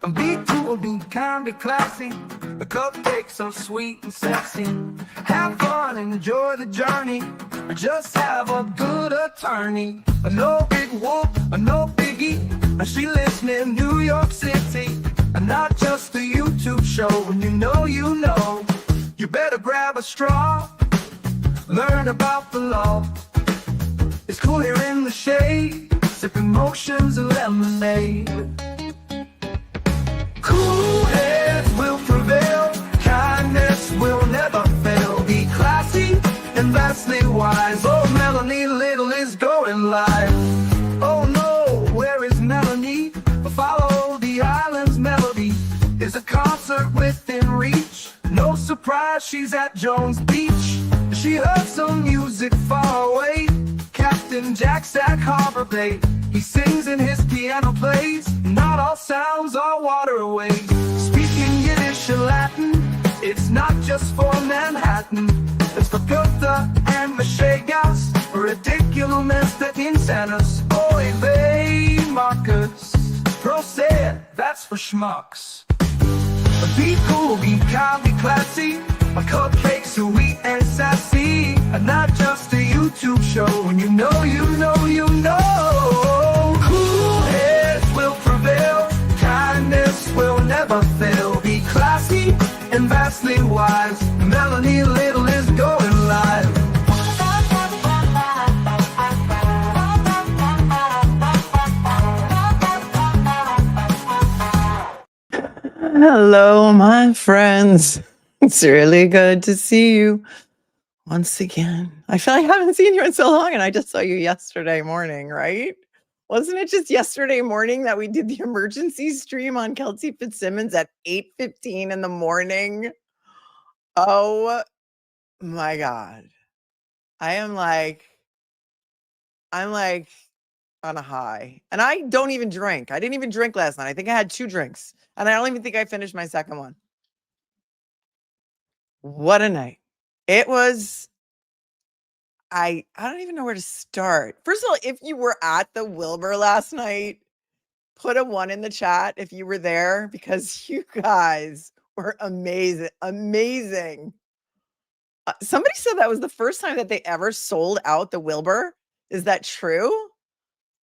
Be cool, be kind, be classy. The cupcakes are sweet and sexy. Have fun and enjoy the journey. Just have a good attorney. No big whoop, no biggie. She lives near New York City. Not just a YouTube show. When you know, you better grab a straw. Learn about the law. It's cool here in the shade, sipping motions and lemonade. Cool heads will prevail, kindness will never fail. Be classy and vastly wise. Oh, Melanie Little is going live. Oh no, where is Melanie? Follow the island's melody. Is a concert within reach. No surprise, she's at Jones Beach. She heard some music far away. Captain Jack's at Harbor Bay. He sings and his piano plays. Not all sounds are waterways. Speaking Yiddish and Latin, it's not just for Manhattan. It's for Goethe and Machegas. Ridiculous that insanus. Oy vey, Marcus. Proceed, that's for schmucks. Be cool, be kind, be classy. My cupcakes are sweet and sassy. And not just a YouTube show. When you know, cool heads will prevail. Kindness will never fail. Be classy and vastly wise. Melanie Little is going live. Hello, my friends. It's really good to see you once again. I feel like I haven't seen you in so long, and I just saw you yesterday morning, right? Wasn't it just yesterday morning that we did the emergency stream on Kelsey FITZSIMMONS at 8:15 in the morning? Oh my God. I'm like on a high. And I don't even drink. I didn't even drink last night. I think I had 2 drinks. And I don't even think I finished my second one. What a night. It was, I don't even know where to start. First of all, if you were at the Wilbur last night, put a 1 in the chat if you were there, because you guys were amazing. Amazing. Somebody said that was the first time that they ever sold out the Wilbur. Is that true?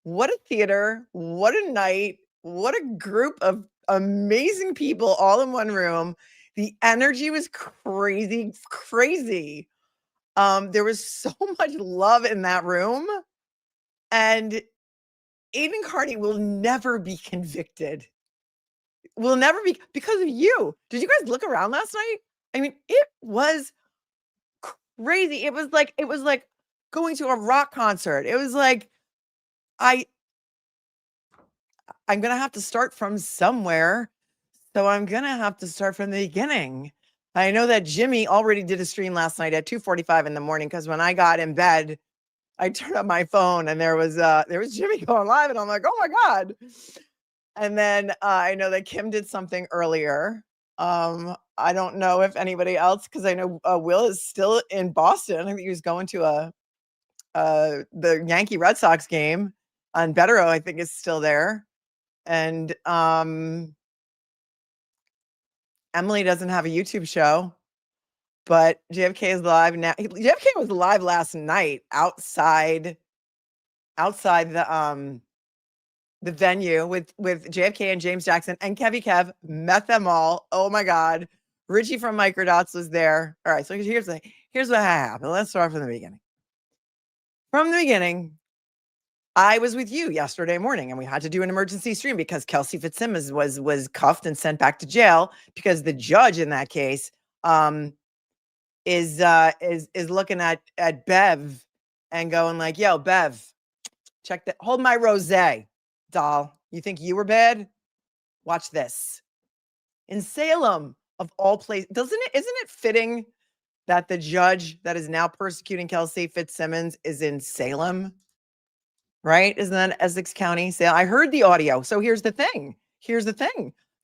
What a theater. What a night. What a group of amazing people all in one room. The energy was crazy, crazy. There was so much love in that room. And Aiden Carney will never be convicted. Will never be, because of you. Did you guys look around last night? I mean, it was crazy. It was like going to a rock concert. It was like, I'm going to have to start from somewhere. So I'm going to have to start from the beginning. I know that Jimmy already did a stream last night at 2:45 in the morning, because when I got in bed, I turned up my phone and there was Jimmy going live, and I'm like, oh my God. And then I know that Kim did something earlier. I don't know if anybody else, because I know Will is still in Boston. I think he was going to the Yankee Red Sox game, and Bettero, I think, is still there. And Emily doesn't have a YouTube show, but JFK is live now. JFK was live last night outside the venue with JFK and James Jackson, and Kevy Kev met them all. Oh my God. Richie from Microdots was there. All right. So here's what happened. Let's start from the beginning. From the beginning, I was with you yesterday morning, and we had to do an emergency stream because Kelsey FITZSIMMONS was cuffed and sent back to jail, because the judge in that case is looking at Bev and going like, yo, Bev, check that. Hold my rosé, doll. You think you were bad? Watch this. In Salem, of all places, isn't it fitting that the judge that is now persecuting Kelsey FITZSIMMONS is in Salem? Right? Isn't that Essex County? I heard the audio. So here's the thing.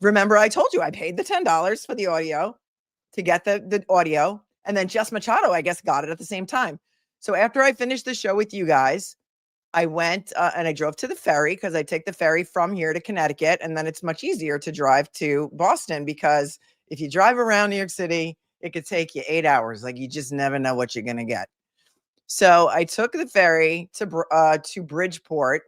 Remember, I told you I paid the $10 for the audio to get the audio. And then Jess Machado, I guess, got it at the same time. So after I finished the show with you guys, I went and I drove to the ferry because I take the ferry from here to Connecticut. And then it's much easier to drive to Boston because if you drive around New York City, it could take you 8 hours. Like you just never know what you're going to get. So I took the ferry to Bridgeport.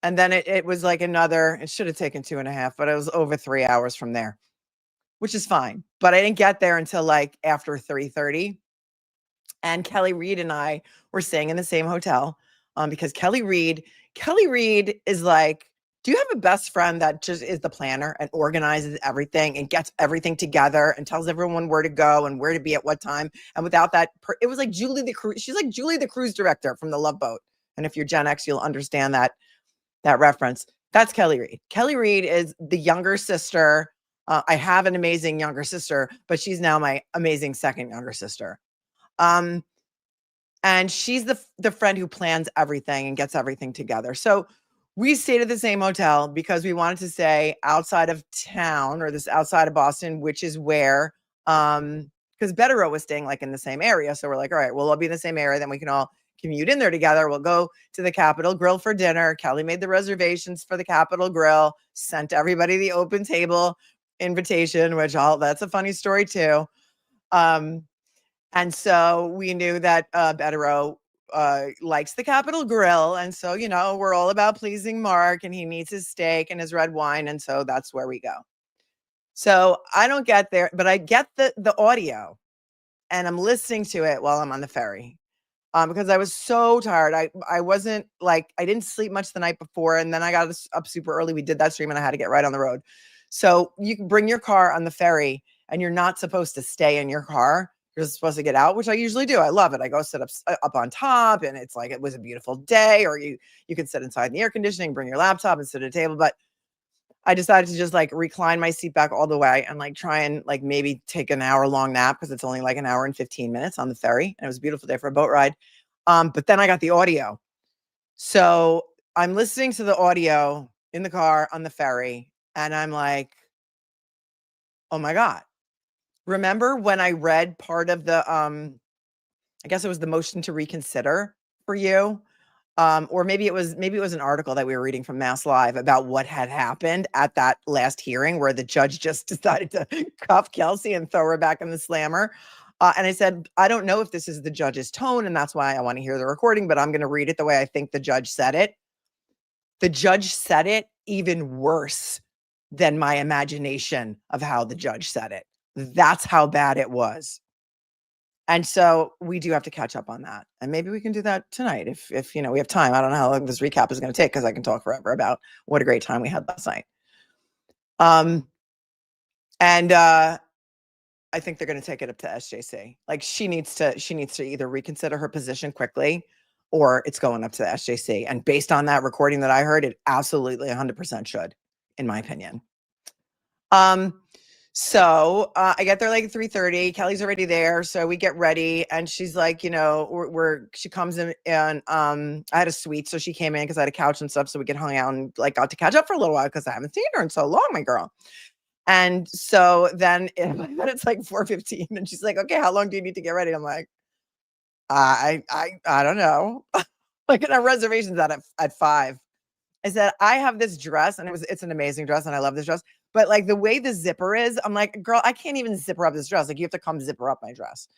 And then it was like it should have taken 2.5, but it was over 3 hours from there, which is fine. But I didn't get there until like after 3:30. And Kelly Reed and I were staying in the same hotel because Kelly Reed is like, do you have a best friend that just is the planner and organizes everything and gets everything together and tells everyone where to go and where to be at what time? And without that, it was like Julie the cruise. She's like Julie the cruise director from the Love Boat. And if you're Gen X, you'll understand that reference. That's Kelly Reed. Kelly Reed is the younger sister. I have an amazing younger sister, but she's now my amazing second younger sister. And she's the friend who plans everything and gets everything together. So we stayed at the same hotel because we wanted to stay outside of town or outside of Boston, which is where, because Betterow was staying like in the same area. So we're like, all right, we'll all be in the same area. Then we can all commute in there together. We'll go to the Capitol Grill for dinner. Kelly made the reservations for the Capitol Grill, sent everybody the open table invitation, that's a funny story too. And so we knew that Betterow likes the Capitol Grill. And so, we're all about pleasing Mark and he needs his steak and his red wine. And so that's where we go. So I don't get there, but I get the audio and I'm listening to it while I'm on the ferry because I was so tired. I wasn't I didn't sleep much the night before. And then I got up super early. We did that stream and I had to get right on the road. So you can bring your car on the ferry and you're not supposed to stay in your car. You're supposed to get out, which I usually do. I love it. I go sit up on top and it's like, it was a beautiful day, or you can sit inside in the air conditioning, bring your laptop and sit at a table. But I decided to just recline my seat back all the way and try and maybe take an hour long nap because it's only an hour and 15 minutes on the ferry. And it was a beautiful day for a boat ride. But then I got the audio. So I'm listening to the audio in the car on the ferry and I'm like, oh my God. Remember when I read part of the, I guess it was the motion to reconsider for you? Or maybe it was an article that we were reading from Mass Live about what had happened at that last hearing where the judge just decided to cuff Kelsey and throw her back in the slammer. And I said, I don't know if this is the judge's tone, and that's why I want to hear the recording, but I'm going to read it the way I think the judge said it. The judge said it even worse than my imagination of how the judge said it. That's how bad it was. And so we do have to catch up on that. And maybe we can do that tonight if we have time. I don't know how long this recap is going to take because I can talk forever about what a great time we had last night. And I think they're going to take it up to SJC. She needs to either reconsider her position quickly or it's going up to the SJC. And based on that recording that I heard, it absolutely 100% should, in my opinion. So I get there 3:30. Kelly's already there. So we get ready and she's like, she comes in and I had a suite. So she came in because I had a couch and stuff. So we get hung out and got to catch up for a little while because I haven't seen her in so long, my girl. And so then it's 4:15 and she's like, okay, how long do you need to get ready? I'm like, I don't know. Our reservation's at 5. I said, I have this dress and it's an amazing dress and I love this dress. But the way the zipper is, I'm like, girl, I can't even zipper up this dress. You have to come zipper up my dress,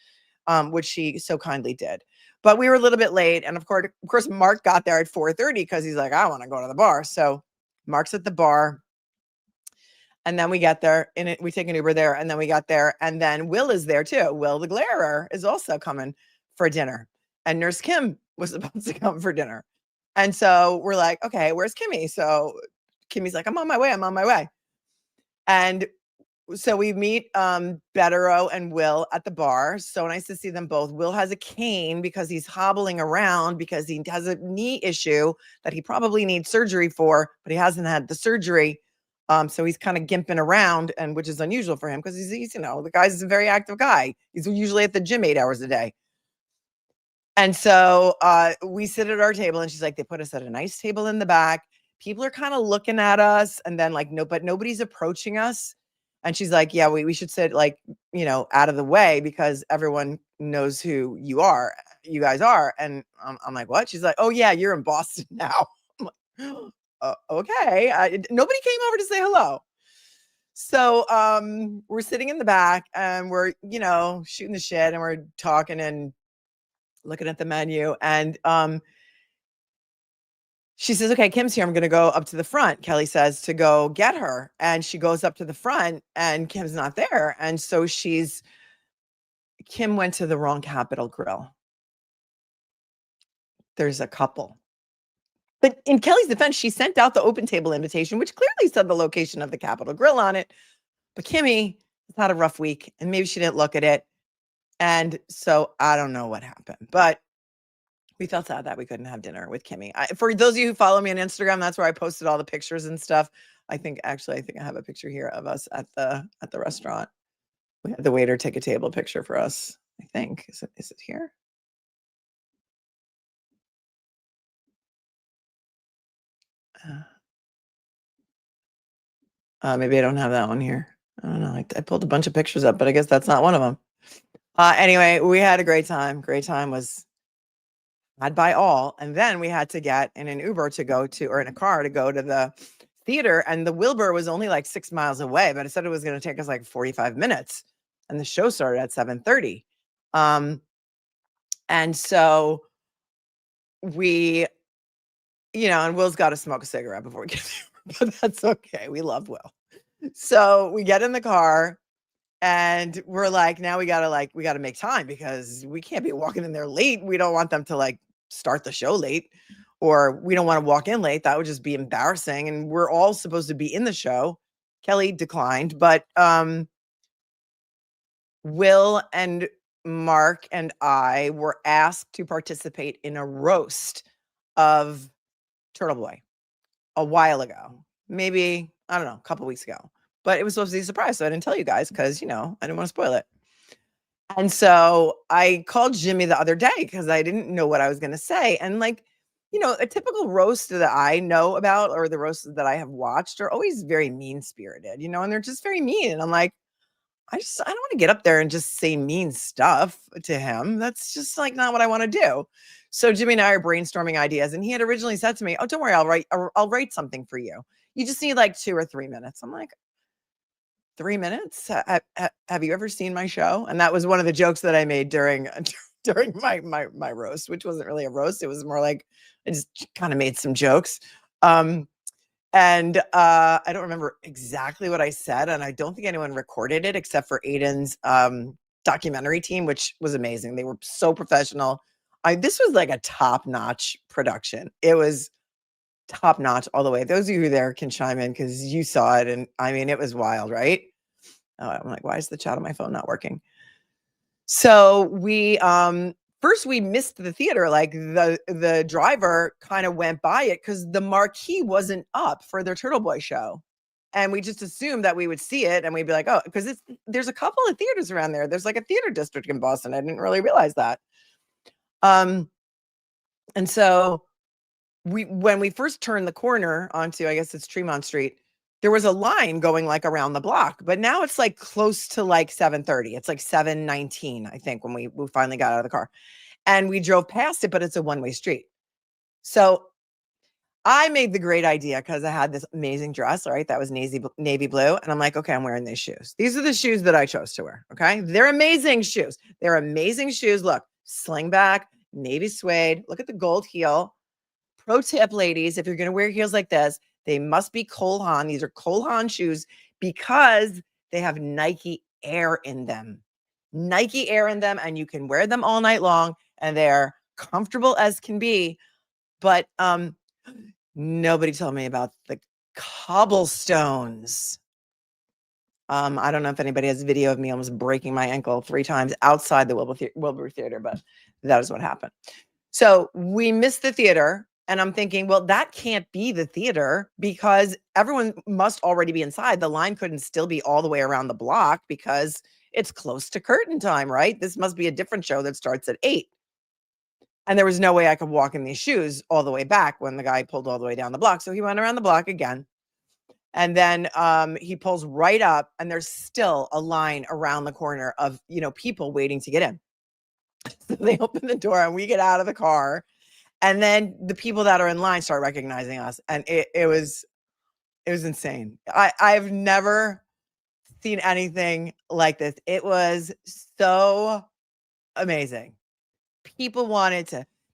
which she so kindly did. But we were a little bit late. And of course, Mark got there at 4:30 because he's like, I want to go to the bar. So Mark's at the bar. And then we get there and we take an Uber there. And then we got there. And then Will is there too. Will the Glarer is also coming for dinner. And Nurse Kim was supposed to come for dinner. And so we're like, okay, where's Kimmy? So Kimmy's like, I'm on my way. And so we meet Betterow and Will at the bar. So nice to see them both. Will has a cane because he's hobbling around because he has a knee issue that he probably needs surgery for, but he hasn't had the surgery. So he's kind of gimping around, and which is unusual for him because he's the guy's a very active guy. He's usually at the gym 8 hours a day. And so we sit at our table and she's like, they put us at a nice table in the back. People are kind of looking at us and then but nobody's approaching us. And she's like, yeah, we should sit out of the way because everyone knows who you guys are. And I'm like, what? She's like, oh yeah, you're in Boston now. I'm like, okay. Nobody came over to say hello. So we're sitting in the back and we're, shooting the shit and we're talking and looking at the menu. And she says, okay, Kim's here. I'm going to go up to the front. Kelly says to go get her. And she goes up to the front and Kim's not there. And so Kim went to the wrong Capitol Grill. There's a couple. But in Kelly's defense, she sent out the open table invitation, which clearly said the location of the Capitol Grill on it. But Kimmy has had a rough week and maybe she didn't look at it. And so I don't know what happened, but we felt sad that we couldn't have dinner with Kimmy. For those of you who follow me on Instagram, that's where I posted all the pictures and stuff. I think I have a picture here of us at the restaurant. We had the waiter take a table picture for us. I think is it here? Maybe I don't have that one here. I don't know. I pulled a bunch of pictures up, but I guess that's not one of them. Anyway, we had a great time. Great time was had by all. And then we had to get in an Uber to go to, or in a car to go to the theater. And the Wilbur was only like 6 miles away, but it said it was going to take us like 45 minutes. And the show started at 7:30. And so we, and Will's got to smoke a cigarette before we get there, but that's okay. We love Will. So we get in the car and we're like, now we got to make time because we can't be walking in there late. We don't want them to like start the show late, or we don't want to walk in late. That would just be embarrassing. And we're all supposed to be in the show. Kelly declined, but Will and Mark and I were asked to participate in a roast of Turtleboy a while ago. Maybe, I don't know, a couple weeks ago. But it was supposed to be a surprise, so I didn't tell you guys because, I didn't want to spoil it. And so I called Jimmy the other day because I didn't know what I was going to say. And a typical roast that I know about, or the roasts that I have watched, are always very mean-spirited, and they're just very mean. And I'm like, I don't want to get up there and just say mean stuff to him. That's just like not what I want to do. So Jimmy and I are brainstorming ideas, and he had originally said to me, "Oh, don't worry, I'll write something for you. You just need like 2 or 3 minutes." I'm like, 3 minutes? Have you ever seen my show? And that was one of the jokes that I made during my roast, which wasn't really a roast. It was more like I just kind of made some jokes. And I don't remember exactly what I said, and I don't think anyone recorded it except for Aiden's documentary team, which was amazing. They were so professional. This was like a top-notch production. It was top-notch all the way. Those of you who there can chime in because you saw it, and I mean, it was wild, right? I'm like, why is the chat on my phone not working? So we first we missed the theater. Like the driver kind of went by it because the marquee wasn't up for their Turtleboy show. And we just assumed that we would see it and we'd be like, oh, because there's a couple of theaters around there. There's like a theater district in Boston. I didn't really realize that. And so when we first turned the corner onto, I guess it's Tremont Street, there was a line going like around the block, but now it's like close to like 7:30. It's like 7:19, I think, when we finally got out of the car. And we drove past it, but it's a one-way street. So I made the great idea because I had this amazing dress, right? That was navy blue. And I'm like, okay, I'm wearing these shoes. These are the shoes that I chose to wear, okay? They're amazing shoes. They're amazing shoes. Look, sling back, navy suede. Look at the gold heel. Pro tip, ladies, if you're going to wear heels like this, they must be Cole Haan. These are Cole Haan shoes because they have Nike Air in them. Nike Air in them, and you can wear them all night long, and they're comfortable as can be. But nobody told me about the cobblestones. I don't know if anybody has a video of me almost breaking my ankle 3 times outside the Wilbur Theater, but that is what happened. So we missed the theater. And I'm thinking, well, that can't be the theater because everyone must already be inside. The line couldn't still be all the way around the block because it's close to curtain time, right? This must be a different show that starts at 8. And there was no way I could walk in these shoes all the way back when the guy pulled all the way down the block. So he went around the block again. And then he pulls right up and there's still a line around the corner of, people waiting to get in. So they open the door and we get out of the car. And then the people that are in line start recognizing us. And it was insane. I've never seen anything like this. It was so amazing. People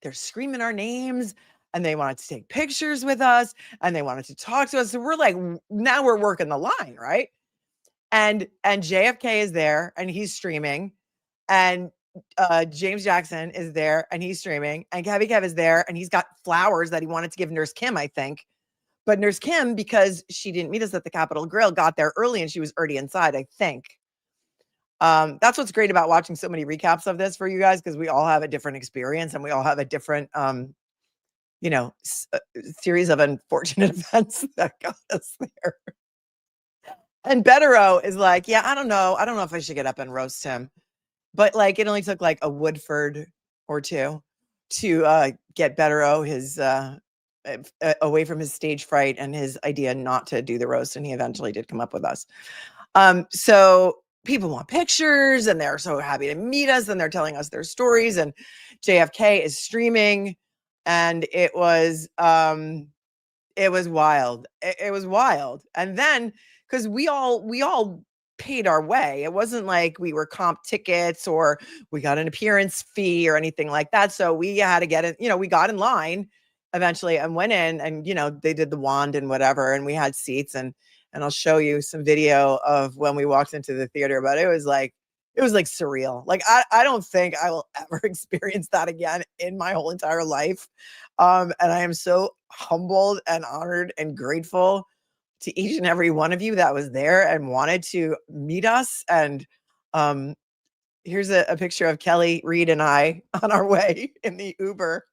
they're screaming our names and they wanted to take pictures with us and they wanted to talk to us. So we're like, now we're working the line, right? And JFK is there and he's streaming, and James Jackson is there and he's streaming, and Kevy Kev is there and he's got flowers that he wanted to give Nurse Kim, I think. But Nurse Kim, because she didn't meet us at the Capitol Grill, got there early and she was already inside, I think. That's what's great about watching so many recaps of this for you guys, because we all have a different experience and we all have a different, series of unfortunate events that got us there. And Bettero is like, yeah, I don't know if I should get up and roast him. But like, it only took like a Woodford or two to get Bettero his away from his stage fright and his idea not to do the roast. And he eventually did come up with us. So people want pictures and they're so happy to meet us and they're telling us their stories, and JFK is streaming, and it was wild. It was wild. And then, because we all paid our way. It wasn't like we were comp tickets or we got an appearance fee or anything like that. So we had to get it, we got in line eventually and went in, and, they did the wand and whatever, and we had seats, and I'll show you some video of when we walked into the theater, but it was like surreal. Like, I don't think I will ever experience that again in my whole entire life. And I am so humbled and honored and grateful to each and every one of you that was there and wanted to meet us. And here's a picture of Kelly, Reed, and I on our way in the Uber.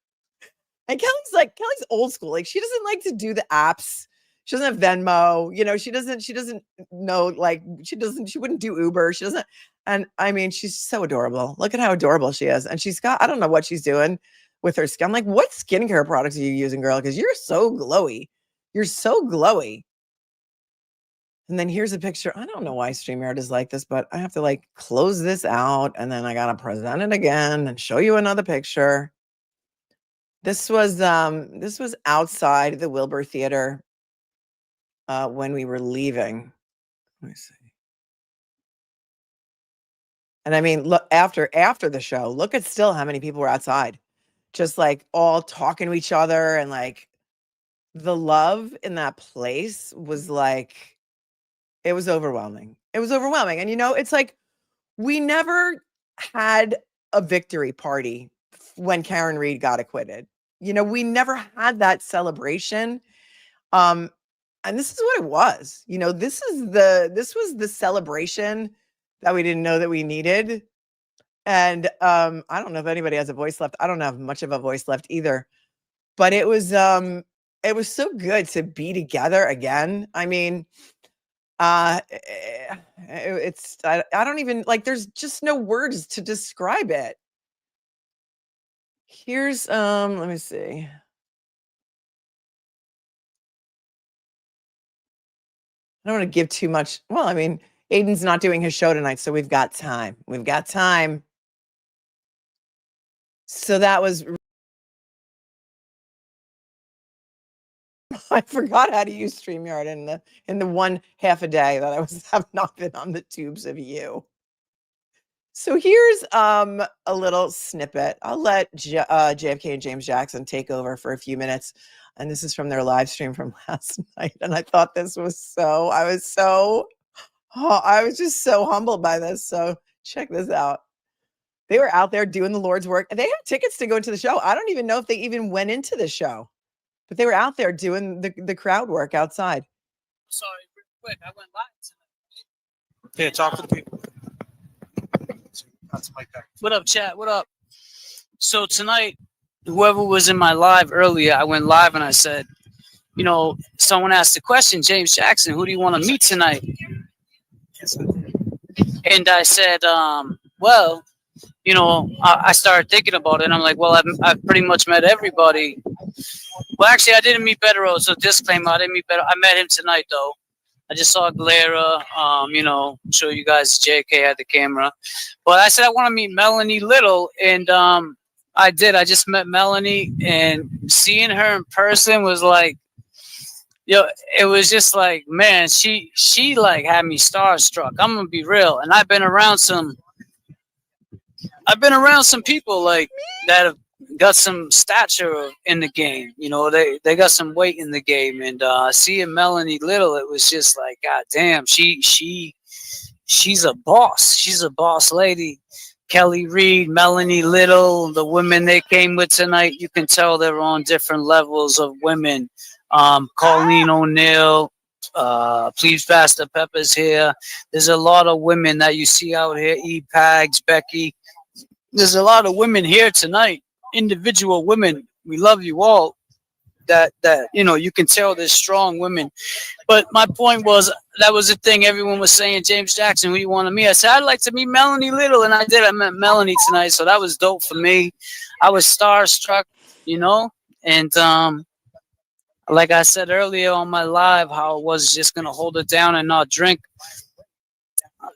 And Kelly's old school. Like, she doesn't like to do the apps. She doesn't have Venmo. She doesn't know, like, she wouldn't do Uber. She doesn't. And I mean, she's so adorable. Look at how adorable she is. And she's got, I don't know what she's doing with her skin. I'm like, what skincare products are you using, girl? Because you're so glowy. You're so glowy. And then here's a picture. I don't know why StreamYard is like this, but I have to like close this out, and then I got to present it again and show you another picture. This was outside the Wilbur Theater when we were leaving. Let me see. And I mean, look, after the show, look at still how many people were outside, just like all talking to each other, and like the love in that place was like, it was overwhelming. It was overwhelming. And it's like, we never had a victory party when Karen Reed got acquitted. We never had that celebration. And this is what it was. This was the celebration that we didn't know that we needed. And I don't know if anybody has a voice left. I don't have much of a voice left either. But it was so good to be together again. I mean, I don't even, like, there's just no words to describe it. Here's let me see. I don't want to give too much. Well, I mean, Aiden's not doing his show tonight, so we've got time. So that was, I forgot how to use StreamYard in the one half a day that I have not been on the tubes of you. So here's a little snippet. I'll let JFK and James Jackson take over for a few minutes. And this is from their live stream from last night. And I thought this was I was just so humbled by this. So check this out. They were out there doing the Lord's work. They had tickets to go into the show. I don't even know if they even went into the show, but they were out there doing the crowd work outside. Sorry, real quick. I went live tonight. Yeah, talk to the people. What up, chat? What up? So tonight, whoever was in my live earlier, I went live and I said, someone asked the question, James Jackson, who do you want to meet tonight? And I said, well, I started thinking about it, and I'm like, well, I've pretty much met everybody. Well, actually, I didn't meet Bettero, so disclaimer, I didn't meet Bettero. I met him tonight, though. I just saw Glera, show you guys JK had the camera. But I said I want to meet Melanie Little, and I did. I just met Melanie, and seeing her in person was like, it was just like, man, she like had me starstruck. I'm gonna be real, and I've been around some people like that have got some stature in the game. They got some weight in the game, and seeing Melanie Little, it was just like, God damn, she's a boss. She's a boss lady. Kelly Reed, Melanie Little, the women they came with tonight, you can tell they're on different levels of women. Colleen O'Neill, Please Pastor Pepper's here. There's a lot of women that you see out here. Pags, Becky. There's a lot of women here tonight. Individual women. We love you all. That you can tell there's strong women. But my point was, that was the thing everyone was saying, James Jackson, who you want to meet? I said, I'd like to meet Melanie Little, and I did. I met Melanie tonight, so that was dope for me. I was starstruck, and like I said earlier on my live, how I was just going to hold it down and not drink.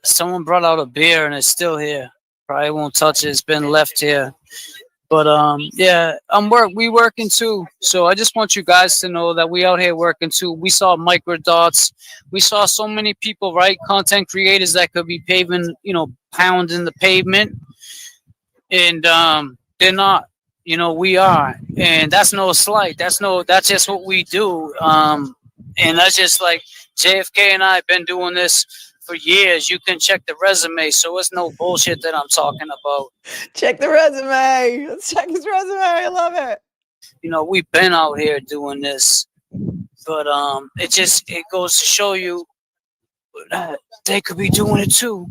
Someone brought out a beer, and it's still here. Probably won't touch it. It's been left here. But we working too. So I just want you guys to know that we out here working too. We saw microdots. We saw so many people, right? Content creators that could be paving, pounding the pavement. And they're not. We are. And that's no slight. That's just what we do. And that's just like JFK and I have been doing this for years. You can check the resume, so it's no bullshit that I'm talking about. Check the resume. Let's check his resume. I love it. We've been out here doing this, but it goes to show you that they could be doing it too.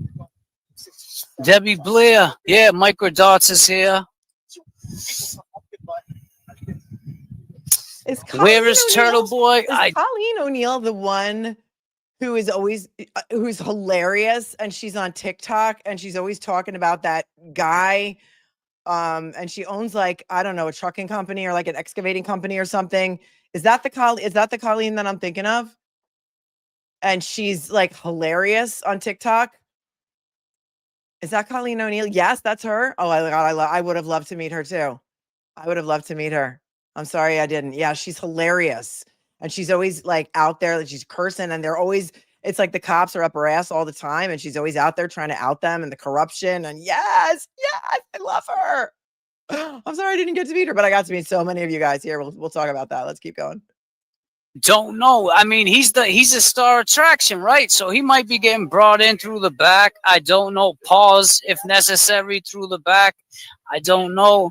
Debbie Blair, yeah, Microdots is here. Where is Turtleboy? Is Colleen O'Neill the one who is always who's hilarious, and she's on TikTok, and she's always talking about that guy, and she owns, like, I don't know, a trucking company or like an excavating company or something. Is that the Colleen that I'm thinking of? And she's like hilarious on TikTok. Is that Colleen O'Neill? Yes, that's her. Oh my God, I would have loved to meet her too. I would have loved to meet her. I'm sorry I didn't. Yeah, she's hilarious. And she's always like out there, she's cursing, and it's like the cops are up her ass all the time, and she's always out there trying to out them and the corruption. And yes, I love her. I'm sorry I didn't get to meet her, but I got to meet so many of you guys here. We'll talk about that. Let's keep going. Don't know. I mean, he's a star attraction, right? So he might be getting brought in through the back. I don't know. Pause if necessary through the back. I don't know.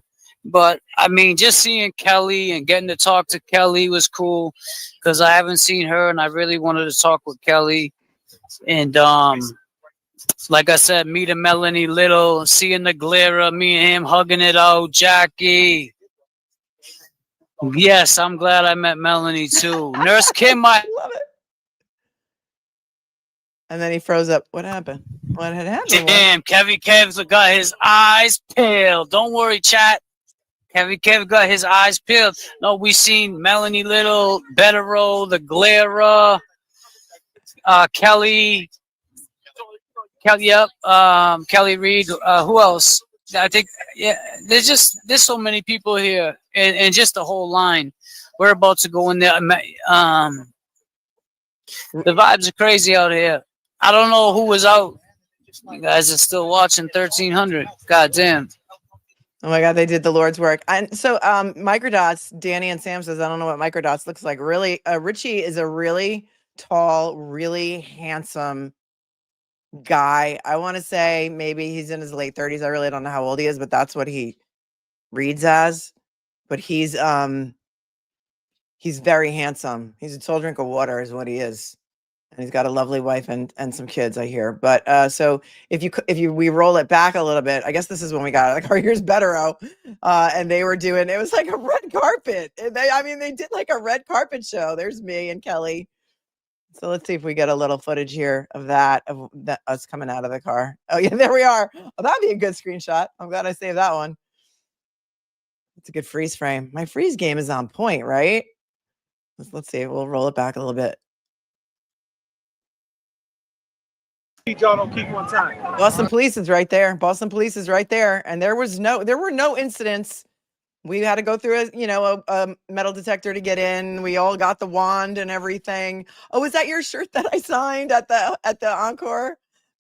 But I mean, just seeing Kelly and getting to talk to Kelly was cool, because I haven't seen her, and I really wanted to talk with Kelly. And like I said, meeting Melanie Little, seeing the Glera, me and him hugging it out, Jackie. Yes, I'm glad I met Melanie too. Nurse Kim, I love it. And then he froze up. What happened? What had happened? Damn, Kevy Kev's got his eyes peeled. Don't worry, chat. Kevy Kev got his eyes peeled. No, we seen Melanie Little, Bettero, the Glera, Kelly, yep, Kelly Reed. Who else? I think, yeah, there's so many people here, and just the whole line. We're about to go in there. The vibes are crazy out here. I don't know who was out. You guys are still watching 1300. God damn. Oh my God, they did the Lord's work. And so microdots, Danny and Sam says, I don't know what microdots looks like. Really, Richie is a really tall, really handsome guy. I want to say maybe he's in his late 30s. I really don't know how old he is, but that's what he reads as. But he's very handsome. He's a tall drink of water is what he is. And he's got a lovely wife and some kids, I hear. But so we roll it back a little bit, I guess this is when we got out of the car. Here's Bettero. And they were doing, it was like a red carpet. And they did like a red carpet show. There's me and Kelly. So let's see if we get a little footage here of that, us coming out of the car. Oh yeah, there we are. Oh, that'd be a good screenshot. I'm glad I saved that one. It's a good freeze frame. My freeze game is on point, right? Let's see. We'll roll it back a little bit. John O'Keefe one time. Boston Police is right there. Boston Police is right there. And there were no incidents. We had to go through a metal detector to get in. We all got the wand and everything. Oh, is that your shirt that I signed at the Encore?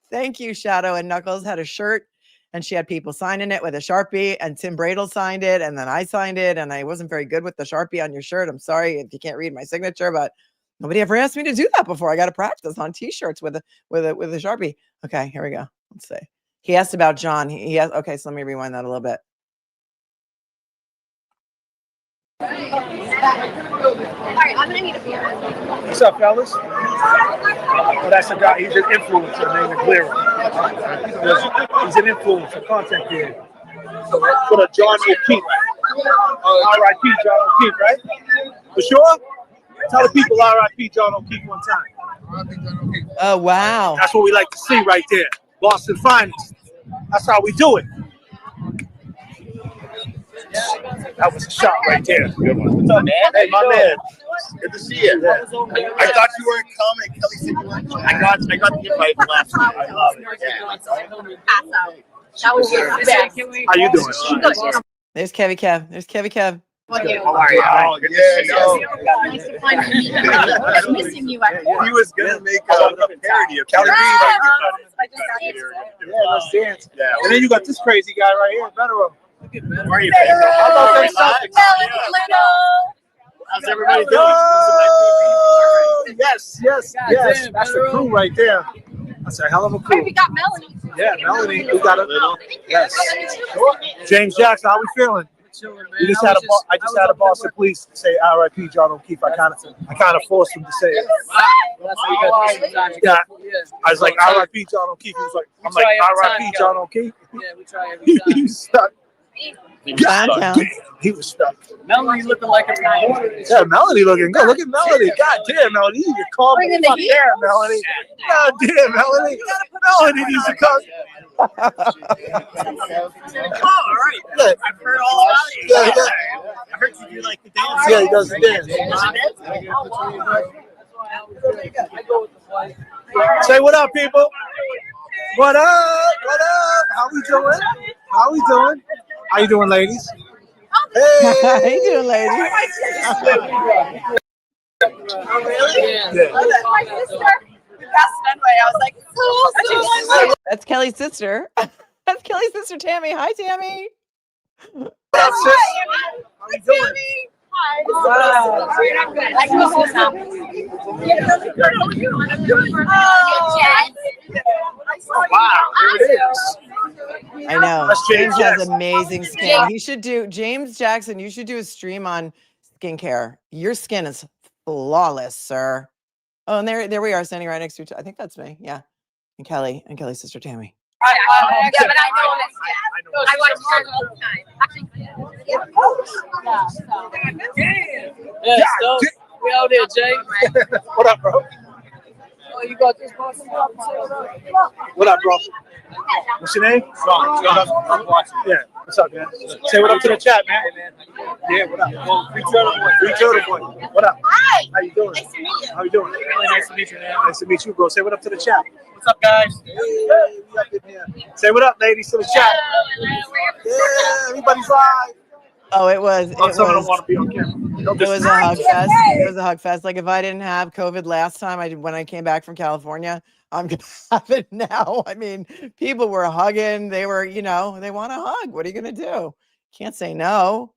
Thank you. Shadow and Knuckles had a shirt and she had people signing it with a Sharpie, and Tim Bradle signed it, and then I signed it, and I wasn't very good with the Sharpie on your shirt. I'm sorry if you can't read my signature, but nobody ever asked me to do that before. I got to practice on t-shirts with a Sharpie. Okay, here we go. Let's see. He asked about John. He asked, okay, so let me rewind that a little bit. All right, I'm gonna need a beer. What's up, fellas? Oh, that's a guy. He's an influencer named Clear. He's an influencer, content creator. So let's put a John O'Keefe. R.I.P. John O'Keefe, right? For sure? Tell the people R.I.P. John O'Keefe one time. Oh, wow. That's what we like to see right there. Boston finest. That's how we do it. That was a shot right there. Good one. What's up, man? Hey, my man. Good to see you. Yeah. I thought you weren't coming. Kelly said you weren't coming. I got the invite last week. I love it. Yeah. That was your best. How you doing? There's Kevy Kev. There's Kevy Kev. How are you? Oh, yeah, Nice to find you. I was missing you at He was gonna make a parody of Kelly. I just got it. Yeah, let's dance. Yeah. And then you got this crazy guy right here, Veteran. Where are you from? How about them Celtics? How's everybody doing? Oh, yes. That's the crew right there. That's a hell of a crew. We got Melanie. Yeah, Melanie. We got a yes. James Jackson, how we feeling? We just had I just had a Boston Police say R.I.P. John O'Keefe. I kind of forced him to say it. Yeah, I was like R.I.P. John O'Keefe. He was like, I'm like R.I.P. John O'Keefe. Yeah, we try every time. He's stuck. God damn, he was stuck. Melanie looking like a Yeah, Melanie looking good. Look at Melanie. God damn, Melanie. You calm the fuck down, Melanie. God damn, Melanie. Melanie needs to come. Oh, all right. Yeah. I've heard all about it. Yeah. I heard you do like the dance. Yeah, he does the dance. Say what up, people. What up? What up? How we doing? How we doing? How you doing, ladies? Hey. How you doing, ladies? Oh, really? Yeah. That's my sister. We passed Fenway. I was like, That's Kelly's sister. That's Kelly's sister, Tammy. Hi, Tammy. What up, sis? How you doing? Wow. I'm good. I can hold some. Wow, here it is. I know. That's James James has Jackson. amazing skin. He should do, James Jackson, you should do a stream on skincare. Your skin is flawless, sir. Oh, and there we are, standing right next to each other. I think that's me. Yeah. And Kelly's sister, Tammy. Yeah, but I know this. I watch her all the time. Actually, Yeah, so we out there, Jay. What up, bro? Oh, you got this one? What up, bro? What's your name? Yeah. What's up, man? Say what up to the chat, man. Yeah, what up? Free Turtleboy. What up? Hi. How you doing? Nice to meet you. How you doing? Really nice to meet you, man. Nice to meet you, bro. Say what up to the chat. What's up, guys? Hey, we up in here. Say what up, ladies, to the chat. Yeah, everybody's live. Oh, it was. Some don't want to be on camera. It was a hug fest. It was a hug fest. Like if I didn't have COVID last time, when I came back from California, I'm gonna have it now. I mean, people were hugging. They were, they want to hug. What are you gonna do? Can't say no.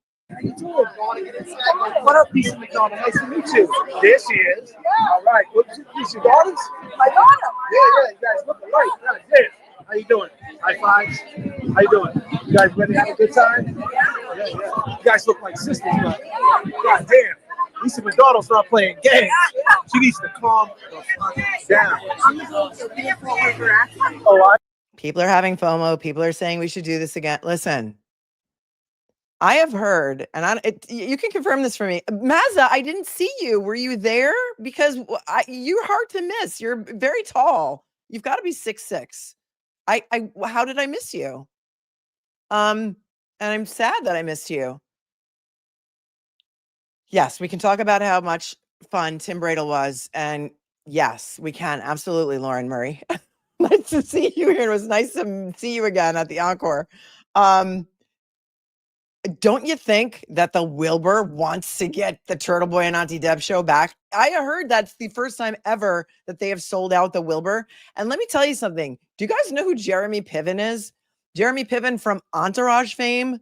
What up, Lisa McDonald? Nice to meet you. There she is. All right. These your daughters? My daughter. Yeah. You guys look alike. God damn. How you doing? High fives. How you doing? You guys ready to have a good time? Yeah. You guys look like sisters, but God damn. Lisa McDonald's not playing games. She needs to calm the fuck down. Oh, People are having FOMO. People are saying we should do this again. Listen, I have heard, and you can confirm this for me. Mazza, I didn't see you. Were you there? Because you're hard to miss. You're very tall. You've got to be 6'6". How did I miss you? And I'm sad that I missed you. Yes, we can talk about how much fun Tim Bradle was. And yes, we can. Absolutely, Lauren Murray. Nice to see you here. It was nice to see you again at the encore. Don't you think that the Wilbur wants to get the Turtleboy and Auntie Deb show back? I heard that's the first time ever that they have sold out the Wilbur. And let me tell you something. Do you guys know who Jeremy Piven is? Jeremy Piven from Entourage fame.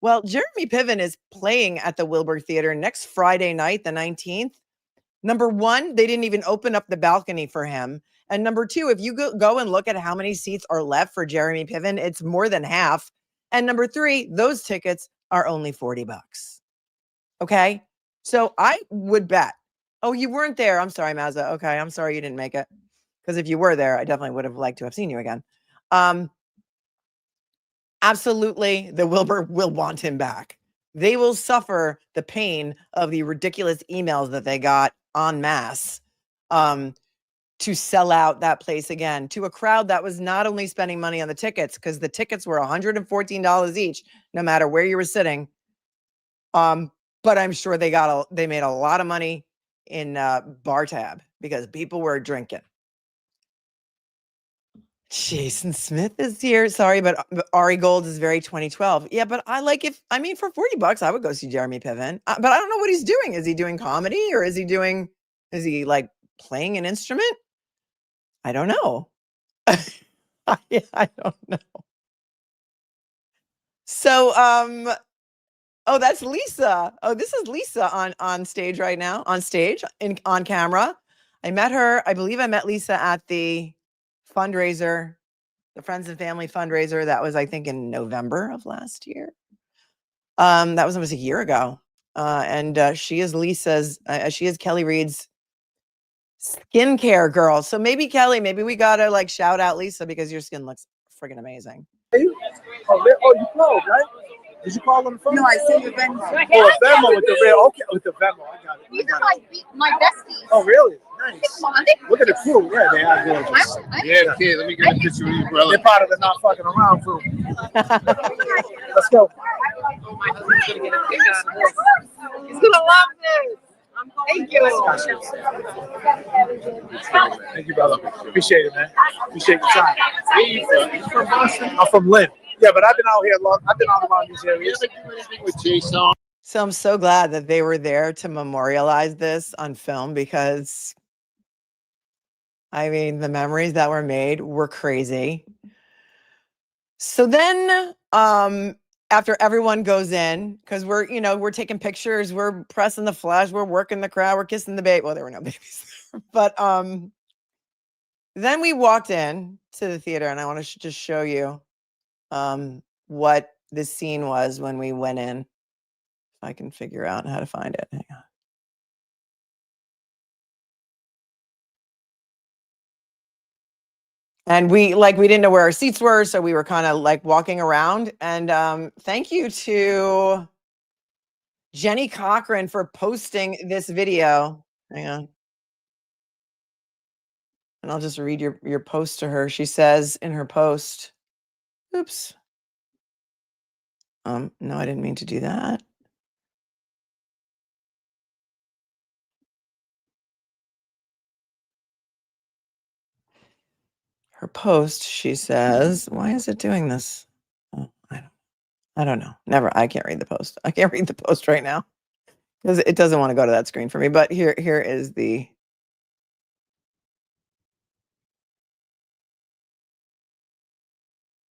Well, Jeremy Piven is playing at the Wilbur Theater next Friday night, the 19th. Number one, they didn't even open up the balcony for him. And number two, if you go and look at how many seats are left for Jeremy Piven, it's more than half. And number three, those tickets are only $40. Okay. So I would bet. Oh, you weren't there. I'm sorry, Mazza. Okay. I'm sorry you didn't make it. Because if you were there, I definitely would have liked to have seen you again. Absolutely. The Wilbur will want him back. They will suffer the pain of the ridiculous emails that they got en masse to sell out that place again to a crowd that was not only spending money on the tickets, because the tickets were $114 each, no matter where you were sitting. But I'm sure they made a lot of money in bar tab because people were drinking. Jason Smith is here. Sorry, but Ari Gold is very 2012. Yeah, but for $40, I would go see Jeremy Piven. But I don't know what he's doing. Is he doing comedy or is he like playing an instrument? I don't know. I don't know. So, oh, that's Lisa. Oh, this is Lisa on stage right now, on camera. I met her. I believe I met Lisa at the fundraiser, the Friends and Family fundraiser. That was, I think, in November of last year. That was almost a year ago. And she is Kelly Reed's skincare girl. So maybe Kelly, we gotta like shout out Lisa because your skin looks friggin' amazing. Oh, you called, right? Did you call on the phone? No, I sent you Venmo. Oh, a Venmo with the real. Okay, with the Venmo. I got it. These are my besties. Oh, really? Nice. Look at the crew. Yeah, they are gorgeous. Yeah, kid, let me get a picture of you, brother. They're part of the not fucking around crew. Let's go. He's gonna love this. Thank you. Thank you, brother. Appreciate it, man. Appreciate your time. Where you from? You from Boston? I'm from Lynn. Yeah, but I've been out here long. I've been out around these areas. With Jason. So I'm so glad that they were there to memorialize this on film because, I mean, the memories that were made were crazy. So then, after everyone goes in, because we're taking pictures, we're pressing the flash, we're working the crowd, we're kissing the baby. Well, there were no babies there. But then we walked in to the theater, and I want to just show you what this scene was when we went in. If I can figure out how to find it. Hang on. And we didn't know where our seats were, so we were kind of like walking around. And thank you to Jenny Cochran for posting this video. Hang on. And I'll just read your post to her. She says in her post, oops. No, I didn't mean to do that. Her post, she says, why is it doing this? Oh, I don't know. Never. I can't read the post. I can't read the post right now because it doesn't want to go to that screen for me. But here is the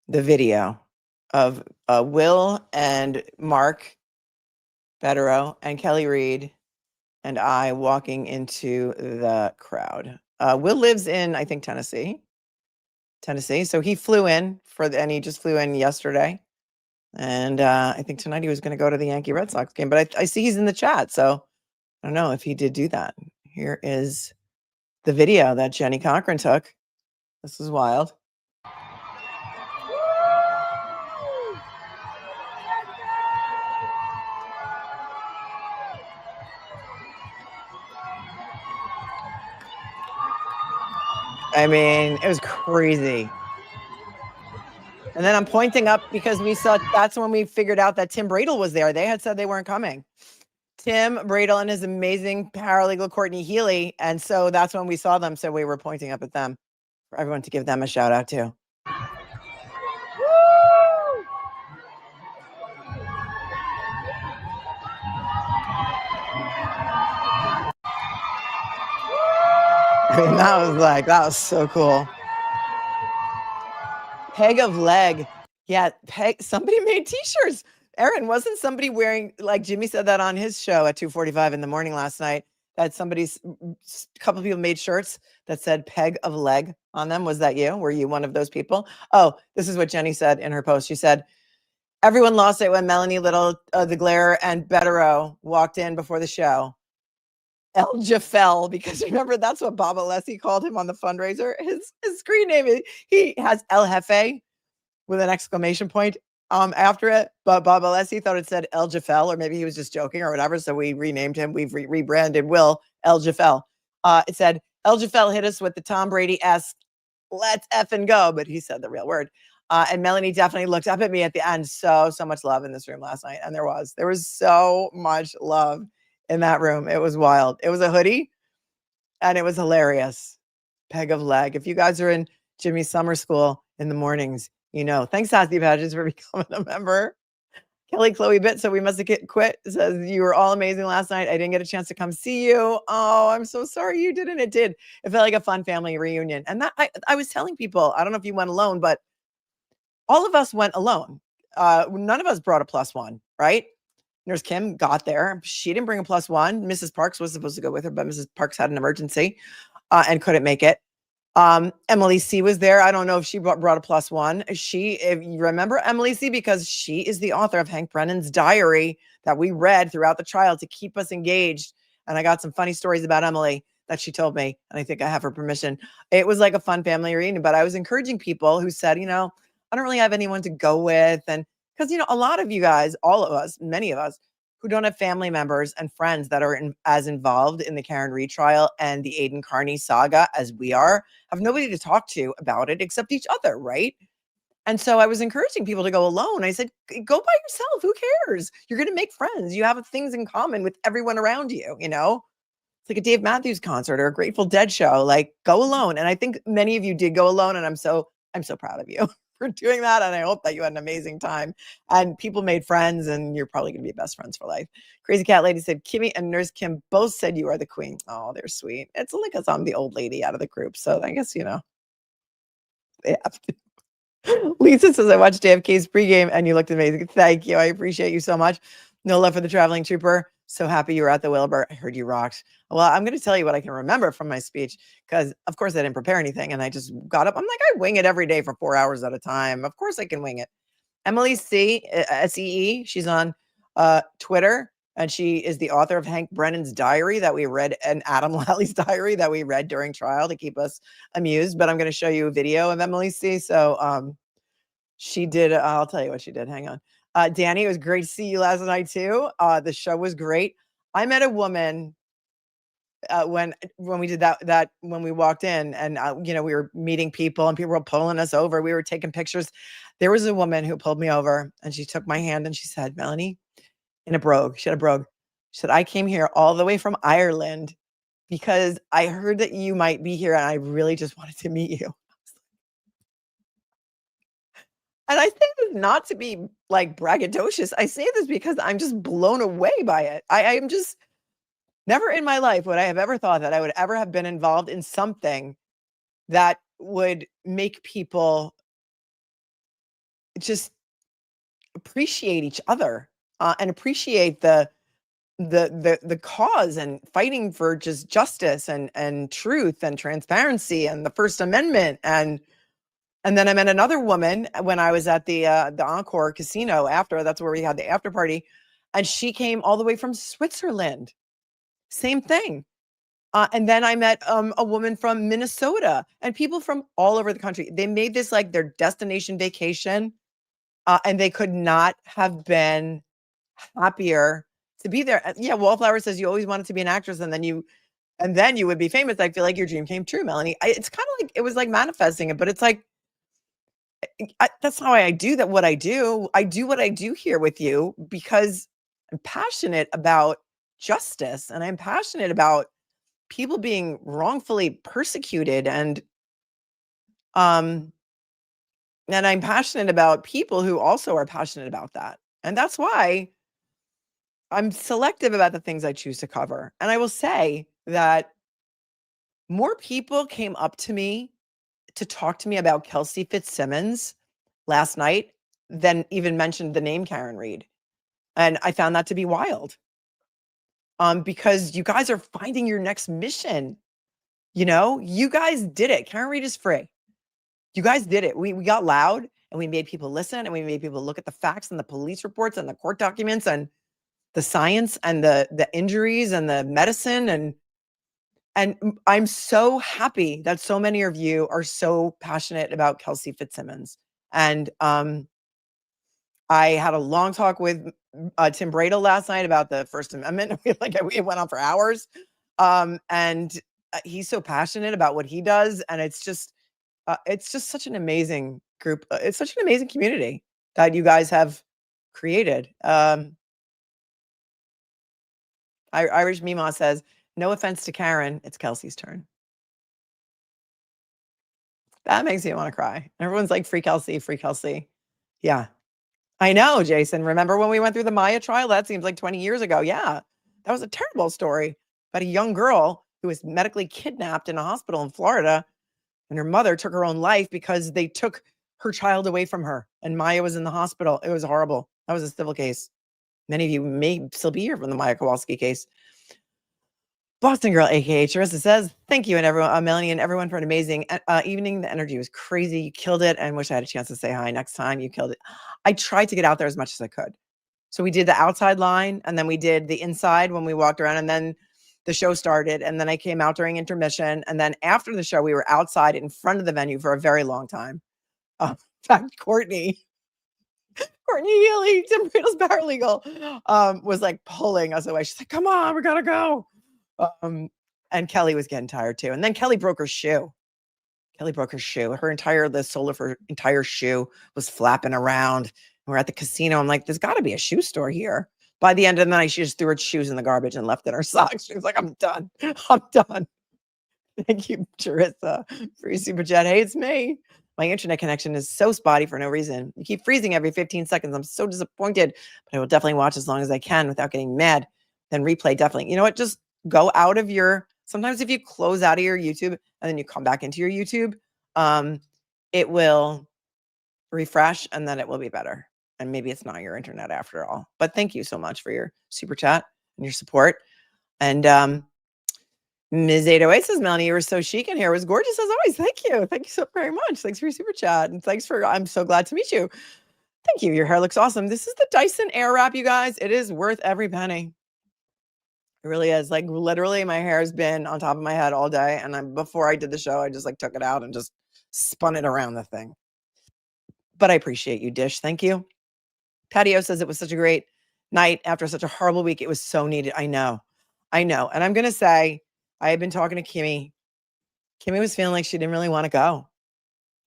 video of Will and Mark Federow and Kelly Reed and I walking into the crowd. Will lives in, I think, Tennessee. So he flew in and he just flew in yesterday. And I think tonight he was going to go to the Yankee Red Sox game, but I see he's in the chat. So I don't know if he did do that. Here is the video that Jenny Cochran took. This is wild. I mean, it was crazy. And then I'm pointing up because that's when we figured out that Tim Bradle was there. They had said they weren't coming. Tim Bradle and his amazing paralegal Courtney Healy. And so that's when we saw them. So we were pointing up at them. for everyone to give them a shout out too. I mean, that was so cool. Peg of leg. Yeah, peg. Somebody made t-shirts. Aaron, wasn't somebody wearing, like Jimmy said that on his show at 2:45 in the morning last night, that a couple of people made shirts that said peg of leg on them. Was that you? Were you one of those people? Oh, this is what Jenny said in her post. She said, everyone lost it when Melanie Little, the Glare, and Betterow walked in before the show. El Jafel, because remember, that's what Bob Alessi called him on the fundraiser. His screen name, he has El Jefe with an exclamation point after it, but Bob Alessi thought it said El Jafel, or maybe he was just joking or whatever, so we renamed him. We've rebranded Will El Jafel. It said, El Jafel hit us with the Tom Brady-esque, let's effing go, but he said the real word. And Melanie definitely looked up at me at the end. So much love in this room last night, and there was so much love in that room. It was wild. It was a hoodie and it was hilarious. Peg of leg. If you guys are in Jimmy's summer school in the mornings, you know. Thanks, Sassy Patches, for becoming a member. Kelly Chloe Bit, so we must have quit. Says, you were all amazing last night. I didn't get a chance to come see you. Oh, I'm so sorry you didn't. It did. It felt like a fun family reunion. And that I was telling people, I don't know if you went alone, but all of us went alone. None of us brought a +1, right? Nurse Kim got there. She didn't bring a +1. Mrs. Parks was supposed to go with her, but Mrs. Parks had an emergency and couldn't make it. Emily C was there. I don't know if she brought a +1. If you remember Emily C, because she is the author of Hank Brennan's diary that we read throughout the trial to keep us engaged. And I got some funny stories about Emily that she told me, and I think I have her permission. It was like a fun family reunion, but I was encouraging people who said, I don't really have anyone to go with. And because, a lot of you guys, all of us, many of us who don't have family members and friends that are as involved in the Karen retrial and the Aiden Carney saga as we are, have nobody to talk to about it except each other, right? And so I was encouraging people to go alone. I said, go by yourself. Who cares? You're going to make friends. You have things in common with everyone around you, It's like a Dave Matthews concert or a Grateful Dead show. Like, go alone. And I think many of you did go alone, and I'm so proud of you for doing that. And I hope that you had an amazing time and people made friends, and you're probably going to be best friends for life. Crazy Cat Lady said, Kimmy and Nurse Kim both said you are the queen. Oh, they're sweet. It's only because I'm the old lady out of the group. So I guess, they have to. Lisa says, I watched JFK's pregame and you looked amazing. Thank you. I appreciate you so much. No love for the traveling trooper. So happy you were at the Wilbur. I heard you rocked. Well, I'm going to tell you what I can remember from my speech, because of course I didn't prepare anything and I just got up. I'm like, I wing it every day for 4 hours at a time. Of course I can wing it. Emily C, SEE, she's on Twitter, and she is the author of Hank Brennan's diary that we read, and Adam Lally's diary that we read during trial to keep us amused. But I'm going to show you a video of Emily C. So she did, I'll tell you what she did. Hang on. Danny, it was great to see you last night too. The show was great. I met a woman when we did that when we walked in, and we were meeting people and people were pulling us over. We were taking pictures. There was a woman who pulled me over and she took my hand and she said, Melanie, in a brogue. She had a brogue. She said, I came here all the way from Ireland because I heard that you might be here and I really just wanted to meet you. And I say this not to be like braggadocious. I say this because I'm just blown away by it. I am just never in my life would I have ever thought that I would ever have been involved in something that would make people just appreciate each other and appreciate the cause and fighting for just justice and truth and transparency and the First Amendment. And then I met another woman when I was at the Encore Casino after. That's where we had the after party. And she came all the way from Switzerland. Same thing. And then I met a woman from Minnesota and people from all over the country. They made this like their destination vacation. And they could not have been happier to be there. Yeah, Wallflower says you always wanted to be an actress and then you would be famous. I feel like your dream came true, Melanie. It's kind of like, it was like manifesting it, but it's like, that's how I do that. What I do what I do here with you because I'm passionate about justice and I'm passionate about people being wrongfully persecuted and And I'm passionate about people who also are passionate about that. And that's why I'm selective about the things I choose to cover. And I will say that more people came up to me to talk to me about Kelsey FITZSIMMONS last night than even mentioned the name Karen Reed. And I found that to be wild. Because you guys are finding your next mission. You know, you guys did it. Karen Reed is free. You guys did it. We got loud and we made people listen and we made people look at the facts and the police reports and the court documents and the science and the injuries and the medicine. And I'm so happy that so many of you are so passionate about Kelsey FITZSIMMONS. And I had a long talk with Tim Bradle last night about the First Amendment. It went on for hours. And he's so passionate about what he does. And it's just such an amazing group. It's such an amazing community that you guys have created. Irish Mima says, no offense to Karen, it's Kelsey's turn. That makes me want to cry. Everyone's like, free Kelsey, free Kelsey. Yeah, I know, Jason. Remember when we went through the Maya trial? That seems like 20 years ago. Yeah, that was a terrible story about a young girl who was medically kidnapped in a hospital in Florida, and her mother took her own life because they took her child away from her, and Maya was in the hospital. It was horrible. That was a civil case. Many of you may still be here from the Maya Kowalski case. Boston Girl, aka Charissa, says, thank you and everyone, Melanie and everyone, for an amazing evening. The energy was crazy. You killed it. And wish I had a chance to say hi next time. You killed it. I tried to get out there as much as I could. So we did the outside line and then we did the inside when we walked around, and then the show started. And then I came out during intermission. And then after the show, we were outside in front of the venue for a very long time. In fact, Courtney Healy, Tim Bradle's paralegal, was like pulling us away. She's like, come on, we gotta go. And Kelly was getting tired too. And then Kelly broke her shoe. The sole of her entire shoe was flapping around. And we're at the casino. I'm like, there's got to be a shoe store here. By the end of the night, she just threw her shoes in the garbage and left in her socks. She was like, I'm done. I'm done. Thank you, Charissa, for your super chat. Hey, it's me. My internet connection is so spotty for no reason. You keep freezing every 15 seconds. I'm so disappointed, but I will definitely watch as long as I can without getting mad. Then replay, definitely. You know what? Just go out of your, sometimes if you close out of your YouTube and then you come back into your YouTube, it will refresh and then it will be better. And maybe it's not your internet after all. But thank you so much for your super chat and your support. And Ms. 808 says, Melanie, you were so chic in here. It was gorgeous as always. Thank you. Thank you so very much. Thanks for your super chat. And thanks for, I'm so glad to meet you. Thank you. Your hair looks awesome. This is the Dyson Airwrap, you guys. It is worth every penny. It really is. Like, literally, my hair has been on top of my head all day. And before I did the show, I just like took it out and just spun it around the thing. But I appreciate you, Dish. Thank you. Patio says it was such a great night after such a horrible week. It was so needed. I know. And I'm going to say, I had been talking to Kimmy. Kimmy was feeling like she didn't really want to go.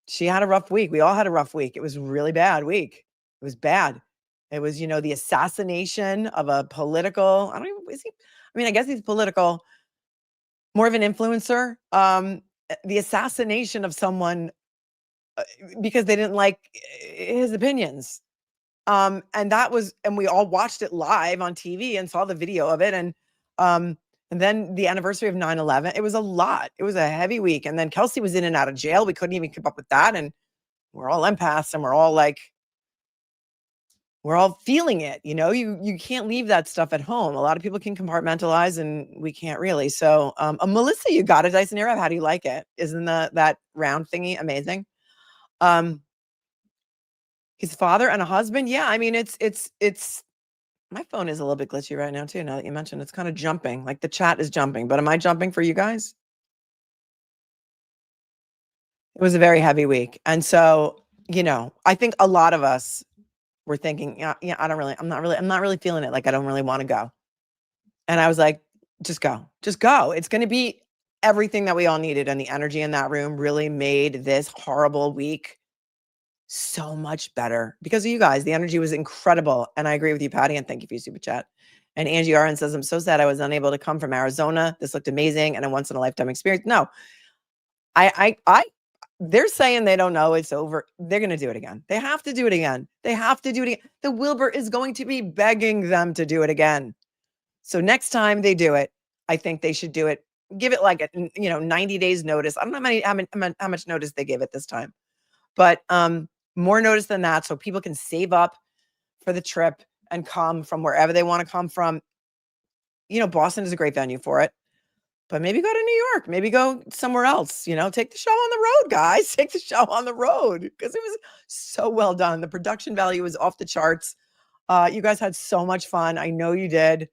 She had a rough week. We all had a rough week. It was a really bad week. It was bad. It was, you know, the assassination of a political, I guess he's political, more of an influencer. The assassination of someone because they didn't like his opinions. And we all watched it live on TV and saw the video of it. And then the anniversary of 9/11, it was a lot. It was a heavy week. And then Kelsey was in and out of jail. We couldn't even keep up with that. And we're all empaths and we're all feeling it. You know, you can't leave that stuff at home. A lot of people can compartmentalize and we can't really. So, Melisa, you got a Dyson Airwrap. How do you like it? Isn't that round thingy amazing? His father and a husband. Yeah. I mean, it's my phone is a little bit glitchy right now too. Now that you mentioned, it's kind of jumping, like the chat is jumping, but am I jumping for you guys? It was a very heavy week. And so, you know, I think a lot of us were thinking, yeah, I'm not really feeling it. Like, I don't really want to go. And I was like, just go. It's going to be everything that we all needed. And the energy in that room really made this horrible week so much better because of you guys. The energy was incredible. And I agree with you, Patty. And thank you for your super chat. And Angie RN says, I'm so sad I was unable to come from Arizona. This looked amazing and a once in a lifetime experience. No, I they're saying they don't know it's over. They're going to do it again. They have to do it again. They have to do it again. The Wilbur is going to be begging them to do it again. So next time they do it, I think they should do it. Give it like 90 days notice. I don't know how much notice they gave it this time, but more notice than that, so people can save up for the trip and come from wherever they want to come from. Boston is a great venue for it, but maybe go to New York, maybe go somewhere else. Take the show on the road, guys. Take the show on the road because it was so well done. The production value was off the charts. You guys had so much fun. I know you did.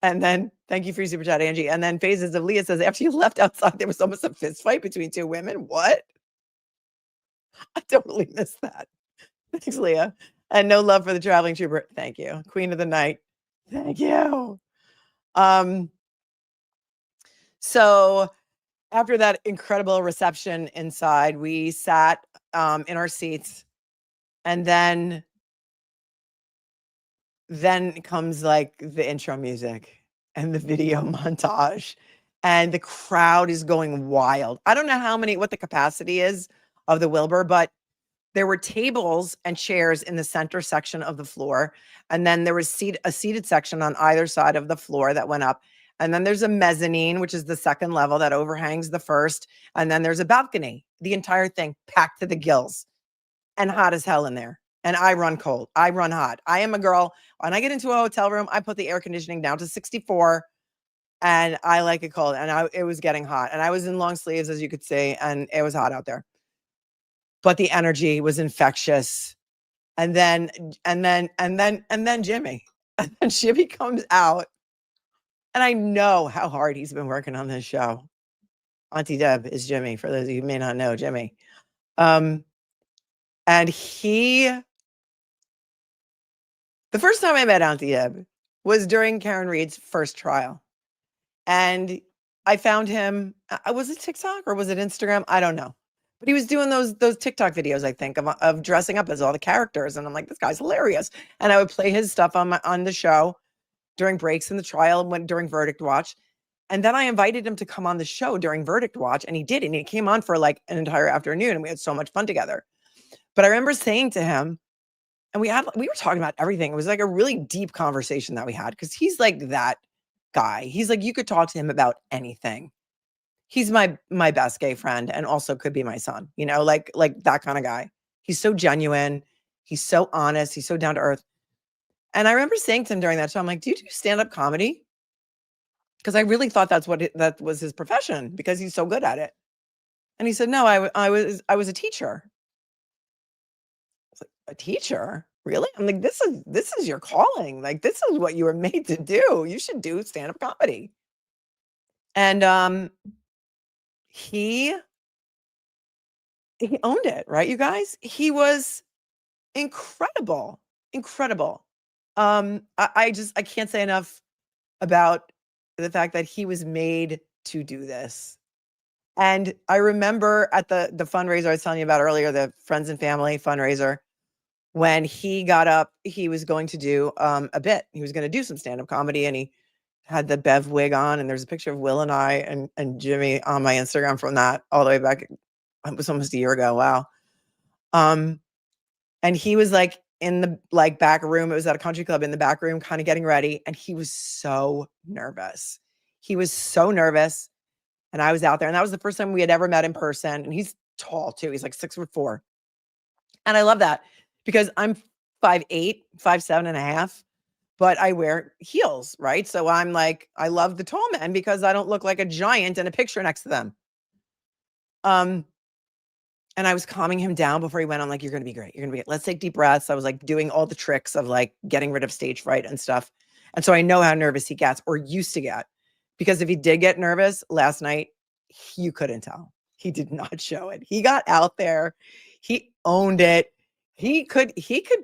And then, thank you for your super chat, Angie. And then Phases of Leah says, after you left outside, there was almost a fist fight between two women. What? I totally missed that. Thanks, Leah. And no love for the traveling trooper. Thank you. Queen of the night. Thank you. So after that incredible reception inside, we sat in our seats, and then comes like the intro music and the video montage, and the crowd is going wild. I don't know what the capacity is of the Wilbur, but there were tables and chairs in the center section of the floor. And then there was a seated section on either side of the floor that went up. And then there's a mezzanine, which is the second level that overhangs the first. And then there's a balcony, the entire thing packed to the gills and hot as hell in there. And I run cold. I run hot. I am a girl. When I get into a hotel room, I put the air conditioning down to 64 and I like it cold. And it was getting hot. And I was in long sleeves, as you could see, and it was hot out there. But the energy was infectious. And then Jimmy. And then Jimmy comes out. And I know how hard he's been working on this show. Auntie Deb is Jimmy, for those of you who may not know Jimmy. And the first time I met Auntie Deb was during Karen Reed's first trial. And I found him, was it TikTok or was it Instagram? I don't know. But he was doing those TikTok videos, I think, of dressing up as all the characters. And I'm like, this guy's hilarious. And I would play his stuff on the show during breaks in the trial and during Verdict Watch. And then I invited him to come on the show during Verdict Watch. And he did. And he came on for like an entire afternoon. And we had so much fun together. But I remember saying to him, and we were talking about everything. It was like a really deep conversation that we had, because he's like that guy. He's like, you could talk to him about anything. He's my best gay friend and also could be my son, like that kind of guy. He's so genuine. He's so honest. He's so down to earth. And I remember saying to him during that show, I'm like, do you do stand-up comedy? Because I really thought that was his profession, because he's so good at it. And he said, no, I was a teacher. A teacher? Really? I'm like, this is your calling. Like, this is what you were made to do. You should do stand-up comedy. And he owned it, right, you guys? He was incredible. I can't say enough about the fact that he was made to do this. And I remember at the fundraiser I was telling you about earlier, the Friends and Family fundraiser, when he got up, he was going to do a bit. He was going to do some stand-up comedy, and he had the Bev wig on, and there's a picture of Will and I and Jimmy on my Instagram from that all the way back. It was almost a year ago. Wow. And he was like in the back room. It was at a country club in the back room, kind of getting ready. And he was so nervous. And I was out there, and that was the first time we had ever met in person. And he's tall too. He's like 6'4". And I love that, because I'm 5'8", 5'7.5", but I wear heels, right? So I'm like, I love the tall men because I don't look like a giant in a picture next to them. And I was calming him down before he went on, like, you're going to be great. You're going to be great. Let's take deep breaths. I was like doing all the tricks of like getting rid of stage fright and stuff. And so I know how nervous he gets, or used to get, because if he did get nervous last night, you couldn't tell. He did not show it. He got out there. He owned it. He could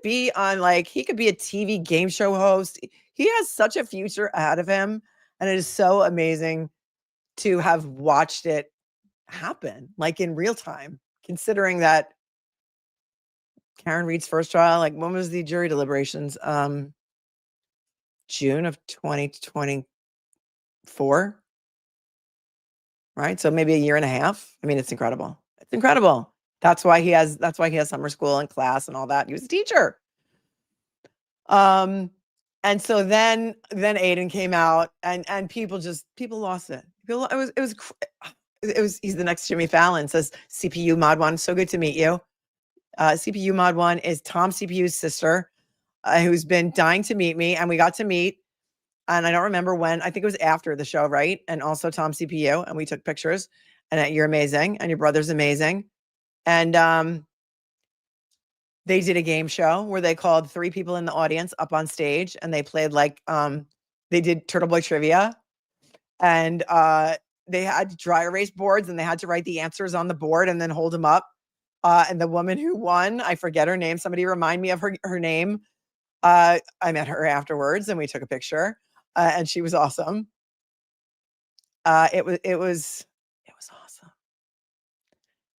be on, like, he could be a TV game show host. He has such a future ahead of him. And it is so amazing to have watched it happen, like in real time, considering that Karen Reed's first trial, like, when was the jury deliberations? June of 2024, right? So maybe a year and a half. I mean, it's incredible. It's incredible. That's why he has summer school and class and all that. He was a teacher. And so then Aiden came out and people lost it. He's the next Jimmy Fallon. Says CPU Mod 1, so good to meet you. CPU Mod 1 is Tom CPU's sister, who's been dying to meet me, and we got to meet. And I don't remember when. I think it was after the show, right? And also Tom CPU, and we took pictures. And you're amazing, and your brother's amazing. And they did a game show where they called 3 people in the audience up on stage, and they played like they did Turtleboy trivia, and they had dry erase boards, and they had to write the answers on the board and then hold them up. And the woman who won, I forget her name. Somebody remind me of her name. I met her afterwards, and we took a picture, and she was awesome. It was awesome.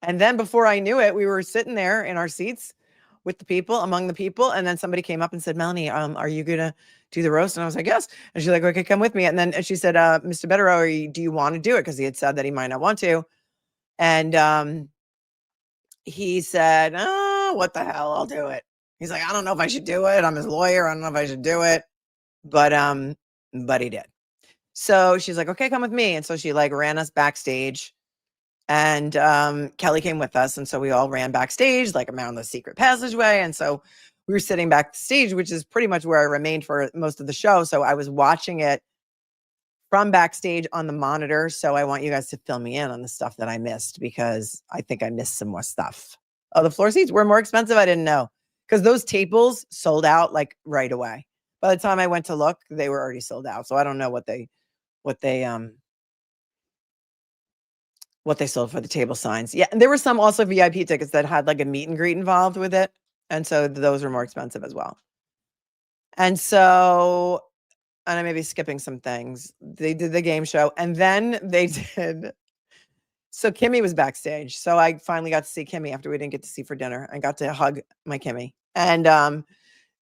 And then before I knew it, we were sitting there in our seats with the people, among the people, and then somebody came up and said, "Melanie, are you gonna do the roast?" And I was like, "Yes." And she's like, "Okay, come with me." And then she said, "Mr. Betterow, do you want to do it?" Because he had said that he might not want to. And he said, "Oh, what the hell? I'll do it." He's like, "I don't know if I should do it. I'm his lawyer. I don't know if I should do it." But he did. So she's like, "Okay, come with me." And so she like ran us backstage. And Kelly came with us, and so we all ran backstage, like around the secret passageway. And so we were sitting backstage, which is pretty much where I remained for most of the show. So I was watching it from backstage on the monitor. So I want you guys to fill me in on the stuff that I missed, because I think I missed some more stuff. Oh, the floor seats were more expensive. I didn't know, because those tables sold out like right away. By the time I went to look, they were already sold out. So I don't know what they sold for the table signs. Yeah. And there were some also VIP tickets that had like a meet and greet involved with it. And so those were more expensive as well. And so, and I may be skipping some things. They did the game show, and then they did. So Kimmy was backstage. So I finally got to see Kimmy after we didn't get to see for dinner. I got to hug my Kimmy. And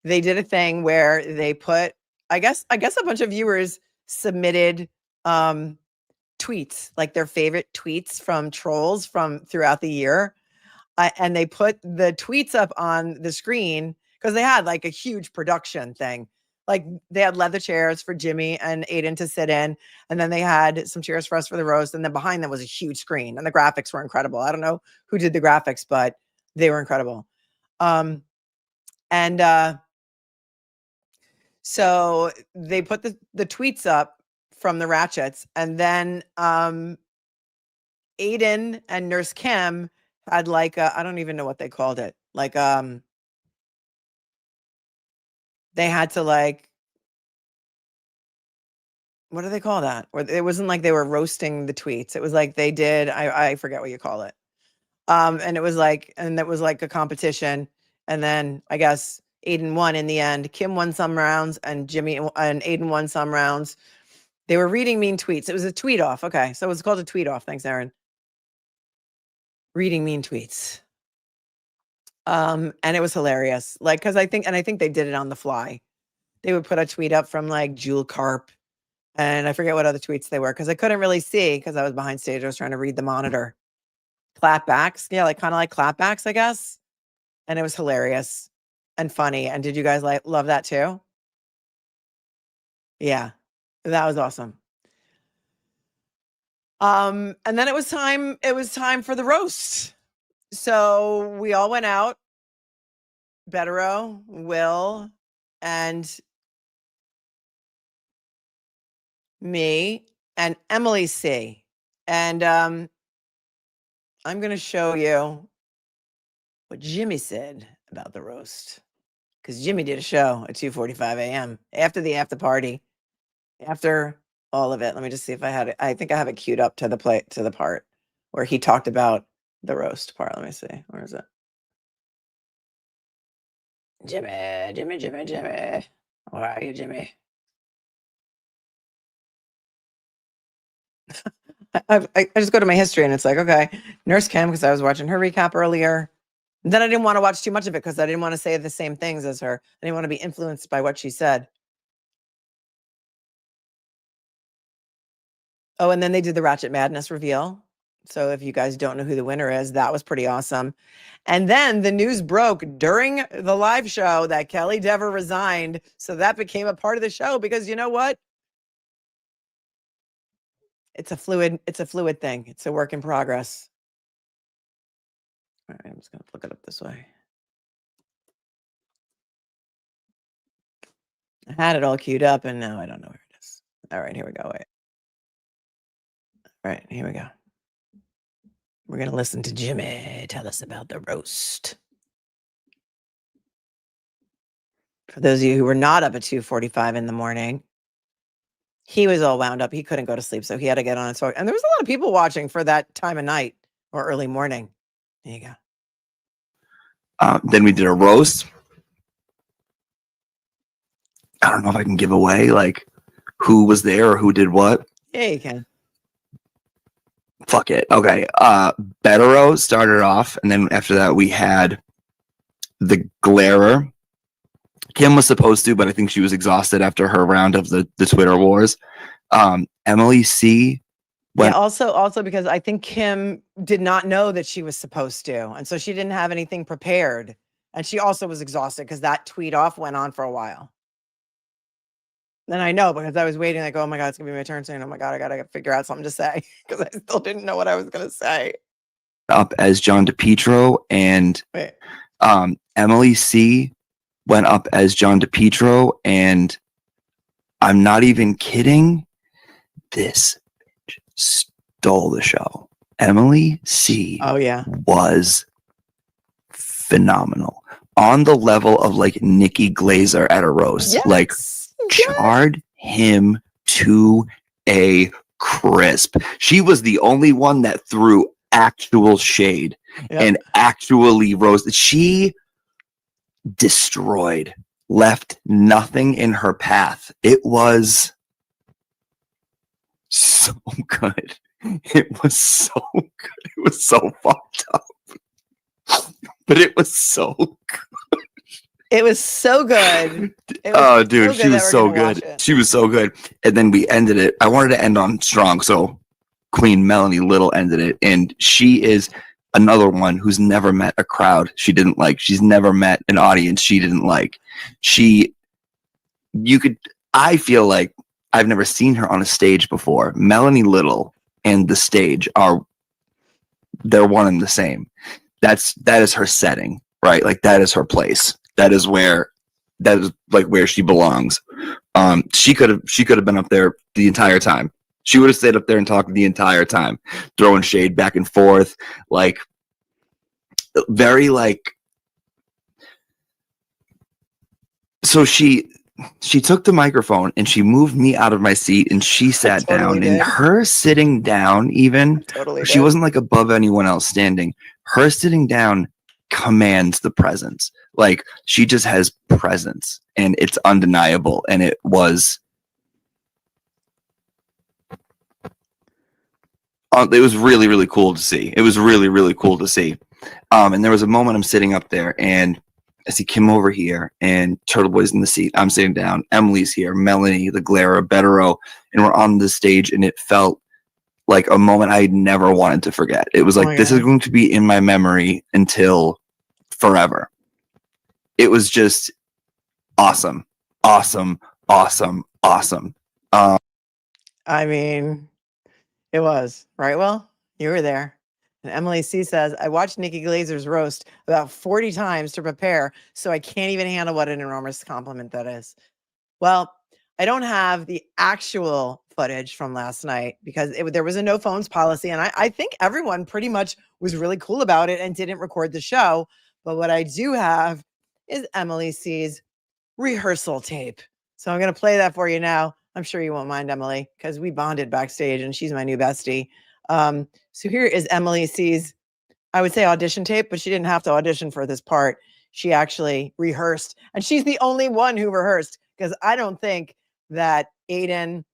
they did a thing where they put, I guess a bunch of viewers submitted tweets, like their favorite tweets from trolls from throughout the year. And they put the tweets up on the screen because they had like a huge production thing. Like they had leather chairs for Jimmy and Aiden to sit in. And then they had some chairs for us for the roast. And then behind them was a huge screen, and the graphics were incredible. I don't know who did the graphics, but they were incredible. So they put the tweets up from the Ratchets, and then Aiden and Nurse Kim had like I don't even know what they called it. Like they had to like, what do they call that? Or it wasn't like they were roasting the tweets. It was like they did, I forget what you call it. And it was like, and that was like a competition. And then I guess Aiden won in the end. Kim won some rounds, and Jimmy and Aiden won some rounds. They were reading mean tweets. It was a tweet off. Okay. So it was called a tweet off. Thanks, Aaron. Reading mean tweets. And it was hilarious. Like, cause I think they did it on the fly. They would put a tweet up from like Jewel Carp, and I forget what other tweets they were, cause I couldn't really see because I was behind stage. I was trying to read the monitor. Clapbacks. Yeah. Like kind of like clapbacks, I guess. And it was hilarious and funny. And did you guys love that too? Yeah. That was awesome. And then it was time for the roast. So we all went out, Betterow, Will, and me, and Emily C. And I'm going to show you what Jimmy said about the roast, because Jimmy did a show at 2:45 a.m. after the after party, after all of it. Let me just see if I had it. I think I have it queued up to the part where he talked about the roast part. Let me see. Where is it? Jimmy. Where are you, Jimmy? I just go to my history, and it's like, okay, Nurse Kim, because I was watching her recap earlier. And then I didn't want to watch too much of it because I didn't want to say the same things as her. I didn't want to be influenced by what she said. Oh, and then they did the Ratchet Madness reveal. So if you guys don't know who the winner is, that was pretty awesome. And then the news broke during the live show that Kelly Dever resigned. So that became a part of the show because you know what? It's a fluid thing. It's a work in progress. All right, I'm just going to look it up this way. I had it all queued up and now I don't know where it is. All right, here we go. Wait. All right, here we go. We're going to listen to Jimmy tell us about the roast. For those of you who were not up at 2:45 in the morning, he was all wound up. He couldn't go to sleep, so he had to get on and talk. And there was a lot of people watching for that time of night or early morning. There you go. Then we did a roast. I don't know if I can give away like who was there or who did what. Yeah, you can. Fuck it. Okay. Bettero started off, and then after that we had the Glarer. Kim was supposed to, but I think she was exhausted after her round of the Twitter wars. Emily C. Yeah, also because I think Kim did not know that she was supposed to, and so she didn't have anything prepared. And she also was exhausted because that tweet off went on for a while. Then I know because I was waiting, like, oh my God, it's gonna be my turn soon. Oh my God, I gotta figure out something to say because I still didn't know what I was gonna say. Up as John DePietro, and Wait. Emily C. went up as John DePietro, and I'm not even kidding. This bitch stole the show. Emily C. Oh yeah, was phenomenal. On the level of like Nikki Glazer at a roast. yes. Like yes. charred him to a crisp. She was the only one that threw actual shade and actually roasted. She destroyed, left nothing in her path. It was so good. It was so good. It was so fucked up. But it was so good. It was so good. Oh, dude, she was so good. She was so good. And then we ended it. I wanted to end on strong, so Queen Melanie Little ended it. And she is another one who's never met a crowd she didn't like. She's never met an audience she didn't like. I feel like I've never seen her on a stage before. Melanie Little and the stage they're one and the same. That is her setting, right? Like that is her place. That is like where she belongs. She could have been up there the entire time. She would have stayed up there and talked the entire time, throwing shade back and forth, like very like. So she took the microphone and she moved me out of my seat and she sat down. And her sitting down, even she wasn't like above anyone else standing. Her sitting down commands the presence. Like she just has presence and it's undeniable. And it was really, really cool to see. It was really, really cool to see. And there was a moment I'm sitting up there and I see Kim over here and Turtleboy's in the seat. I'm sitting down. Emily's here. Melanie, the Glarer, Bettero, and we're on the stage and it felt like a moment I never wanted to forget. It was like, this is going to be in my memory until forever. It was just awesome. Awesome. Awesome. Awesome. I mean, it was, right? Well, you were there. And Emily C says, I watched Nikki Glazer's roast about 40 times to prepare, so I can't even handle what an enormous compliment that is. Well, I don't have the actual footage from last night because there was a no phones policy. And I think everyone pretty much was really cool about it and didn't record the show. But what I do have is Emily C's rehearsal tape. So I'm going to play that for you now. I'm sure you won't mind, Emily, because we bonded backstage and she's my new bestie. So here is Emily C's, I would say audition tape, but she didn't have to audition for this part. She actually rehearsed, and she's the only one who rehearsed because I don't think that Aiden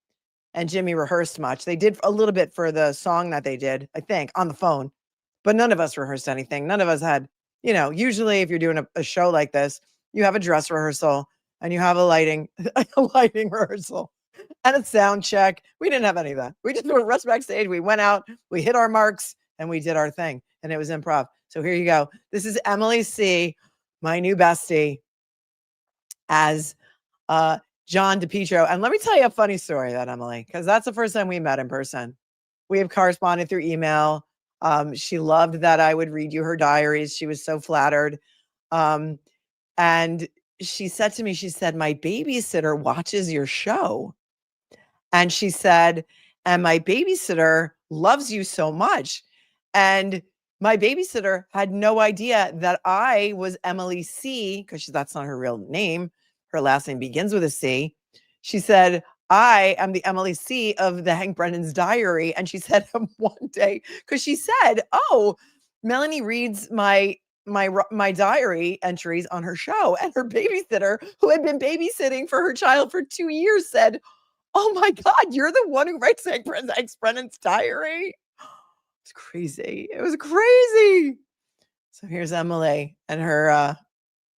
and Jimmy rehearsed much. They did a little bit for the song that they did, I think, on the phone, but none of us rehearsed anything. None of us had, usually if you're doing a show like this, you have a dress rehearsal and you have a lighting rehearsal. and a sound check. We didn't have any of that. We just were rushed backstage. We went out, we hit our marks, and we did our thing. And it was improv. So here you go. This is Emily C., my new bestie, as John DePietro. And let me tell you a funny story about Emily, because that's the first time we met in person. We have corresponded through email. She loved that I would read you her diaries. She was so flattered. And she said to me, she said, my babysitter watches your show. And she said, and my babysitter loves you so much. And my babysitter had no idea that I was Emily C., because that's not her real name. Her last name begins with a C. She said, I am the Emily C. of the Hank Brennan's diary. And she said one day, because she said, oh, Melanie reads my diary entries on her show. And her babysitter, who had been babysitting for her child for 2 years, said, oh my God, you're the one who writes Hank Brennan's diary. It's crazy. It was crazy. So here's Emily and her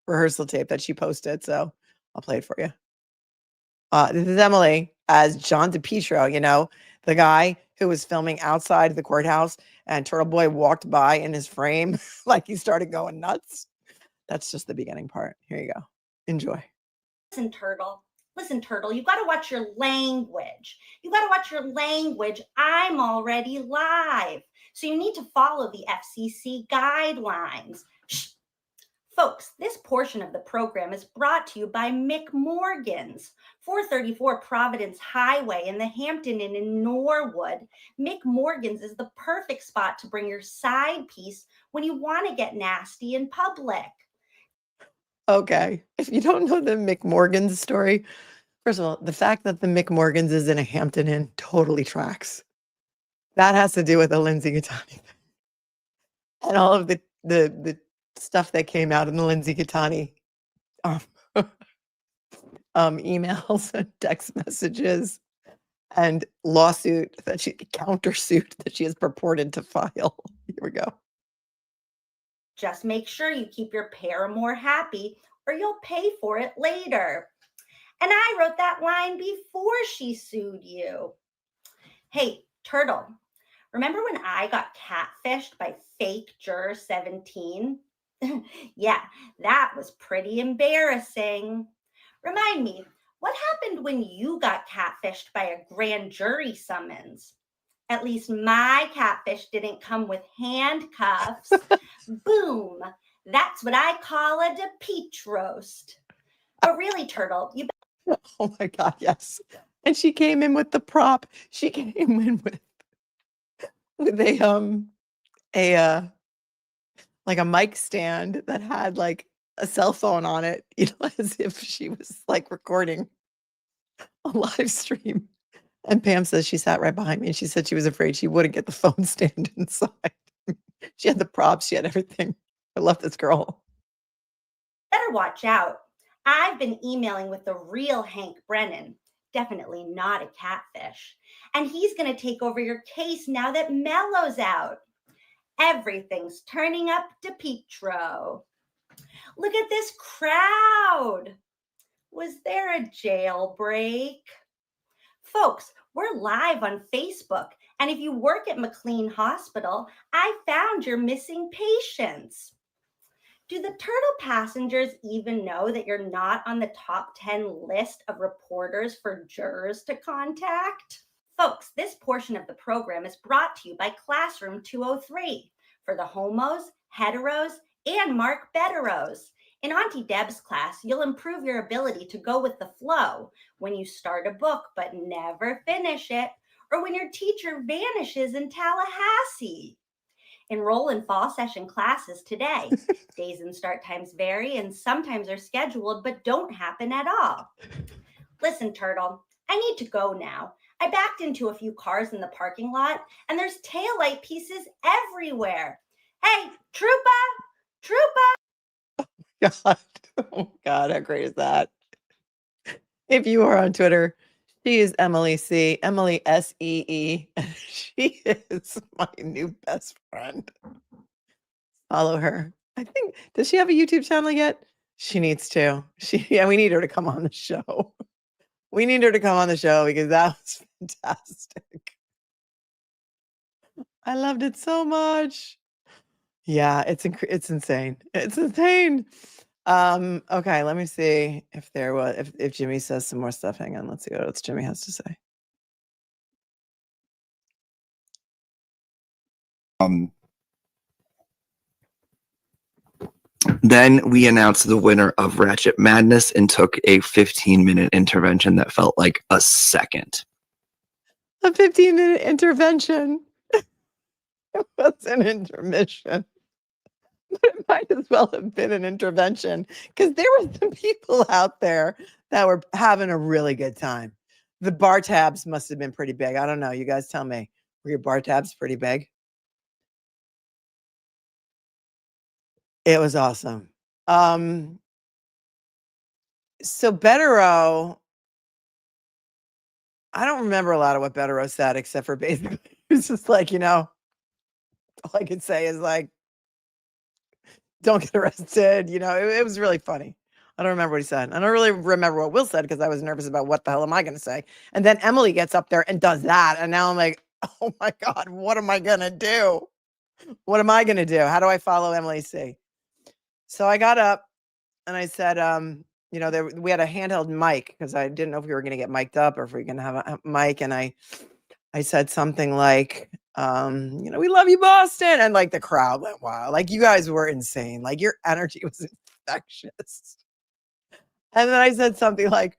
rehearsal tape that she posted. So I'll play it for you. This is Emily as John DePietro, you know, the guy who was filming outside the courthouse, and Turtleboy walked by in his frame like he started going nuts. That's just the beginning part. Here you go. Enjoy. Listen, Turtle, you got to watch your language. You got to watch your language. I'm already live. So you need to follow the FCC guidelines. Shh. Folks, this portion of the program is brought to you by McMorgan's, 434 Providence Highway in the Hampton Inn in Norwood. McMorgan's is the perfect spot to bring your side piece when you want to get nasty in public. Okay. If you don't know the McMorgan's story, first of all, the fact that the McMorgan's is in a Hampton Inn totally tracks. That has to do with the Lindsay Gattani and all of the stuff that came out in the Lindsay Gattani emails and text messages and countersuit that she has purported to file. Here we go. Just make sure you keep your paramour happy or you'll pay for it later. And I wrote that line before she sued you. Hey, Turtle, remember when I got catfished by fake juror 17? Yeah, that was pretty embarrassing. Remind me, what happened when you got catfished by a grand jury summons? At least my catfish didn't come with handcuffs. Boom. That's what I call a peach roast. But really, Turtle, you... Oh my God, yes. And she came in with the prop. She came in with a like a mic stand that had like a cell phone on it, you know, as if she was like recording a live stream. And Pam says she sat right behind me and she said she was afraid she wouldn't get the phone stand inside. She had the props, she had everything. I love this girl. Better watch out. I've been emailing with the real Hank Brennan, definitely not a catfish. And he's going to take over your case now that Mello's out. Everything's turning up DePietro. Look at this crowd. Was there a jailbreak? Folks, we're live on Facebook. And if you work at McLean Hospital, I found your missing patients. Do the Turtle passengers even know that you're not on the top 10 list of reporters for jurors to contact? Folks, this portion of the program is brought to you by Classroom 203 for the homos, heteros, and Mark Betteros. In Auntie Deb's class, you'll improve your ability to go with the flow when you start a book but never finish it, or when your teacher vanishes in Tallahassee. Enroll in fall session classes today. Days and start times vary and sometimes are scheduled but don't happen at all. Listen, Turtle, I need to go now. I backed into a few cars in the parking lot and there's taillight pieces everywhere. Hey, Troopa! God. Oh God, how great is that? If you are on Twitter, she is Emily C. Emily SEE. She is my new best friend. Follow her. I think, does she have a YouTube channel yet? She needs to. We need her to come on the show. We need her to come on the show because that was fantastic. I loved it so much. Yeah, it's insane. It's insane. Okay, let me see if there was if Jimmy says some more stuff. Hang on, let's see what else Jimmy has to say. Then we announced the winner of Ratchet Madness and took a 15-minute intervention that felt like a second. A 15-minute intervention. It was an intermission. But it might as well have been an intervention because there were some people out there that were having a really good time. The bar tabs must have been pretty big. I don't know. You guys tell me. Were your bar tabs pretty big? It was awesome. So Betterow, I don't remember a lot of what Betterow said, except for basically, it was just like, all I could say is like, don't get arrested. It was really funny. I don't remember what he said. I don't really remember what Will said because I was nervous about what the hell am I going to say. And then Emily gets up there and does that. And now I'm like, oh my God, what am I going to do? What am I going to do? How do I follow Emily C? So I got up and I said, we had a handheld mic because I didn't know if we were going to get mic'd up or if we were going to have a mic. And I said something like, we love you, Boston. And like the crowd went wild. Like you guys were insane. Like your energy was infectious. And then I said something like,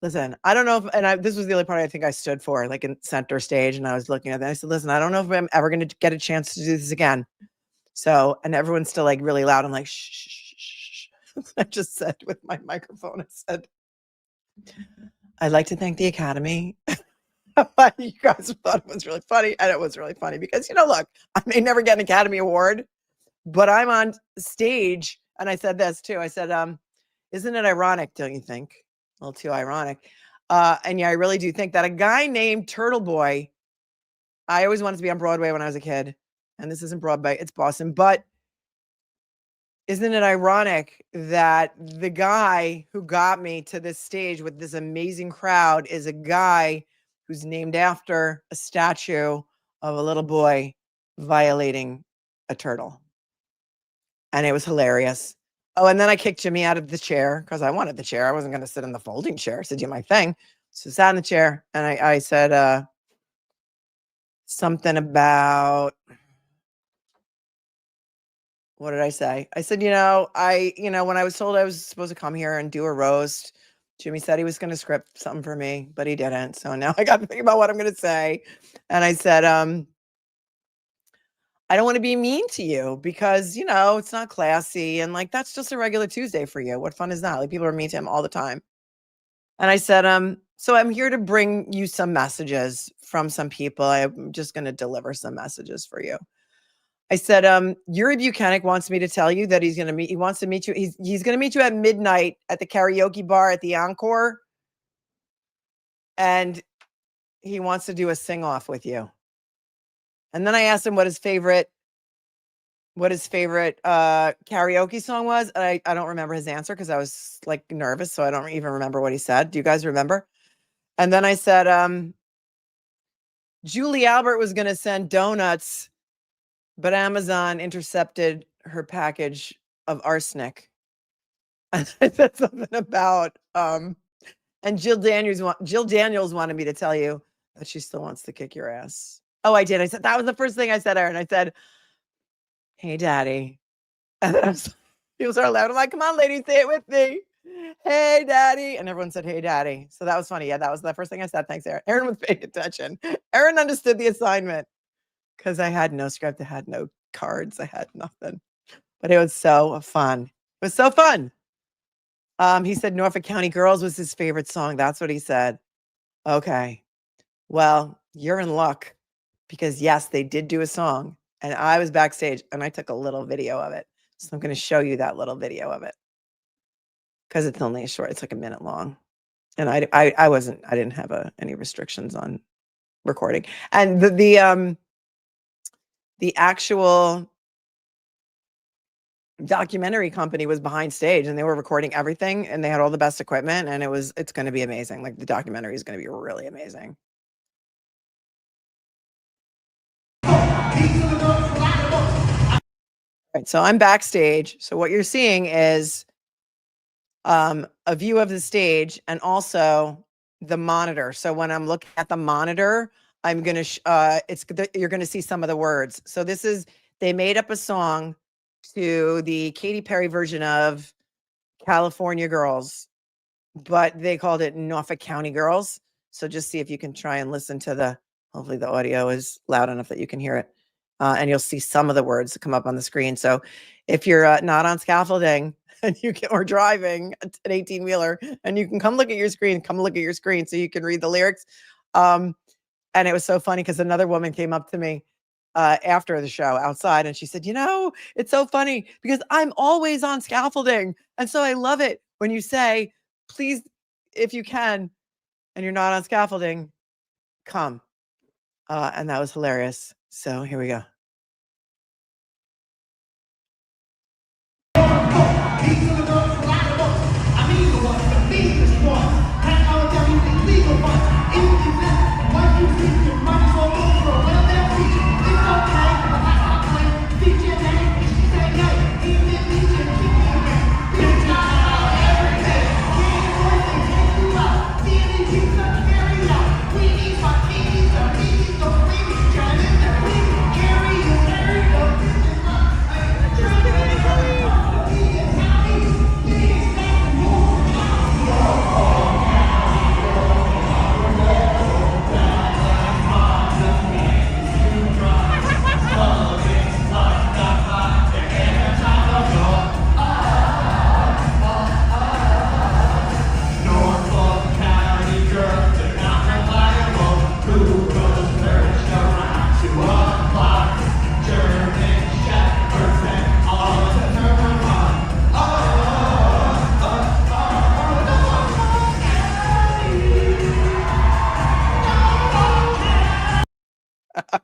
listen, I don't know if, this was the only part I think I stood for, like in center stage. And I was looking at that. I said, listen, I don't know if I'm ever going to get a chance to do this again. So, and everyone's still like really loud. I'm like, shh, shh, shh, shh. I just said with my microphone, I said, I'd like to thank the Academy. You guys thought it was really funny. And it was really funny because, look, I may never get an Academy Award, but I'm on stage. And I said this too. I said, isn't it ironic, don't you think? A little too ironic. And yeah, I really do think that a guy named Turtleboy, I always wanted to be on Broadway when I was a kid. And this isn't Broadway, it's Boston. But isn't it ironic that the guy who got me to this stage with this amazing crowd is a guy who's named after a statue of a little boy violating a turtle? And it was hilarious. Oh, and then I kicked Jimmy out of the chair because I wanted the chair. I wasn't going to sit in the folding chair. So do my thing. So I sat in the chair and I said something about, what did I say? I said, when I was told I was supposed to come here and do a roast, Jimmy said he was going to script something for me, but he didn't. So now I got to think about what I'm going to say. And I said, I don't want to be mean to you because, it's not classy. And like, that's just a regular Tuesday for you. What fun is that? Like people are mean to him all the time. And I said, so I'm here to bring you some messages from some people. I'm just going to deliver some messages for you. I said, Yuri Buchanan wants me to tell you that he wants to meet you. He's going to meet you at midnight at the karaoke bar at the Encore. And he wants to do a sing off with you. And then I asked him what his favorite karaoke song was. And I don't remember his answer because I was like nervous. So I don't even remember what he said. Do you guys remember? And then I said, Julie Albert was going to send donuts, but Amazon intercepted her package of arsenic. And I said something about, and Jill Daniels wanted me to tell you that she still wants to kick your ass. Oh, I did. I said, that was the first thing I said, Aaron. I said, hey, daddy. And then people started laughing. I'm like, come on, ladies, say it with me. Hey, daddy. And everyone said, hey, daddy. So that was funny. Yeah, that was the first thing I said. Thanks, Aaron. Aaron was paying attention. Aaron understood the assignment because I had no script. I had no cards. I had nothing. But it was so fun. It was so fun. He said Norfolk County Girls was his favorite song. That's what he said. Okay. Well, you're in luck because yes, they did do a song and I was backstage and I took a little video of it. So I'm going to show you that little video of it because it's only it's like a minute long. And I didn't have any restrictions on recording. And the actual documentary company was behind stage and they were recording everything and they had all the best equipment and it's going to be amazing. Like the documentary is going to be really amazing. Right, so I'm backstage. So what you're seeing is a view of the stage and also the monitor. So when I'm looking at the monitor, I'm going to you're going to see some of the words. So they made up a song to the Katy Perry version of California Girls, but they called it Norfolk County Girls. So just see if you can try and listen to hopefully the audio is loud enough that you can hear it. And you'll see some of the words that come up on the screen. So if you're not on scaffolding and or driving an 18-wheeler and you can come look at your screen so you can read the lyrics. And it was so funny because another woman came up to me after the show outside and she said, it's so funny because I'm always on scaffolding. And so I love it when you say, please, if you can, and you're not on scaffolding, come. And that was hilarious. So here we go.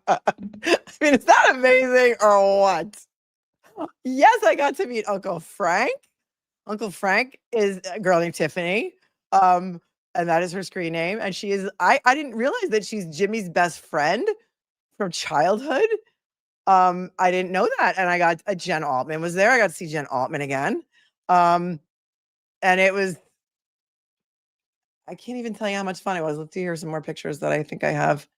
I mean, is that amazing or what? Yes, I got to meet Uncle Frank. Uncle Frank is a girl named Tiffany. And that is her screen name. And she is, I didn't realize that she's Jimmy's best friend from childhood. I didn't know that. And I got Jen Altman was there. I got to see Jen Altman again. And it was, I can't even tell you how much fun it was. Let's see here some more pictures that I think I have.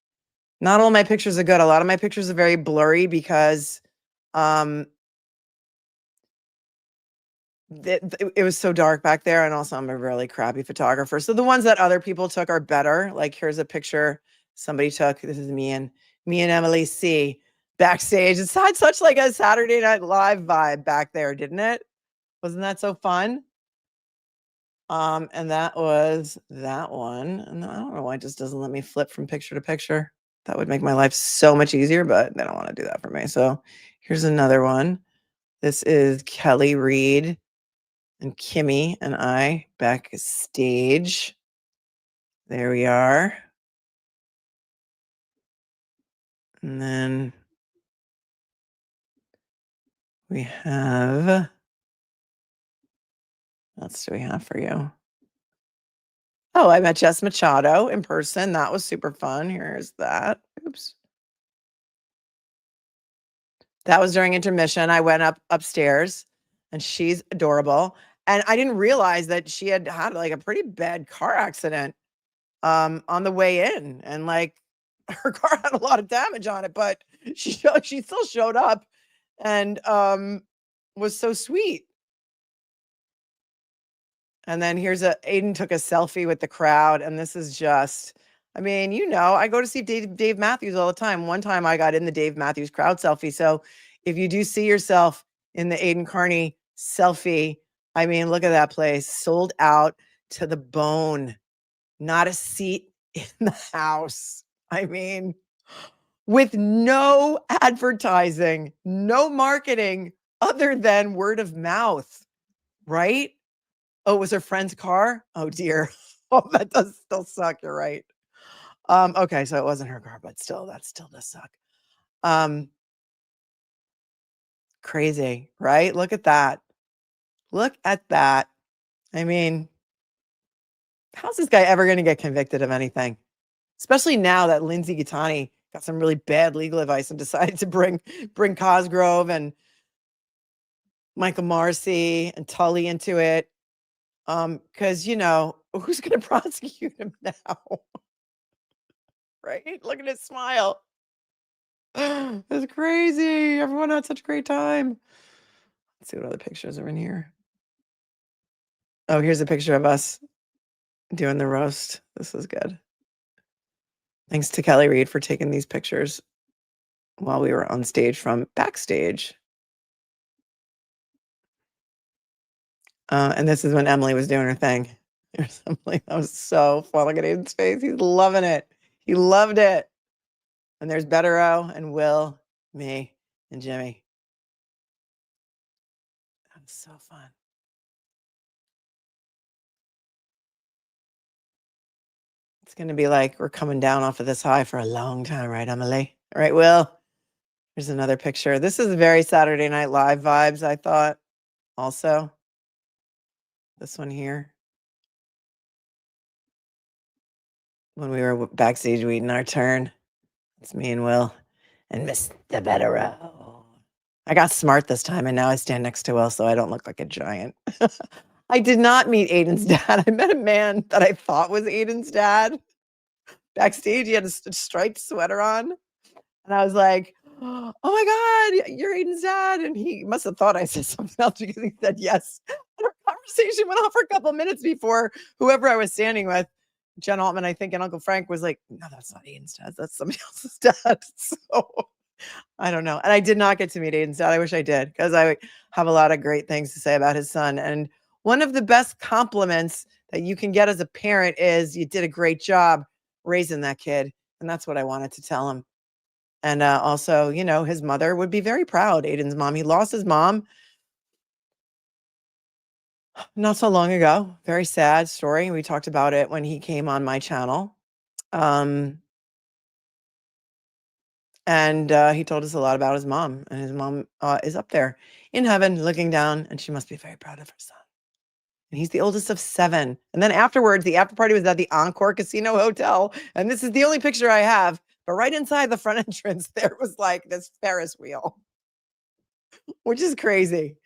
Not all my pictures are good. A lot of my pictures are very blurry because it was so dark back there. And also I'm a really crappy photographer. So the ones that other people took are better. Like here's a picture somebody took. This is me and Emily C backstage. It had such like a Saturday Night Live vibe back there, didn't it? Wasn't that so fun? And that was that one. And I don't know why it just doesn't let me flip from picture to picture. That would make my life so much easier, but they don't want to do that for me. So here's another one. This is Kelly Reed and Kimmy and I backstage. There we are. And then we have, what else do we have for you? Oh, I met Jess Machado in person. That was super fun. Here's that. Oops. That was during intermission. I went upstairs and she's adorable. And I didn't realize that she had like a pretty bad car accident on the way in. And like her car had a lot of damage on it, but she still showed up and was so sweet. And then Aiden took a selfie with the crowd. And this is just, I mean, I go to see Dave Matthews all the time. One time I got in the Dave Matthews crowd selfie. So if you do see yourself in the Aiden Carney selfie, I mean, look at that place. Sold out to the bone. Not a seat in the house. I mean, with no advertising, no marketing other than word of mouth, right? Oh, it was her friend's car? Oh, dear. Oh, that does still suck. You're right. Okay, so it wasn't her car, but still, that still does suck. Crazy, right? Look at that. Look at that. I mean, how's this guy ever going to get convicted of anything? Especially now that Lindsay Gattani got some really bad legal advice and decided to bring Cosgrove and Michael Marcy and Tully into it. Because, you know, who's going to prosecute him now? Right? Look at his smile. It's crazy. Everyone had such a great time. Let's see what other pictures are in here. Oh, here's a picture of us doing the roast. This is good. Thanks to Kelly Reed for taking these pictures while we were on stage from backstage. And this is when Emily was doing her thing. There's Emily. That was so fun. Look at Aiden's face. He's loving it. He loved it. And there's Bettero and Will, me, and Jimmy. That was so fun. It's going to be like we're coming down off of this high for a long time, right, Emily? All right, Will. Here's another picture. This is very Saturday Night Live vibes, I thought, also. This one here. When we were backstage waiting our turn. It's me and Will and Mr. Bettero. I got smart this time, and now I stand next to Will, so I don't look like a giant. I did not meet Aiden's dad. I met a man that I thought was Aiden's dad. Backstage, he had a striped sweater on. And I was like, oh my God, you're Aiden's dad. And he must have thought I said something else because he said yes. And our conversation went on for a couple of minutes before whoever I was standing with, Jen Altman, I think, and Uncle Frank was like, no, that's not Aiden's dad. That's somebody else's dad. So I don't know. And I did not get to meet Aiden's dad. I wish I did because I have a lot of great things to say about his son. And one of the best compliments that you can get as a parent is you did a great job raising that kid. And that's what I wanted to tell him. And also, you know, his mother would be very proud. Aiden's mom. He lost his mom not so long ago. Very sad story. We talked about it when he came on my channel. And he told us a lot about his mom. And his mom is up there in heaven looking down. And she must be very proud of her son. And he's the oldest of 7. And then afterwards, the after party was at the Encore Casino Hotel. And this is the only picture I have. But right inside the front entrance, there was like this Ferris wheel, which is crazy.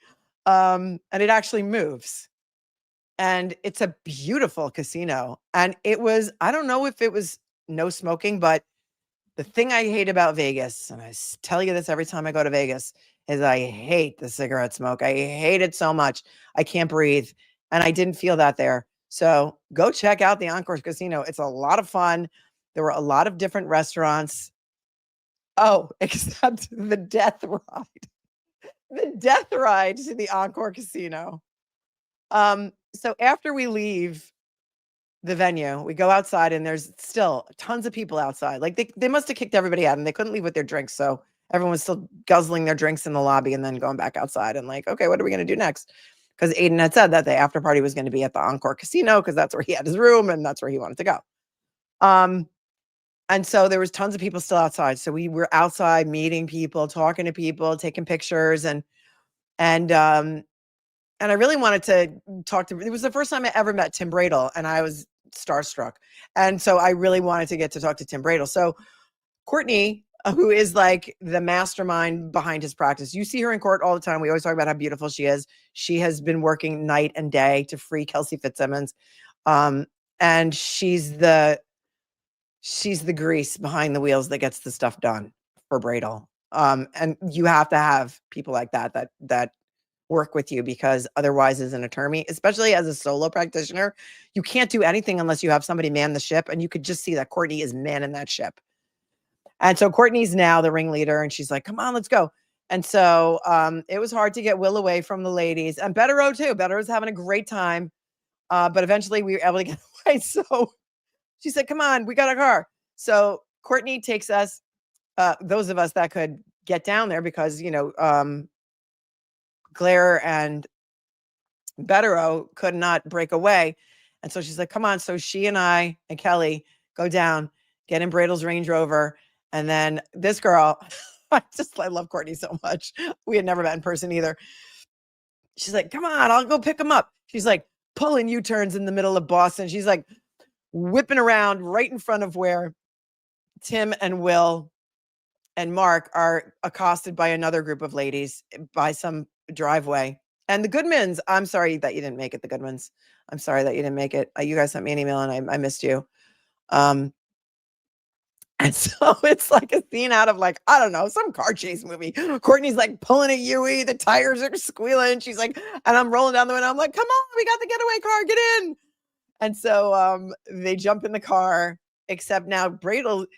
And it actually moves. And it's a beautiful casino. And it was, I don't know if it was no smoking, but the thing I hate about Vegas, and I tell you this every time I go to Vegas, is I hate the cigarette smoke. I hate it so much. I can't breathe. And I didn't feel that there. So go check out the Encore Casino. It's a lot of fun. There were a lot of different restaurants. Oh, except the death ride. The death ride to the Encore Casino. So after we leave the venue, we go outside and there's still tons of people outside. Like they must have kicked everybody out and they couldn't leave with their drinks. So everyone was still guzzling their drinks in the lobby and then going back outside and like, okay, what are we going to do next? Because Aiden had said that the after party was going to be at the Encore Casino because that's where he had his room and that's where he wanted to go. And so there was tons of people still outside. So we were outside meeting people, talking to people, taking pictures, and I really wanted to talk to. It was the first time I ever met Tim Bradle, and I was starstruck. And so I really wanted to get to talk to Tim Bradle. So Courtney, who is like the mastermind behind his practice, you see her in court all the time. We always talk about how beautiful she is. She has been working night and day to free Kelsey FITZSIMMONS, and she's the grease behind the wheels that gets the stuff done for Bradle. And you have to have people like that work with you because otherwise as an attorney, especially as a solo practitioner, you can't do anything unless you have somebody man the ship. And you could just see that Courtney is manning that ship. And so Courtney's now the ringleader and she's like, come on, let's go. And so it was hard to get Will away from the ladies and Bettero too. Bettero's having a great time. But eventually we were able to get away. So she said, come on, we got a car. So Courtney takes us, those of us that could get down there because, you know, Claire and Bettero could not break away. And so she's like, come on. So she and I and Kelly go down, get in Bradle's Range Rover. And then this girl, I love Courtney so much. We had never met in person either. She's like, come on, I'll go pick him up. She's like pulling U-turns in the middle of Boston. She's like whipping around right in front of where Tim and Will and Mark are accosted by another group of ladies by some driveway. And the Goodmans, I'm sorry that you didn't make it, the Goodmans. I'm sorry that you didn't make it. You guys sent me an email and I missed you. And so it's like a scene out of like, I don't know, some car chase movie. Courtney's like pulling a Yui, the tires are squealing. She's like, and I'm rolling down the window. I'm like, come on, we got the getaway car, get in. And so they jump in the car, except now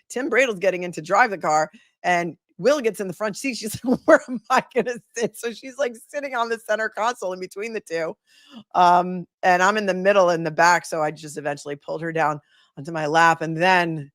Tim Bradle's getting in to drive the car, and Will gets in the front seat. She's like, where am I gonna sit? So she's like sitting on the center console in between the two. And I'm in the middle in the back. So I just eventually pulled her down onto my lap. And then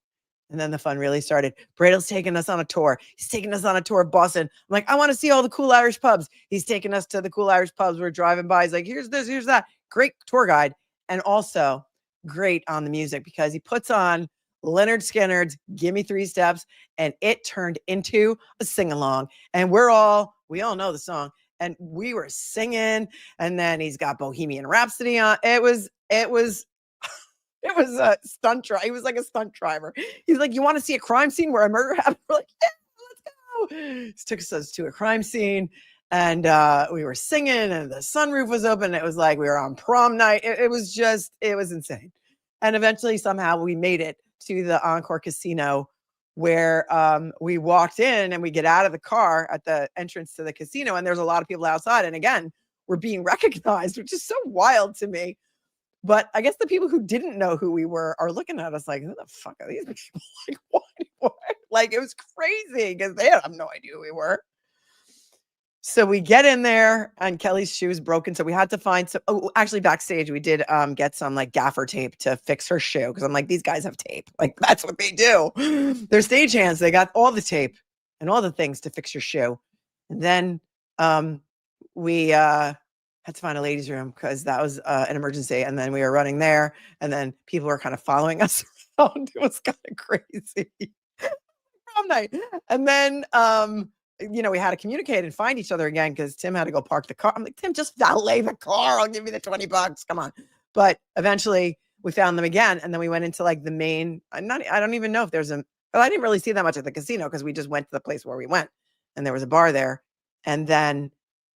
the fun really started. Bradle's taking us on a tour. He's taking us on a tour of Boston. I'm like, I want to see all the cool Irish pubs. He's taking us to the cool Irish pubs. We're driving by. He's like, here's this, here's that. Great tour guide. And also great on the music because he puts on Leonard Skinner's Give Me 3 Steps, and it turned into a sing-along. And we all know the song. And we were singing. And then he's got Bohemian Rhapsody on. It was a stunt driver. He was like a stunt driver. He's like, you want to see a crime scene where a murder happened? We're like, yeah, let's go. He took us to a crime scene, and we were singing, and the sunroof was open. It was like we were on prom night. It was insane. And eventually, somehow, we made it to the Encore Casino, where we walked in, and we get out of the car at the entrance to the casino, and there's a lot of people outside. And again, we're being recognized, which is so wild to me. But I guess the people who didn't know who we were are looking at us like, who the fuck are these people? Like, what? Like, it was crazy because they have no idea who we were. So we get in there, and Kelly's shoe is broken. So we had to find some. Oh, actually, backstage, we did get some like gaffer tape to fix her shoe because I'm like, these guys have tape. Like, that's what they do. They're stagehands. They got all the tape and all the things to fix your shoe. And then we had to find a ladies' room because that was an emergency. And then we were running there, and then people were kind of following us around. It was kind of crazy. Prom night. And then, we had to communicate and find each other again because Tim had to go park the car. I'm like, Tim, just valet the car. I'll give you the $20. Come on. But eventually we found them again. And then we went into like the main, I don't even know if there's I didn't really see that much at the casino because we just went to the place where we went, and there was a bar there. And then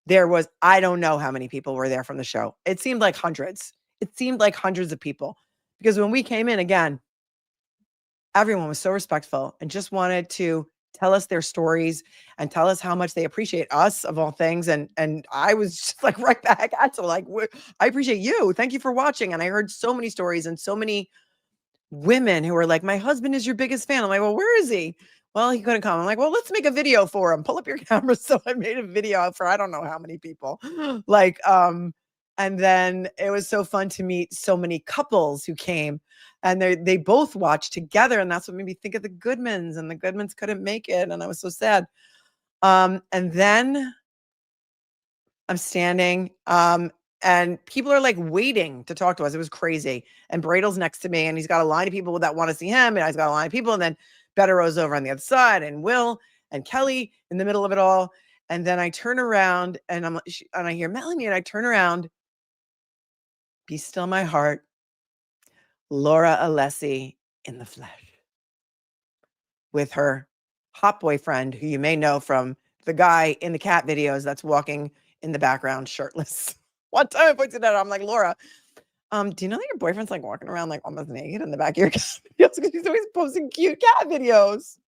there was, I don't know how many people were there from the show. It seemed like hundreds. It seemed like hundreds of people because when we came in again, everyone was so respectful and just wanted to tell us their stories and tell us how much they appreciate us of all things. And I was just like right back at them, like, I appreciate you. Thank you for watching. And I heard so many stories and so many women who were like, my husband is your biggest fan. I'm like, well, where is he? Well, he couldn't come. I'm like, well, let's make a video for him. Pull up your camera. So I made a video for, I don't know how many people. Like, and then it was so fun to meet so many couples who came, and they both watched together. And that's what made me think of the Goodmans, and the Goodmans couldn't make it. And I was so sad. And then I'm standing, and people are like waiting to talk to us. It was crazy. And Bradle's next to me, and he's got a line of people that want to see him. And I've got a line of people. And then Bettero's over on the other side, and Will and Kelly in the middle of it all. And then I turn around, and I hear Melanie, and I turn around. Be still my heart. Laura Alessi in the flesh with her hot boyfriend, who you may know from the guy in the cat videos that's walking in the background shirtless. One time I pointed out, I'm like, Laura, do you know that your boyfriend's like walking around like almost naked in the back of your cat videos because he's always posting cute cat videos?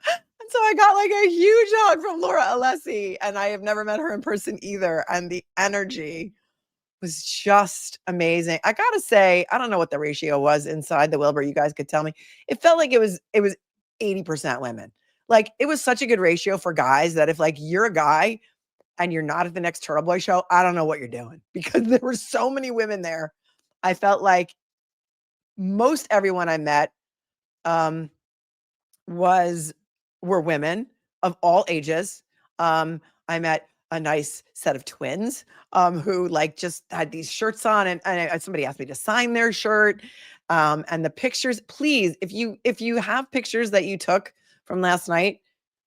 And so I got like a huge hug from Laura Alessi, and I have never met her in person either. And the energy was just amazing. I gotta say, I don't know what the ratio was inside the Wilbur. You guys could tell me. It felt like it was 80% women. Like, it was such a good ratio for guys that if like you're a guy and you're not at the next Turtleboy show, I don't know what you're doing, because there were so many women there. I felt like most everyone I met were women of all ages. I met a nice set of twins who like just had these shirts on, and somebody asked me to sign their shirt. And the pictures, please, if you have pictures that you took from last night,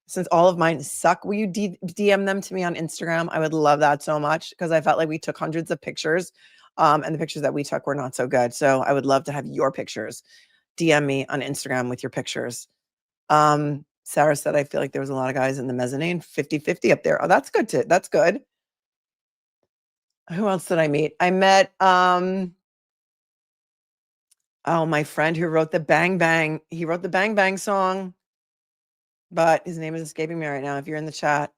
since all of mine suck, will you DM them to me on Instagram? I would love that so much because I felt like we took hundreds of pictures, and the pictures that we took were not so good. So I would love to have your pictures. DM me on Instagram with your pictures. Sarah said, I feel like there was a lot of guys in the mezzanine, 50-50 up there. Oh, that's good too. That's good. Who else did I meet? I met, oh, my friend who wrote the Bang Bang. He wrote the Bang Bang song, but his name is escaping me right now. If you're in the chat,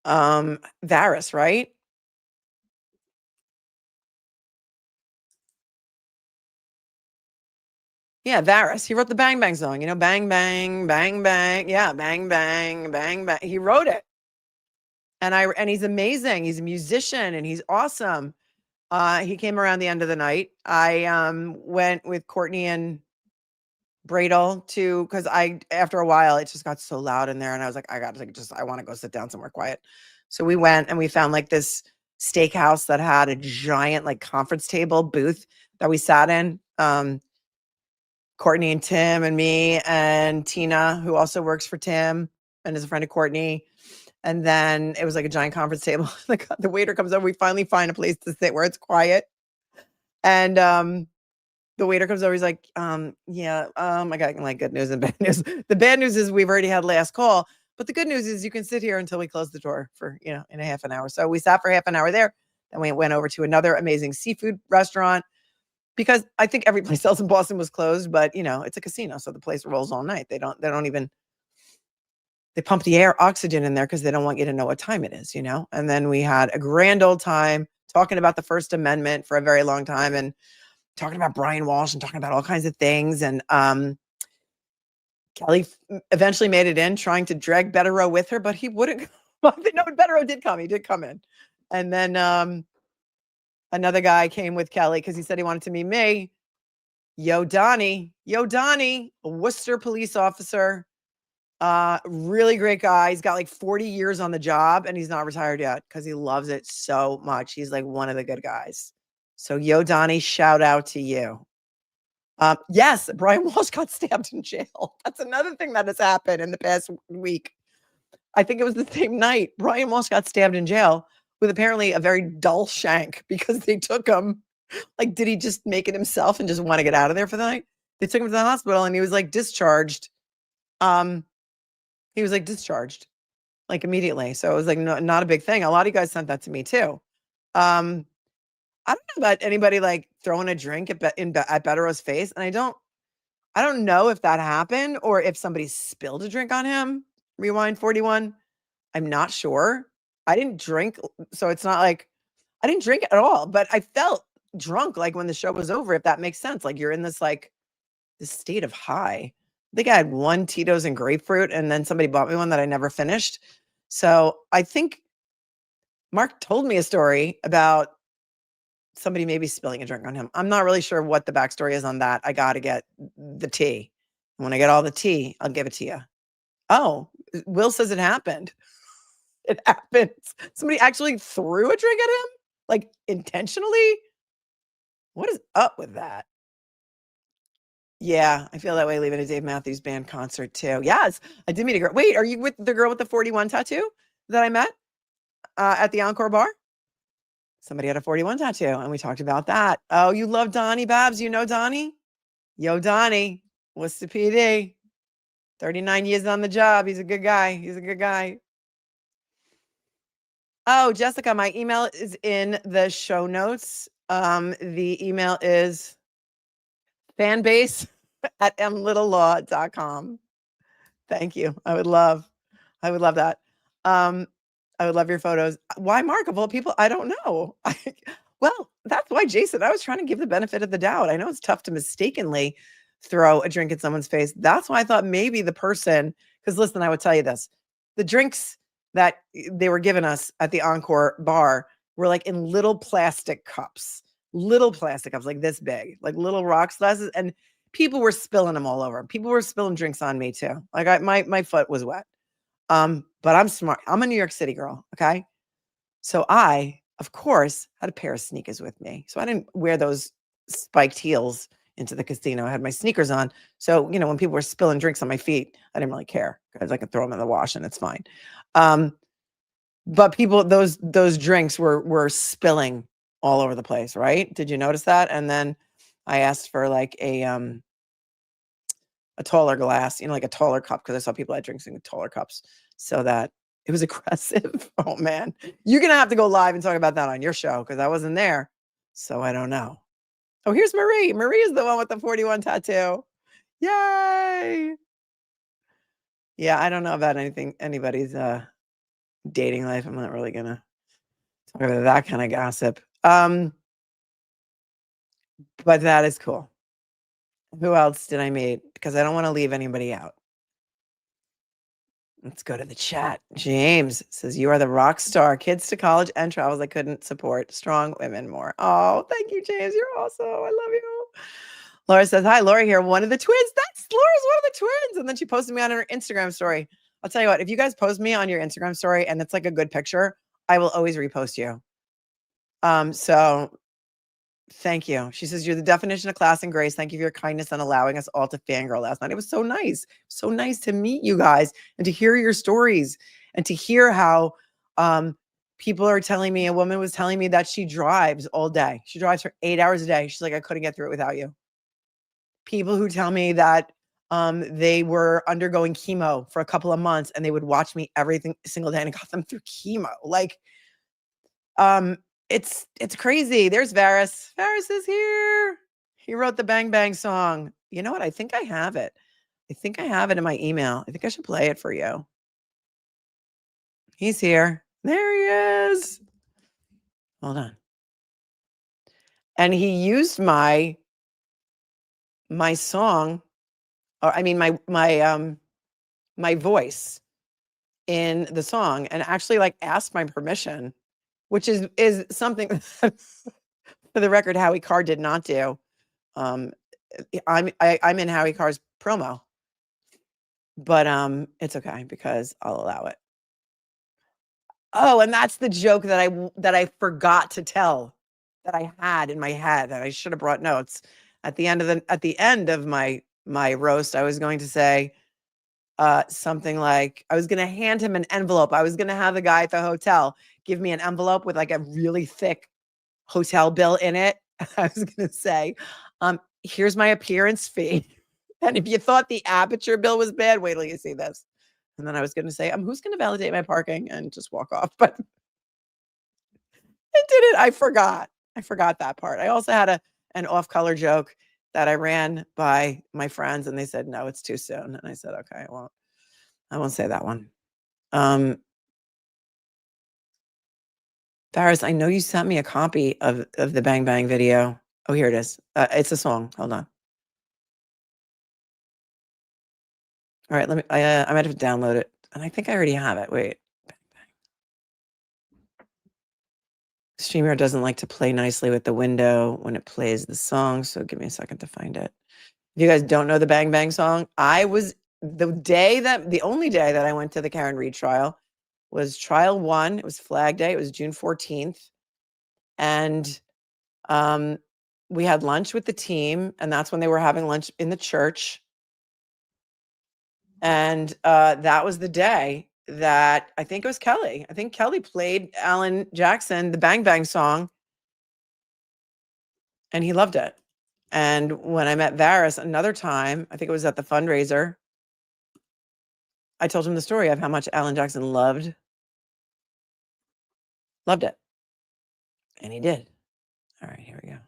Varys, right? Yeah, Varys. He wrote the Bang Bang song. You know, bang, bang, bang, bang. Yeah, bang, bang, bang, bang. He wrote it. And he's amazing. He's a musician and he's awesome. He came around the end of the night. I went with Courtney and Bradle to, because after a while it just got so loud in there, and I was like, I want to go sit down somewhere quiet. So we went and we found like this steakhouse that had a giant like conference table booth that we sat in. Courtney and Tim and me and Tina, who also works for Tim and is a friend of Courtney. And then it was like a giant conference table. The waiter comes over. We finally find a place to sit where it's quiet. And the waiter comes over. He's like, I got like good news and bad news. The bad news is we've already had last call. But the good news is you can sit here until we close the door for, in a half an hour. So we sat for half an hour there. Then we went over to another amazing seafood restaurant, because I think every place else in Boston was closed, but it's a casino. So the place rolls all night. They pump the oxygen in there because they don't want you to know what time it is, And then we had a grand old time talking about the First Amendment for a very long time and talking about Brian Walsh and talking about all kinds of things. And Kelly eventually made it in, trying to drag Betterow with her, but he wouldn't. No, Betterow did come. He did come in. And then another guy came with Kelly because he said he wanted to meet me. Yo, Donnie, a Worcester police officer. Really great guy. He's got like 40 years on the job and he's not retired yet because he loves it so much. He's like one of the good guys. So yo, Donnie, shout out to you. Yes, Brian Walsh got stabbed in jail. That's another thing that has happened in the past week. I think it was the same night. Brian Walsh got stabbed in jail with apparently a very dull shank because they took him. Like, did he just make it himself and just want to get out of there for the night? They took him to the hospital and he was like discharged. He was like discharged like immediately. So it was like not a big thing. A lot of you guys sent that to me too. I don't know about anybody like throwing a drink at Betterow's face. And I don't know if that happened or if somebody spilled a drink on him. Rewind 41. I'm not sure. I didn't drink. So it's not like I didn't drink at all, but I felt drunk like when the show was over, if that makes sense. Like you're in this state of high. I think I had one Tito's and grapefruit, and then somebody bought me one that I never finished. So I think Mark told me a story about somebody maybe spilling a drink on him. I'm not really sure what the backstory is on that. I got to get the tea. When I get all the tea, I'll give it to you. Oh, Will says it happened. It happened. Somebody actually threw a drink at him, like intentionally. What is up with that? Yeah, I feel that way leaving a Dave Matthews Band concert too. Yes, I did meet a girl. Wait, are you with the girl with the 41 tattoo that I met at the Encore bar? Somebody had a 41 tattoo and we talked about that. Oh, you love Donnie Babs. You know Donnie? Yo, Donnie, what's the PD? 39 years on the job. He's a good guy. Oh, Jessica, my email is in the show notes. The email is fanbase@mlittlelaw.com. Thank you. I would love that. I would love your photos. Why Mark of all people? I don't know. Well, that's why, Jason, I was trying to give the benefit of the doubt. I know it's tough to mistakenly throw a drink at someone's face. That's why I thought maybe the person, because listen, I would tell you this. The drinks that they were giving us at the Encore bar were like in little plastic cups like this big, like little rocks glasses. And people were spilling them all over. People were spilling drinks on me too. Like my foot was wet. But I'm smart. I'm a New York City girl. Okay. So I, of course, had a pair of sneakers with me. So I didn't wear those spiked heels into the casino. I had my sneakers on. So, you know, when people were spilling drinks on my feet, I didn't really care because I could throw them in the wash and it's fine. But people, those drinks were spilling all over the place, right? Did you notice that? And then I asked for like a taller glass, you know, like a taller cup, because I saw people had drinks in taller cups, so that it was aggressive. Oh man, you're gonna have to go live and talk about that on your show because I wasn't there, so I don't know. Oh, here's Marie. Marie is the one with the 41 tattoo. Yay! Yeah, I don't know about anybody's dating life. I'm not really gonna talk about that kind of gossip. But that is cool. Who else did I meet? Because I don't want to leave anybody out. Let's go to the chat. James says, you are the rock star. Kids to college and travels I couldn't support. Strong women more. Oh, thank you, James. You're awesome. I love you. Laura says, hi, Laura here. One of the twins. That's Laura's one of the twins. And then she posted me on her Instagram story. I'll tell you what, if you guys post me on your Instagram story and it's like a good picture, I will always repost you. So thank you. She says, you're the definition of class and grace. Thank you for your kindness and allowing us all to fangirl last night. It was so nice. So nice to meet you guys and to hear your stories and to hear how people are telling me, a woman was telling me that she drives all day. She drives for 8 hours a day. She's like, I couldn't get through it without you. People who tell me that they were undergoing chemo for a couple of months and they would watch me every single day and got them through chemo. Like, it's crazy. There's Varys. Varys is here. He wrote the Bang Bang song. You know what? I think I have it. I think I have it in my email. I think I should play it for you. He's here. There he is. Hold on. And he used my song, or I mean my voice in the song, and actually like asked my permission, which is something for the record Howie Carr did not do. I'm in Howie Carr's promo, but it's okay because I'll allow it. Oh, and that's the joke that I forgot to tell, that I had in my head, that I should have brought notes. At the end of my roast, I was going to say something like, I was going to hand him an envelope. I was going to have the guy at the hotel give me an envelope with like a really thick hotel bill in it. I was going to say, here's my appearance fee. And if you thought the aperture bill was bad, wait till you see this. And then I was going to say, who's going to validate my parking, and just walk off. But I didn't. I forgot that part. I also had an off-color joke that I ran by my friends, and they said, no, it's too soon. And I said, okay, I won't say that one. Farris, I know you sent me a copy of the Bang Bang video. Oh, here it is. It's a song. Hold on. All right, I might have to download it. And I think I already have it. Wait. StreamYard doesn't like to play nicely with the window when it plays the song, so give me a second to find it. If you guys don't know the Bang Bang song, I was the only day that I went to the Karen Reed trial was trial 1. It was Flag Day. It was June 14th. And we had lunch with the team, and that's when they were having lunch in the church. And that was the day that I think it was Kelly. I think Kelly played Alan Jackson, the Bang Bang song, and he loved it. And when I met Varys another time, I think it was at the fundraiser, I told him the story of how much Alan Jackson loved it. And he did. All right, here we go.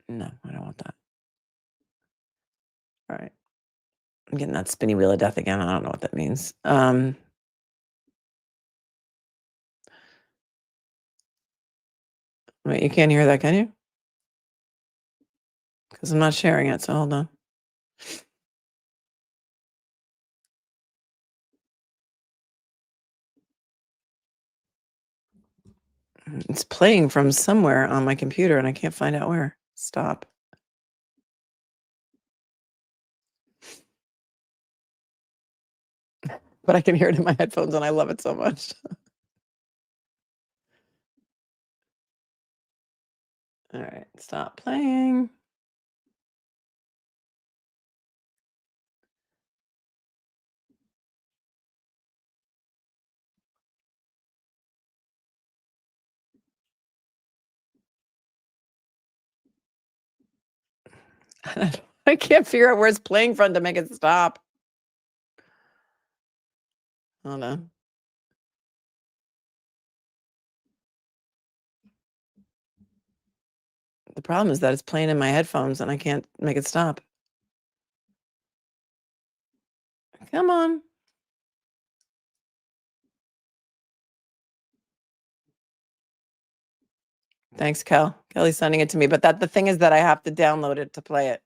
No, I don't want that. All right. I'm getting that spinny wheel of death again. I don't know what that means. Wait, you can't hear that, can you? Because I'm not sharing it, so hold on. It's playing from somewhere on my computer, and I can't find out where. Stop. but I can hear it in my headphones and I love it so much. All right, stop playing. I can't figure out where it's playing from to make it stop. Hold on. The problem is that it's playing in my headphones and I can't make it stop. Come on. Thanks, Kel. Kelly's sending it to me, but the thing is that I have to download it to play it.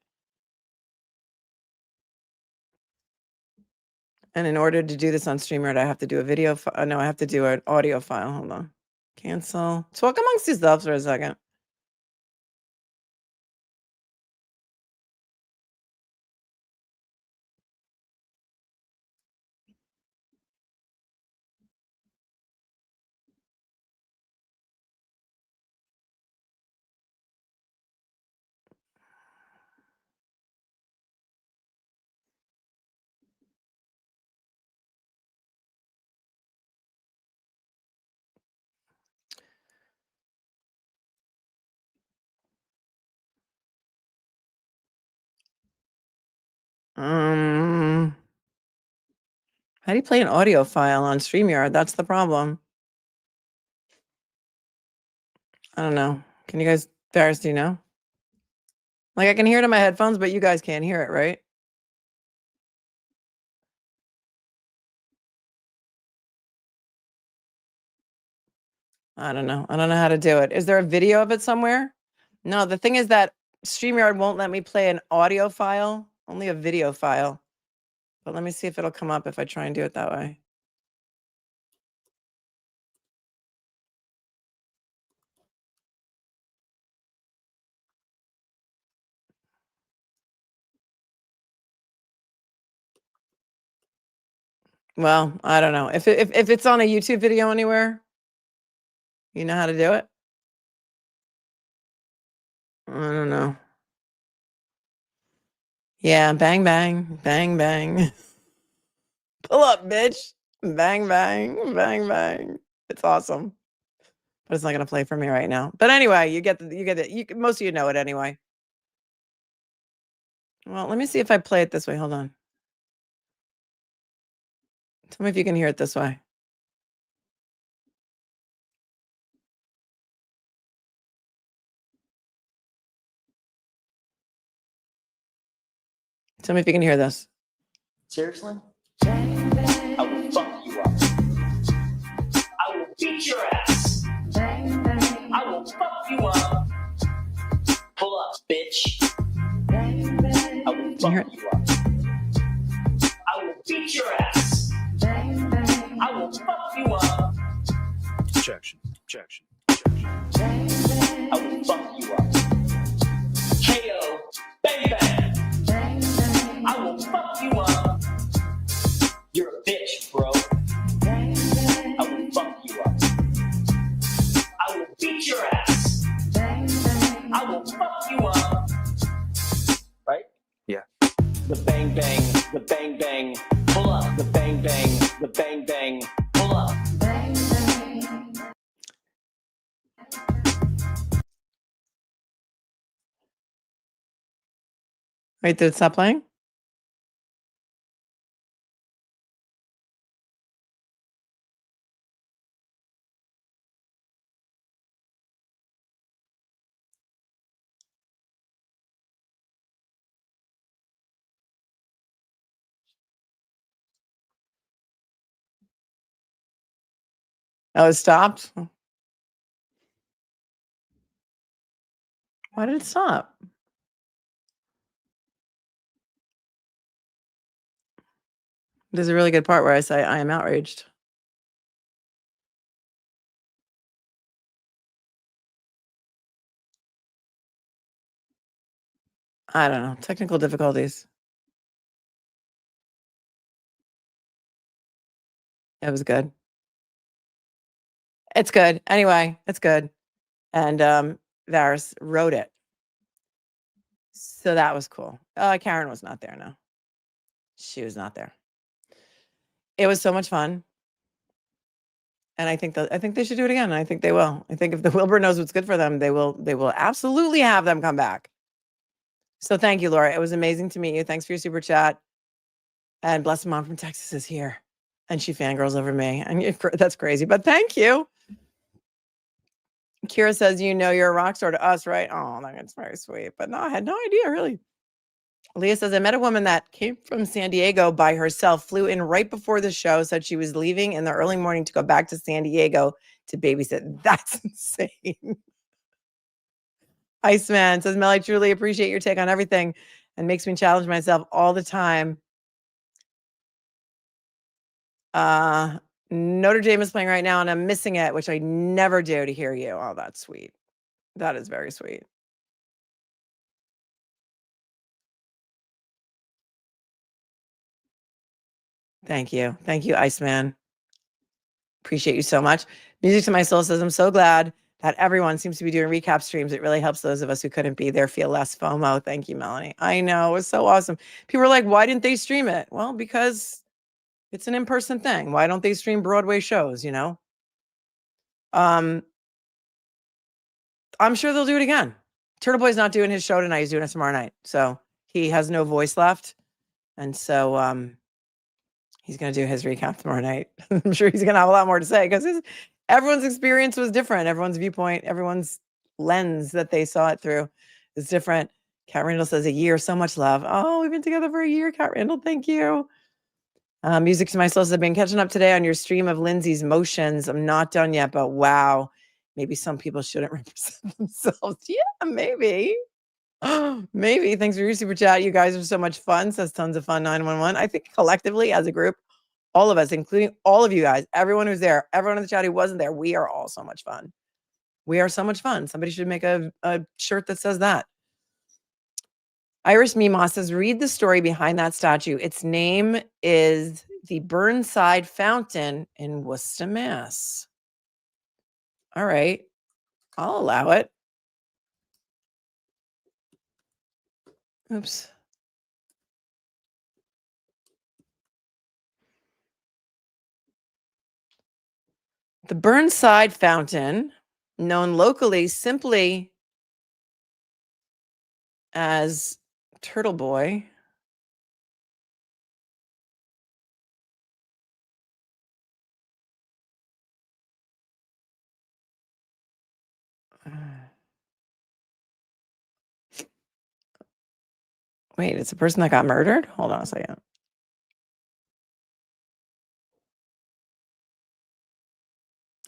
And in order to do this on StreamYard, I have to do a video. No, I have to do an audio file. Hold on. Cancel. Talk amongst yourselves for a second. How do you play an audio file on StreamYard? That's the problem. I don't know. Can you guys, Ferris, do you know? Like I can hear it in my headphones, but you guys can't hear it, right? I don't know. I don't know how to do it. Is there a video of it somewhere? No, the thing is that StreamYard won't let me play an audio file, only a video file. But let me see if it'll come up if I try and do it that way. Well, I don't know. If it's on a YouTube video anywhere, you know how to do it? I don't know. Yeah, bang, bang, bang, bang. Pull up, bitch. Bang, bang, bang, bang. It's awesome. But it's not going to play for me right now. But anyway, you get it. Most of you know it anyway. Well, let me see if I play it this way. Hold on. Tell me if you can hear it this way. Tell me if you can hear this. Seriously? I will fuck you up. I will beat your ass. I will fuck you up. Pull up, bitch. I will fuck you up. I will beat your ass. I will fuck you up. Objection. Objection. Objection. I will fuck you up. KO. Bang bang. I will fuck you up. You're a bitch, bro. I will fuck you up. I will beat your ass. I will fuck you up. Right? Yeah. The bang bang, the bang bang, pull up. The bang bang, the bang bang, pull up. Bang bang. Wait, did it stop playing? Oh, it stopped? Why did it stop? There's a really good part where I say, I am outraged. I don't know. Technical difficulties. It was good. It's good. Anyway, it's good. And Varys wrote it. So that was cool. Karen was not there, no. She was not there. It was so much fun. And I think they should do it again. I think they will. I think if the Wilbur knows what's good for them, they will absolutely have them come back. So thank you, Laura. It was amazing to meet you. Thanks for your super chat. And Blessed Mom from Texas is here. And she fangirls over me. And that's crazy. But thank you. Kira says, you know, you're a rock star to us, right? Oh, that's very sweet. But no, I had no idea, really. Leah says, I met a woman that came from San Diego by herself, flew in right before the show, said she was leaving in the early morning to go back to San Diego to babysit. That's insane. Iceman says, Mel, I truly appreciate your take on everything and makes me challenge myself all the time. Notre Dame is playing right now and I'm missing it, which I never do, to hear you. Oh, that's sweet. That is very sweet. Thank you. Thank you, Iceman. Appreciate you so much. Music to My Soul says, I'm so glad that everyone seems to be doing recap streams. It really helps those of us who couldn't be there feel less FOMO. Thank you, Melanie. I know. It was so awesome. People were like, why didn't they stream it? Well, because it's an in-person thing. Why don't they stream Broadway shows, you know? I'm sure they'll do it again. Turtleboy's not doing his show tonight. He's doing it tomorrow night. So he has no voice left. And so he's going to do his recap tomorrow night. I'm sure he's going to have a lot more to say because everyone's experience was different. Everyone's viewpoint, everyone's lens that they saw it through is different. Kat Randall says, a year, so much love. Oh, we've been together for a year, Kat Randall. Thank you. Music to My Soul says, I've been catching up today on your stream of Lindsay's motions. I'm not done yet, but wow. Maybe some people shouldn't represent themselves. Yeah, maybe. Maybe. Thanks for your super chat. You guys are so much fun. Says tons of fun 911. I think collectively as a group, all of us, including all of you guys, everyone who's there, everyone in the chat who wasn't there, we are all so much fun. We are so much fun. Somebody should make a shirt that says that. Iris Mima says, read the story behind that statue. Its name is the Burnside Fountain in Worcester, Mass. All right. I'll allow it. Oops. The Burnside Fountain, known locally simply as Turtleboy, wait, it's a person that got murdered? Hold on a second.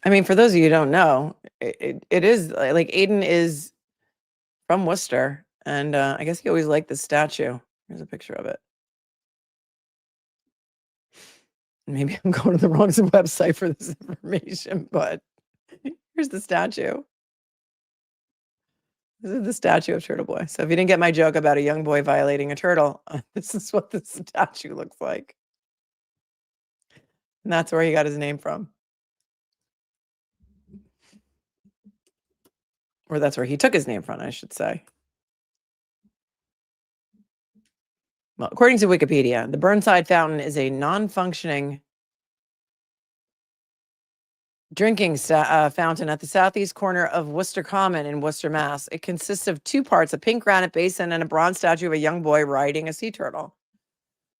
I mean, for those of you who don't know, it is like Aiden is from Worcester, and I guess he always liked the statue. Here's a picture of it. Maybe I'm going to the wrong website for this information, but here's the statue. This is the statue of Turtleboy. So if you didn't get my joke about a young boy violating a turtle, this is what the statue looks like. And that's where he got his name from. Or that's where he took his name from, I should say. Well, according to Wikipedia, the Burnside Fountain is a non-functioning drinking fountain at the southeast corner of Worcester Common in Worcester, Mass. It consists of two parts, a pink granite basin and a bronze statue of a young boy riding a sea turtle.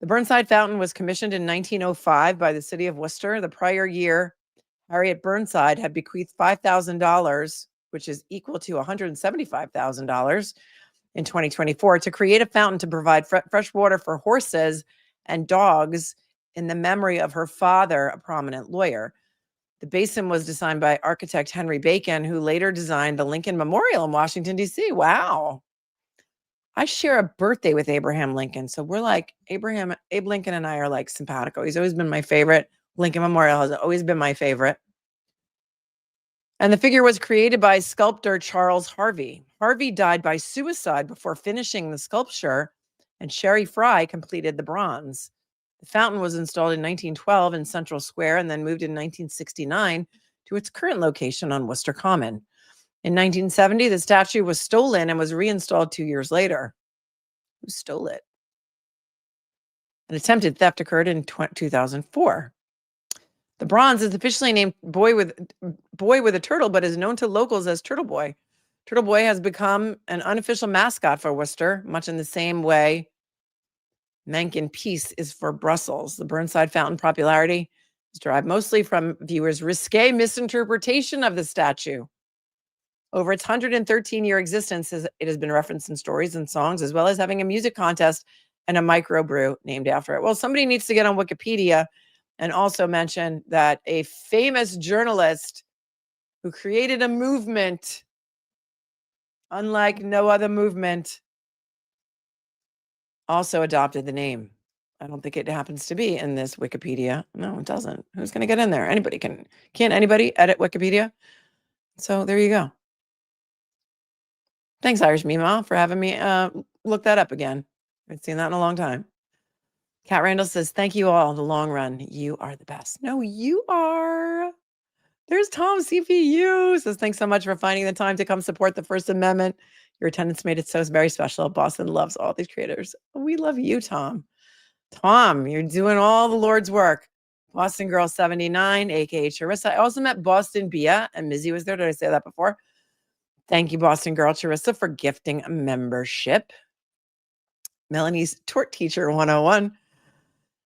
The Burnside Fountain was commissioned in 1905 by the city of Worcester. The prior year, Harriet Burnside had bequeathed $5,000, which is equal to $175,000 in 2024, to create a fountain to provide fresh water for horses and dogs in the memory of her father, a prominent lawyer. The basin was designed by architect Henry Bacon, who later designed the Lincoln Memorial in Washington, D.C. Wow. I share a birthday with Abraham Lincoln. So we're like, Abe Lincoln and I are like simpatico. He's always been my favorite. Lincoln Memorial has always been my favorite. And the figure was created by sculptor Charles Harvey. Harvey died by suicide before finishing the sculpture, and Sherry Fry completed the bronze. The fountain was installed in 1912 in Central Square and then moved in 1969 to its current location on Worcester Common. In 1970, the statue was stolen and was reinstalled 2 years later. Who stole it? An attempted theft occurred in 2004. The bronze is officially named Boy with a Turtle, but is known to locals as Turtleboy. Turtleboy has become an unofficial mascot for Worcester, much in the same way Mencken Peace is for Brussels. The Burnside Fountain popularity is derived mostly from viewers' risque misinterpretation of the statue. Over its 113-year existence, it has been referenced in stories and songs, as well as having a music contest and a microbrew named after it. Well, somebody needs to get on Wikipedia and also mention that a famous journalist who created a movement unlike no other movement also adopted the name. I don't think it happens to be in this Wikipedia. No, it doesn't. Who's going to get in there? Anybody can. Can't anybody edit Wikipedia? So there you go. Thanks, Irish Meemaw, for having me look that up again. I haven't seen that in a long time. Kat Randall says, thank you all. The long run. You are the best. No, you are. There's Tom CPU. Says, thanks so much for finding the time to come support the First Amendment. Your attendance made it so very special. Boston loves all these creators. We love you, Tom. Tom, you're doing all the Lord's work. Boston Girl 79, aka Charissa. I also met Boston Bia, and Mizzy was there. Did I say that before? Thank you, Boston Girl Charissa, for gifting a membership. Melanie's Tort Teacher 101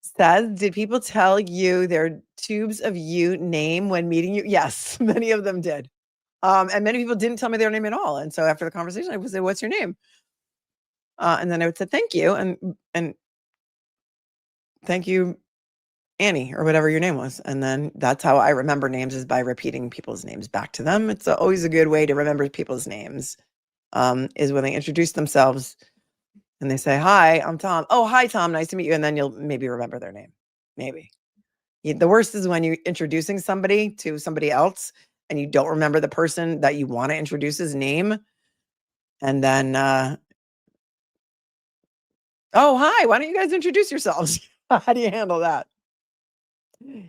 says, did people tell you their tubes of you name when meeting you? Yes, many of them did. And many people didn't tell me their name at all. And so after the conversation, I would say, what's your name? And then I would say, thank you. And thank you, Annie, or whatever your name was. And then that's how I remember names, is by repeating people's names back to them. It's always a good way to remember people's names, is when they introduce themselves and they say, hi, I'm Tom. Oh, hi, Tom. Nice to meet you. And then you'll maybe remember their name. Maybe. The worst is when you're introducing somebody to somebody else and you don't remember the person that you want to introduce's name. And then, oh, hi, why don't you guys introduce yourselves? How do you handle that?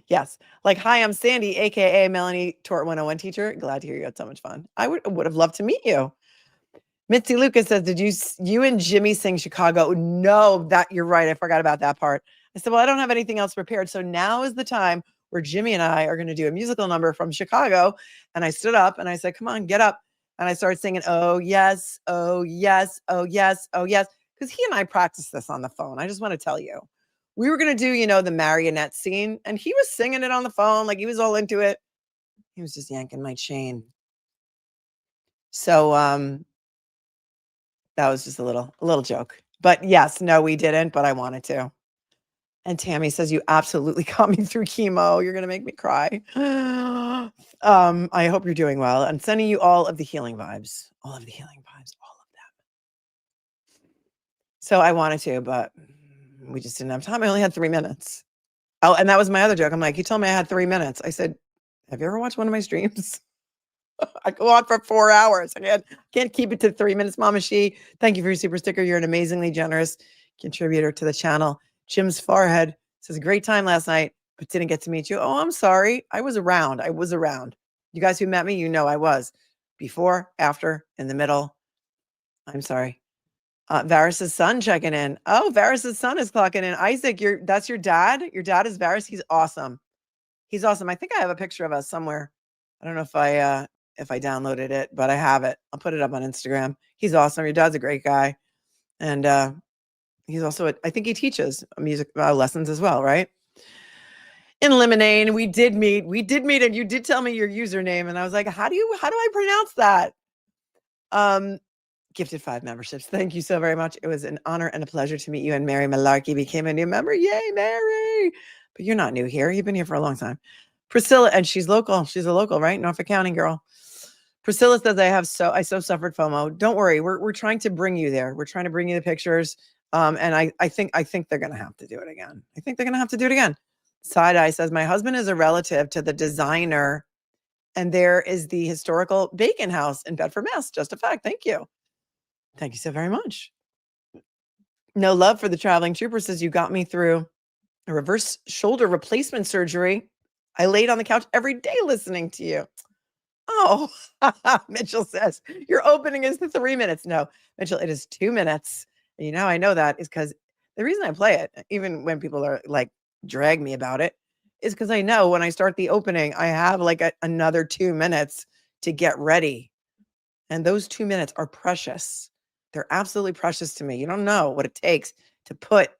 Yes. Like, hi, I'm Sandy, aka Melanie Tort 101 teacher. Glad to hear you had so much fun. I would have loved to meet you. Mitzi Lucas says, did you and Jimmy sing Chicago? No, that you're right. I forgot about that part. I said, well, I don't have anything else prepared. So now is the time where Jimmy and I are going to do a musical number from Chicago. And I stood up and I said, come on, get up. And I started singing, oh, yes, oh, yes, oh, yes, oh, yes. Because he and I practiced this on the phone. I just want to tell you. We were going to do, the marionette scene. And he was singing it on the phone. Like, he was all into it. He was just yanking my chain. So that was just a little joke. But yes, no, we didn't. But I wanted to. And Tammy says, you absolutely got me through chemo. You're going to make me cry. I hope you're doing well. I'm sending you all of the healing vibes. All of the healing vibes. All of them. So I wanted to, but we just didn't have time. I only had 3 minutes. Oh, and that was my other joke. I'm like, you told me I had 3 minutes. I said, have you ever watched one of my streams? I go on for 4 hours. I can't keep it to 3 minutes. Mama She, thank you for your super sticker. You're an amazingly generous contributor to the channel. Jim's Forehead says, great time last night, but didn't get to meet you. Oh, I'm sorry. I was around. You guys who met me, I was. Before, after, in the middle. I'm sorry. Varys's son checking in. Oh, Varys's son is clocking in. Isaac, that's your dad? Your dad is Varys? He's awesome. He's awesome. I think I have a picture of us somewhere. I don't know if I downloaded it, but I have it. I'll put it up on Instagram. He's awesome. Your dad's a great guy. And he's also, I think he teaches music lessons as well, right? In Lemonade, we did meet, and you did tell me your username, and I was like, how do I pronounce that? Gifted 5 memberships. Thank you so very much. It was an honor and a pleasure to meet you. And Mary Malarkey became a new member. Yay, Mary! But you're not new here. You've been here for a long time. Priscilla, and she's local. She's a local, right? Norfolk County girl. Priscilla says, I so suffered FOMO. Don't worry. We're trying to bring you there. We're trying to bring you the pictures. And I think they're going to have to do it again. I think they're going to have to do it again. Side Eye says, my husband is a relative to the designer, and there is the historical Bacon House in Bedford, Mass. Just a fact. Thank you. Thank you so very much. No Love for the Traveling Trooper says, you got me through a reverse shoulder replacement surgery. I laid on the couch every day listening to you. Oh, Mitchell says, your opening is 3 minutes. No, Mitchell, it is 2 minutes. And you know, I know that is because the reason I play it, even when people are like, drag me about it, is because I know when I start the opening, I have like another 2 minutes to get ready. And those 2 minutes are precious. They're absolutely precious to me. You don't know what it takes to put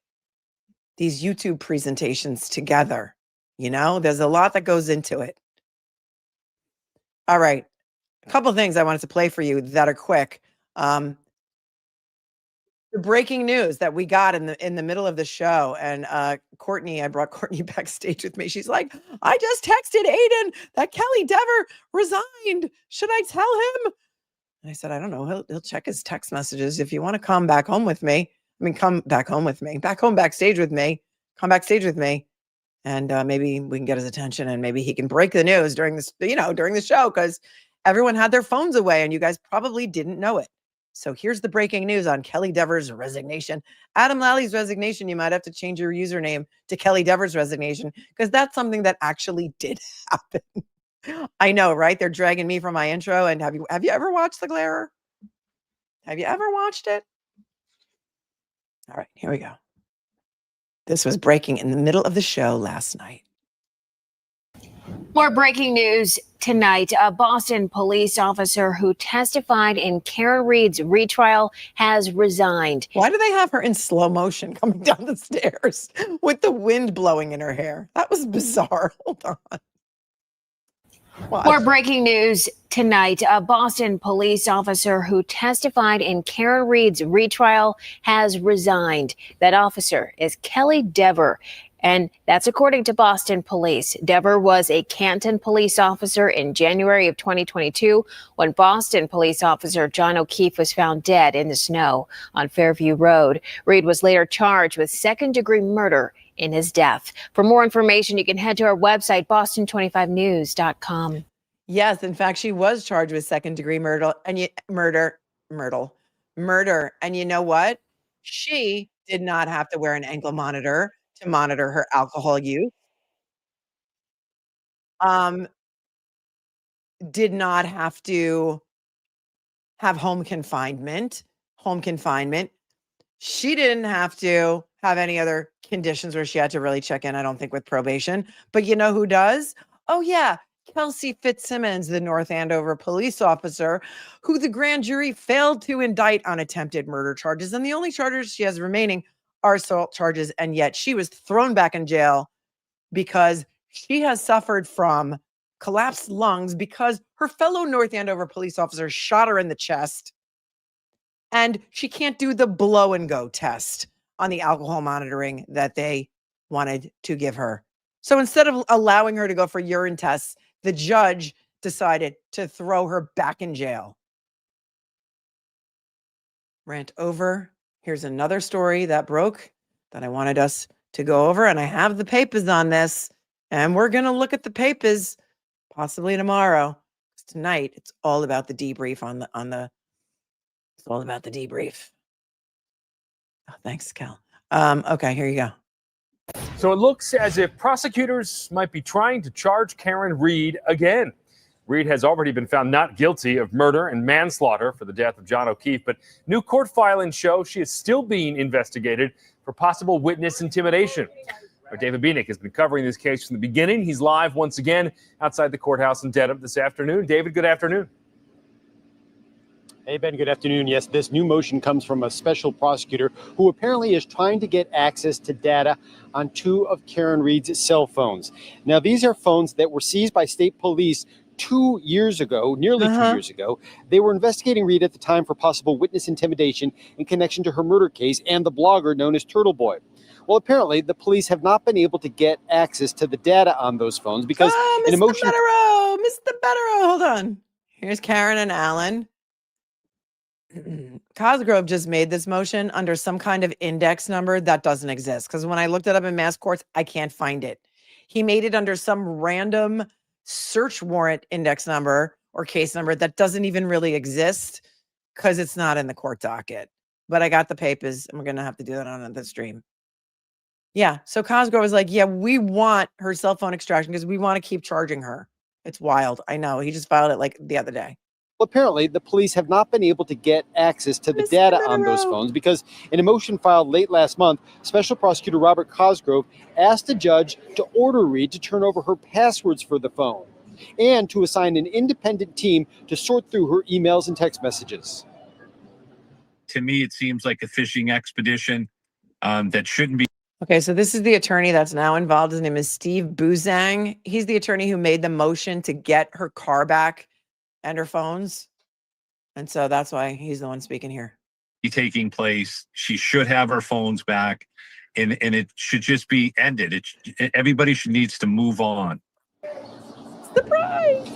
these YouTube presentations together. You know, there's a lot that goes into it. All right. A couple of things I wanted to play for you that are quick. The breaking news that we got in the middle of the show, and Courtney, I brought Courtney backstage with me. She's like, I just texted Aiden that Kelly Dever resigned. Should I tell him? And I said, I don't know. He'll check his text messages. If you want to come back home with me, come back home with me, back home backstage with me, come backstage with me. And maybe we can get his attention, and maybe he can break the news during this, during the show, because everyone had their phones away and you guys probably didn't know it. So here's the breaking news on Kelly Dever's resignation. Adam Lally's resignation, you might have to change your username to Kelly Dever's resignation, because that's something that actually did happen. I know, right? They're dragging me from my intro. And have you ever watched The Glarer? Have you ever watched it? All right, here we go. This was breaking in the middle of the show last night. More breaking news tonight. A Boston police officer who testified in Karen Reed's retrial has resigned. Why do they have her in slow motion coming down the stairs with the wind blowing in her hair? That was bizarre. Hold on. Watch. More breaking news tonight. A Boston police officer who testified in Karen Reed's retrial has resigned. That officer is Kelly Dever, and that's according to Boston police. Dever was a Canton police officer in January of 2022 when Boston police officer John O'Keefe was found dead in the snow on Fairview Road. Reed was later charged with second-degree murder in his death. For more information, you can head to our website, boston25news.com. Yes, in fact, she was charged with second-degree murder. And And you know what? She did not have to wear an ankle monitor to monitor her alcohol use. Did not have to have home confinement. She didn't have to have any other conditions where she had to really check in, I don't think, with probation. But you know who does? Oh, yeah. Kelsey FITZSIMMONS, the North Andover police officer, who the grand jury failed to indict on attempted murder charges. And the only charges she has remaining are assault charges. And yet she was thrown back in jail because she has suffered from collapsed lungs because her fellow North Andover police officer shot her in the chest. And she can't do the blow and go test on the alcohol monitoring that they wanted to give her. So instead of allowing her to go for urine tests, the judge decided to throw her back in jail. Rant over. Here's another story that broke that I wanted us to go over. And I have the papers on this. And we're going to look at the papers possibly tomorrow. Tonight, it's all about the debrief it's all about the debrief. Oh, thanks, Kel. Okay, here you go. So it looks as if prosecutors might be trying to charge Karen Reed again. Reed has already been found not guilty of murder and manslaughter for the death of John O'Keefe, but new court filings show she is still being investigated for possible witness intimidation. David Bienick has been covering this case from the beginning. He's live once again outside the courthouse in Dedham this afternoon. David, good afternoon. Hey, Ben, good afternoon. Yes, this new motion comes from a special prosecutor who apparently is trying to get access to data on two of Karen Reed's cell phones. Now, these are phones that were seized by state police 2 years ago, nearly 2 years ago. They were investigating Reed at the time for possible witness intimidation in connection to her murder case and the blogger known as Turtleboy. Well, apparently, the police have not been able to get access to the data on those phones because Mr. Betterow, hold on. Here's Karen and Alan. Cosgrove just made this motion under some kind of index number that doesn't exist, because when I looked it up in mass courts, I can't find it. He made it under some random search warrant index number or case number that doesn't even really exist because it's not in the court docket. But I got the papers, and we're going to have to do that on the stream. Yeah. So Cosgrove was like, yeah, we want her cell phone extraction because we want to keep charging her. It's wild. I know. He just filed it like the other day. Well, apparently, the police have not been able to get access to the data on those phones because in a motion filed late last month, Special Prosecutor Robert Cosgrove asked a judge to order Reed to turn over her passwords for the phone and to assign an independent team to sort through her emails and text messages. To me, it seems like a fishing expedition that shouldn't be. Okay, so this is the attorney that's now involved. His name is Steve Buzang. He's the attorney who made the motion to get her car back and her phones. And so that's why he's the one speaking here. Taking place. She should have her phones back, and it should just be ended. Everybody needs to move on. Surprise!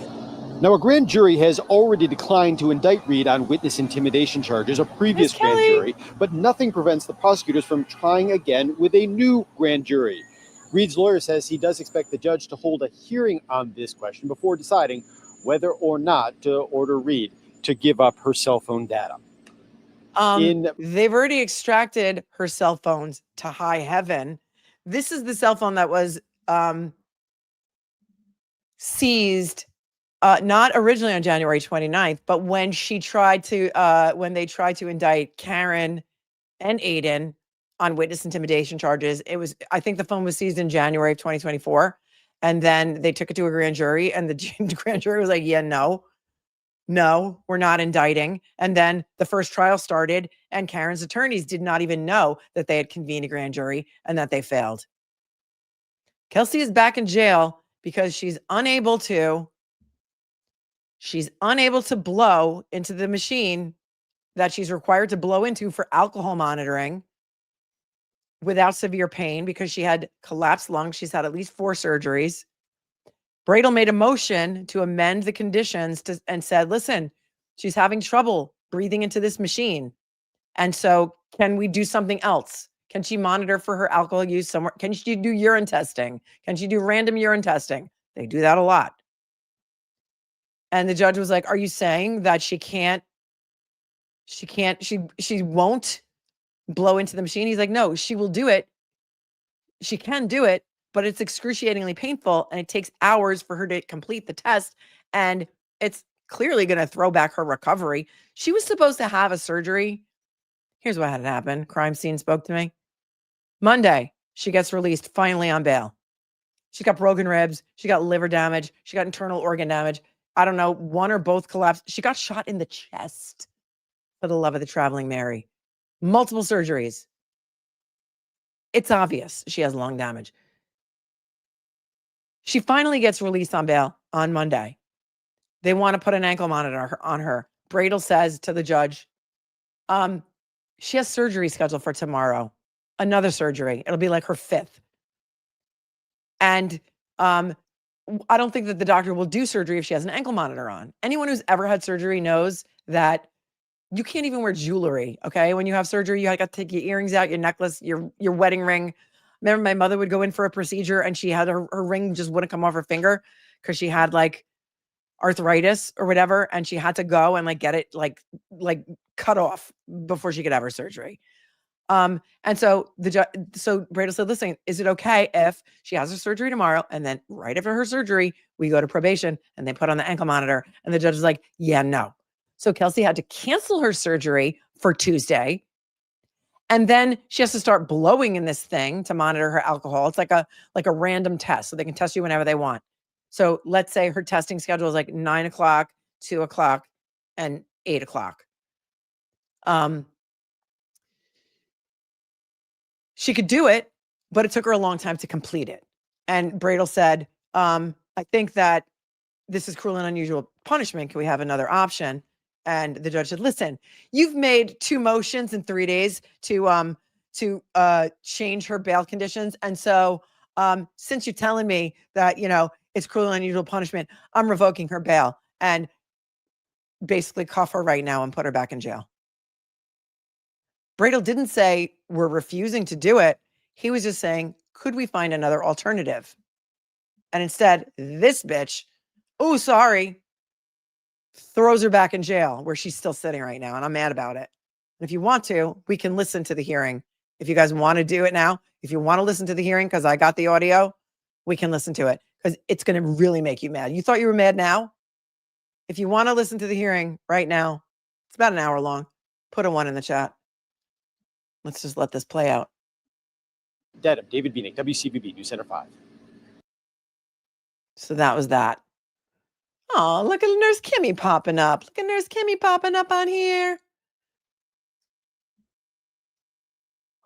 Now, a grand jury has already declined to indict Reed on witness intimidation charges, a previous grand jury, but nothing prevents the prosecutors from trying again with a new grand jury. Reed's lawyer says he does expect the judge to hold a hearing on this question before deciding whether or not to order Reed to give up her cell phone data. They've already extracted her cell phones to high heaven. This is the cell phone that was seized not originally on January 29th, but when they tried to indict Karen and Aiden on witness intimidation charges, I think the phone was seized in January of 2024. And then they took it to a grand jury and the grand jury was like, yeah, no, we're not indicting. And then the first trial started and Karen's attorneys did not even know that they had convened a grand jury and that they failed. Kelsey is back in jail because she's unable to blow into the machine that she's required to blow into for alcohol monitoring without severe pain because she had collapsed lungs. She's had at least 4 surgeries. Bradel made a motion to amend the conditions and said, listen, she's having trouble breathing into this machine. And so can we do something else? Can she monitor for her alcohol use somewhere? Can she do urine testing? Can she do random urine testing? They do that a lot. And the judge was like, are you saying that she won't blow into the machine? He's like, no, she will do it. She can do it, but it's excruciatingly painful and it takes hours for her to complete the test. And it's clearly going to throw back her recovery. She was supposed to have a surgery. Here's what had happened. Crime scene spoke to me. Monday, she gets released finally on bail. She got broken ribs. She got liver damage. She got internal organ damage. I don't know, one or both collapsed. She got shot in the chest, for the love of the traveling Mary. Multiple surgeries. It's obvious she has lung damage. She finally gets released on bail on Monday. They want to put an ankle monitor on her. Bradel says to the judge, she has surgery scheduled for tomorrow. Another surgery. It'll be like her 5th. And I don't think that the doctor will do surgery if she has an ankle monitor on. Anyone who's ever had surgery knows that you can't even wear jewelry, okay? When you have surgery, you got to take your earrings out, your necklace, your wedding ring. Remember my mother would go in for a procedure and she had her ring just wouldn't come off her finger because she had like arthritis or whatever. And she had to go and like get it like cut off before she could have her surgery. And so Bradel said, listen, is it okay if she has her surgery tomorrow and then right after her surgery, we go to probation and they put on the ankle monitor? And the judge is like, yeah, no. So Kelsey had to cancel her surgery for Tuesday. And then she has to start blowing in this thing to monitor her alcohol. It's like a random test. So they can test you whenever they want. So let's say her testing schedule is like 9 o'clock, 2 o'clock, and 8 o'clock. She could do it, but it took her a long time to complete it. And Bradel said, I think that this is cruel and unusual punishment. Can we have another option? And the judge said, listen, you've made 2 motions in 3 days to change her bail conditions. And so since you're telling me that, it's cruel and unusual punishment, I'm revoking her bail and basically cuff her right now and put her back in jail. Bradel didn't say we're refusing to do it. He was just saying, could we find another alternative? And instead, this bitch, oh, sorry, throws her back in jail where she's still sitting right now. And I'm mad about it. And if you want to, we can listen to the hearing. If you guys want to do it now, If you want to listen to the hearing, because I got the audio, we can listen to it because it's going to really make you mad. You thought you were mad now? If you want to listen to the hearing right now, it's about an hour long. Put a 1 in the chat. Let's just let this play out. Dedham, David Bienick, WCVB News Center 5. So that was that. Oh, look at Nurse Kimmy popping up. Look at Nurse Kimmy popping up on here.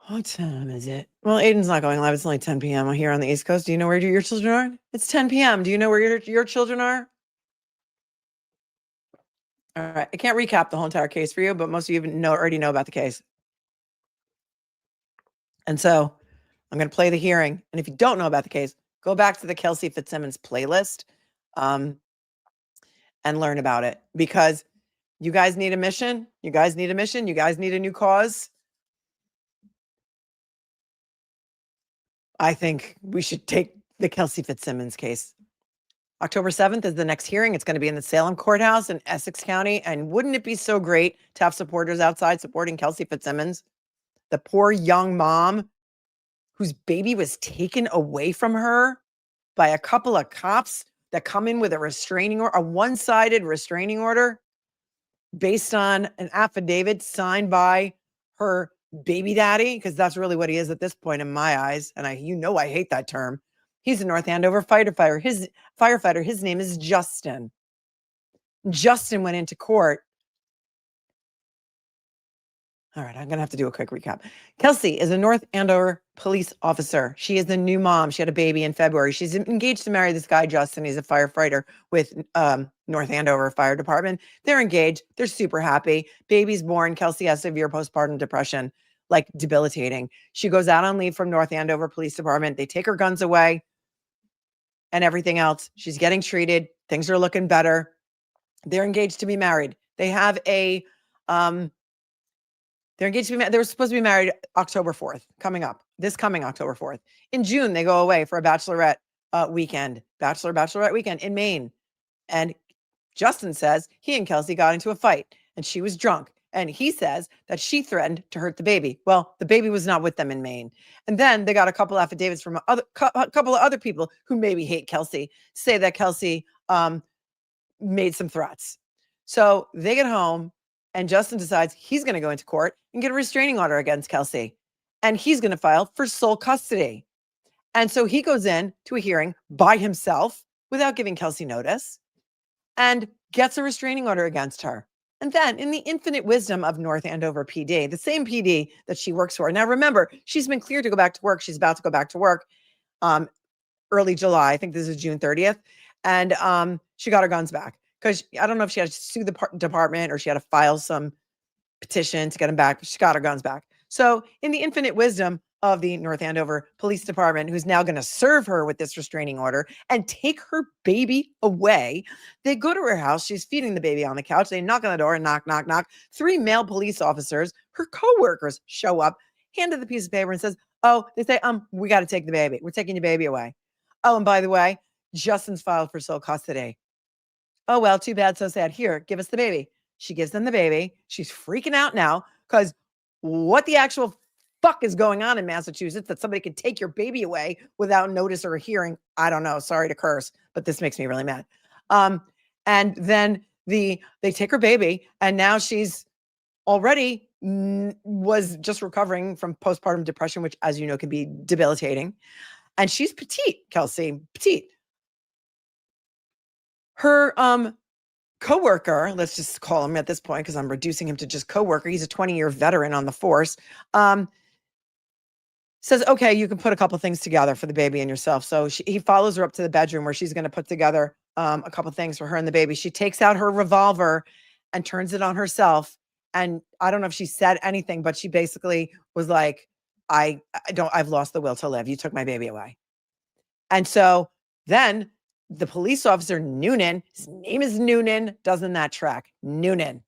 What time is it? Well, Aiden's not going live. It's only 10 p.m. here on the East Coast. Do you know where your children are? It's 10 p.m. Do you know where your children are? All right. I can't recap the whole entire case for you, but most of you already know about the case. And so I'm going to play the hearing. And if you don't know about the case, go back to the Kelsey FITZSIMMONS playlist and learn about it, because you guys need a mission. You guys need a mission. You guys need a new cause. I think we should take the Kelsey FITZSIMMONS case. October 7th is the next hearing. It's going to be in the Salem Courthouse in Essex County. And wouldn't it be so great to have supporters outside supporting Kelsey FITZSIMMONS? The poor young mom whose baby was taken away from her by a couple of cops that come in with a restraining order, a one-sided restraining order based on an affidavit signed by her baby daddy, because that's really what he is at this point in my eyes. And I hate that term. He's a North Andover firefighter. His name is Justin. Justin went into court. All right, I'm going to have to do a quick recap. Kelsey is a North Andover police officer. She is a new mom. She had a baby in February. She's engaged to marry this guy, Justin. He's a firefighter with North Andover Fire Department. They're engaged. They're super happy. Baby's born. Kelsey has severe postpartum depression, like debilitating. She goes out on leave from North Andover Police Department. They take her guns away and everything else. She's getting treated. Things are looking better. They're engaged to be married. They have a... They're engaged to be married. They were supposed to be married October 4th, coming up. This coming October 4th. In June, they go away for a bachelorette weekend. Bachelorette weekend in Maine. And Justin says he and Kelsey got into a fight and she was drunk. And he says that she threatened to hurt the baby. Well, the baby was not with them in Maine. And then they got a couple affidavits from a couple of other people who maybe hate Kelsey, say that Kelsey made some threats. So they get home. And Justin decides he's going to go into court and get a restraining order against Kelsey. And he's going to file for sole custody. And so he goes in to a hearing by himself without giving Kelsey notice and gets a restraining order against her. And then in the infinite wisdom of North Andover PD, the same PD that she works for. Now, remember, she's been cleared to go back to work. She's about to go back to work early July. I think this is June 30th. And she got her guns back. Because I don't know if she had to sue the department or she had to file some petition to get them back. But she got her guns back. So in the infinite wisdom of the North Andover Police Department, who's now going to serve her with this restraining order and take her baby away, they go to her house. She's feeding the baby on the couch. They knock on the door and knock, knock, knock. 3 male police officers, her co-workers, show up, handed the piece of paper and says, oh, they say, we got to take the baby. We're taking your baby away. Oh, and by the way, Justin's filed for sole custody. Oh, well, too bad, so sad. Here, give us the baby. She gives them the baby. She's freaking out now because what the actual fuck is going on in Massachusetts that somebody could take your baby away without notice or a hearing? I don't know. Sorry to curse, but this makes me really mad. And then they take her baby, and now she's already was just recovering from postpartum depression, which, as you know, can be debilitating. And she's petite, Kelsey, petite. Her coworker, let's just call him at this point because I'm reducing him to just coworker. He's a 20-year veteran on the force. Says, okay, you can put a couple things together for the baby and yourself. So he follows her up to the bedroom where she's going to put together a couple things for her and the baby. She takes out her revolver and turns it on herself. And I don't know if she said anything, but she basically was like, I've lost the will to live. You took my baby away. And so then the police officer, Noonan, his name is Noonan, doesn't that track? Noonan.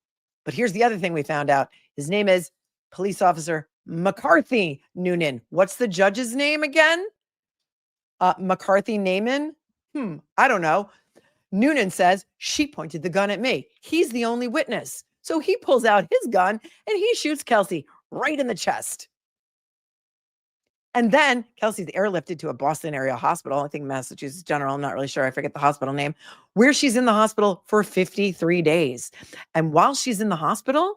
But here's the other thing we found out. His name is Police Officer McCarthy Noonan. What's the judge's name again? McCarthy Neyman? I don't know. Noonan says, she pointed the gun at me. He's the only witness. So he pulls out his gun and he shoots Kelsey right in the chest. And then Kelsey's airlifted to a Boston area hospital, I think Massachusetts General, I'm not really sure, I forget the hospital name, where she's in the hospital for 53 days. And while she's in the hospital,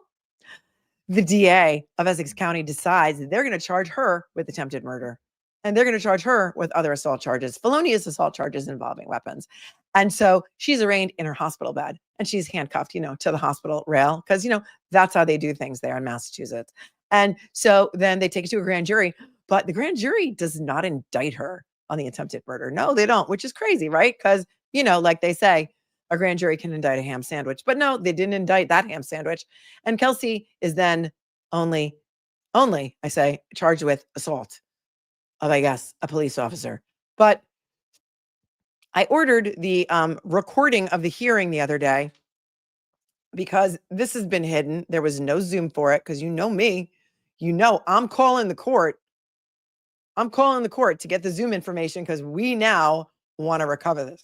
the DA of Essex County decides that they're going to charge her with attempted murder. And they're going to charge her with other assault charges, felonious assault charges involving weapons. And so she's arraigned in her hospital bed and she's handcuffed, to the hospital rail because, that's how they do things there in Massachusetts. And so then they take it to a grand jury, but the grand jury does not indict her on the attempted murder. No, they don't, which is crazy, right? Because, like they say, a grand jury can indict a ham sandwich, but no, they didn't indict that ham sandwich. And Kelsey is then only, I say, charged with assault of, I guess, a police officer. But I ordered the recording of the hearing the other day because this has been hidden. There was no Zoom for it because you know me. I'm calling the court. I'm calling the court to get the Zoom information because we now want to recover this.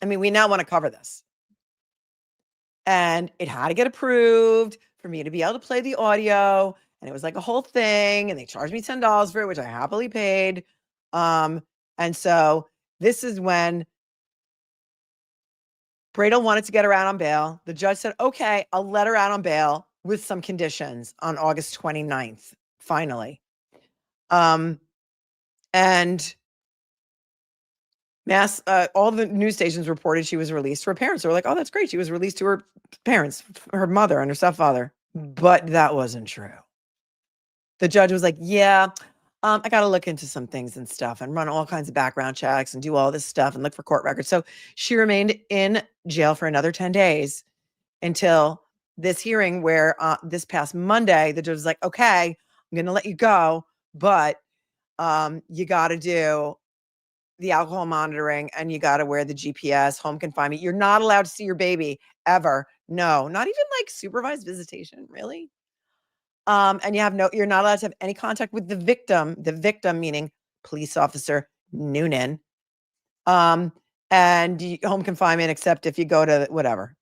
We now want to cover this. And it had to get approved for me to be able to play the audio. And it was like a whole thing. And they charged me $10 for it, which I happily paid. And so this is when Bradel wanted to get her out on bail. The judge said, okay, I'll let her out on bail with some conditions on August 29th, finally. And all the news stations reported she was released to her parents. They were like, oh, that's great. She was released to her parents, her mother and her stepfather. But that wasn't true. The judge was like, yeah, I got to look into some things and stuff and run all kinds of background checks and do all this stuff and look for court records. So she remained in jail for another 10 days until this hearing where this past Monday, the judge was like, okay, I'm going to let you go, but you got to do the alcohol monitoring and you got to wear the GPS, home confinement. You're not allowed to see your baby ever. No, not even like supervised visitation, really. And you're not allowed to have any contact with the victim meaning police officer Noonan. And home confinement, except if you go to whatever.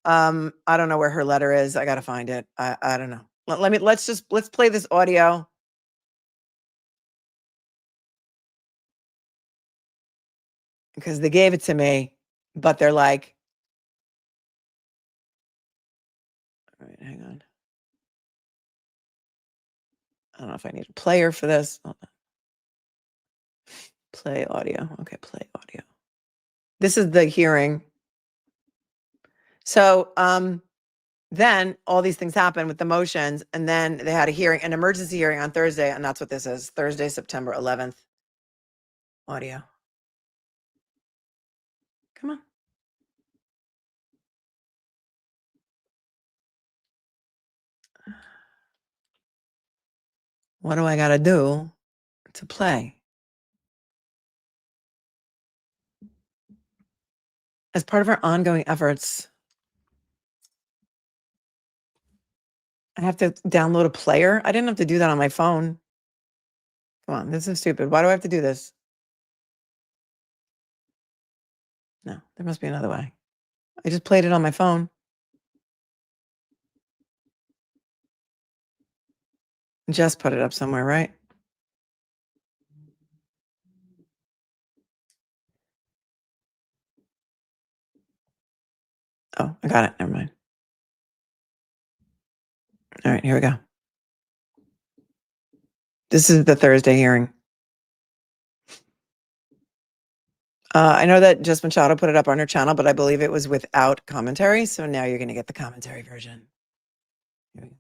I don't know where her letter is. I got to find it. I don't know. Let's play this audio. Because they gave it to me, but they're like, all right, hang on. I don't know if I need a player for this. Hold on. Play audio. Okay, play audio. This is the hearing. So then all these things happen with the motions, and then they had a hearing, an emergency hearing on Thursday, and that's what this is. Thursday, September 11th. Audio. Come on. What do I got to do to play? As part of our ongoing efforts, I have to download a player. I didn't have to do that on my phone. Come on, this is stupid. Why do I have to do this? No, there must be another way. I just played it on my phone. Just put it up somewhere, right? Oh, I got it. Never mind. All right, here we go. This is the Thursday hearing. I know that Just Machado put it up on her channel, but I believe it was without commentary. So now you're going to get the commentary version. Here we go.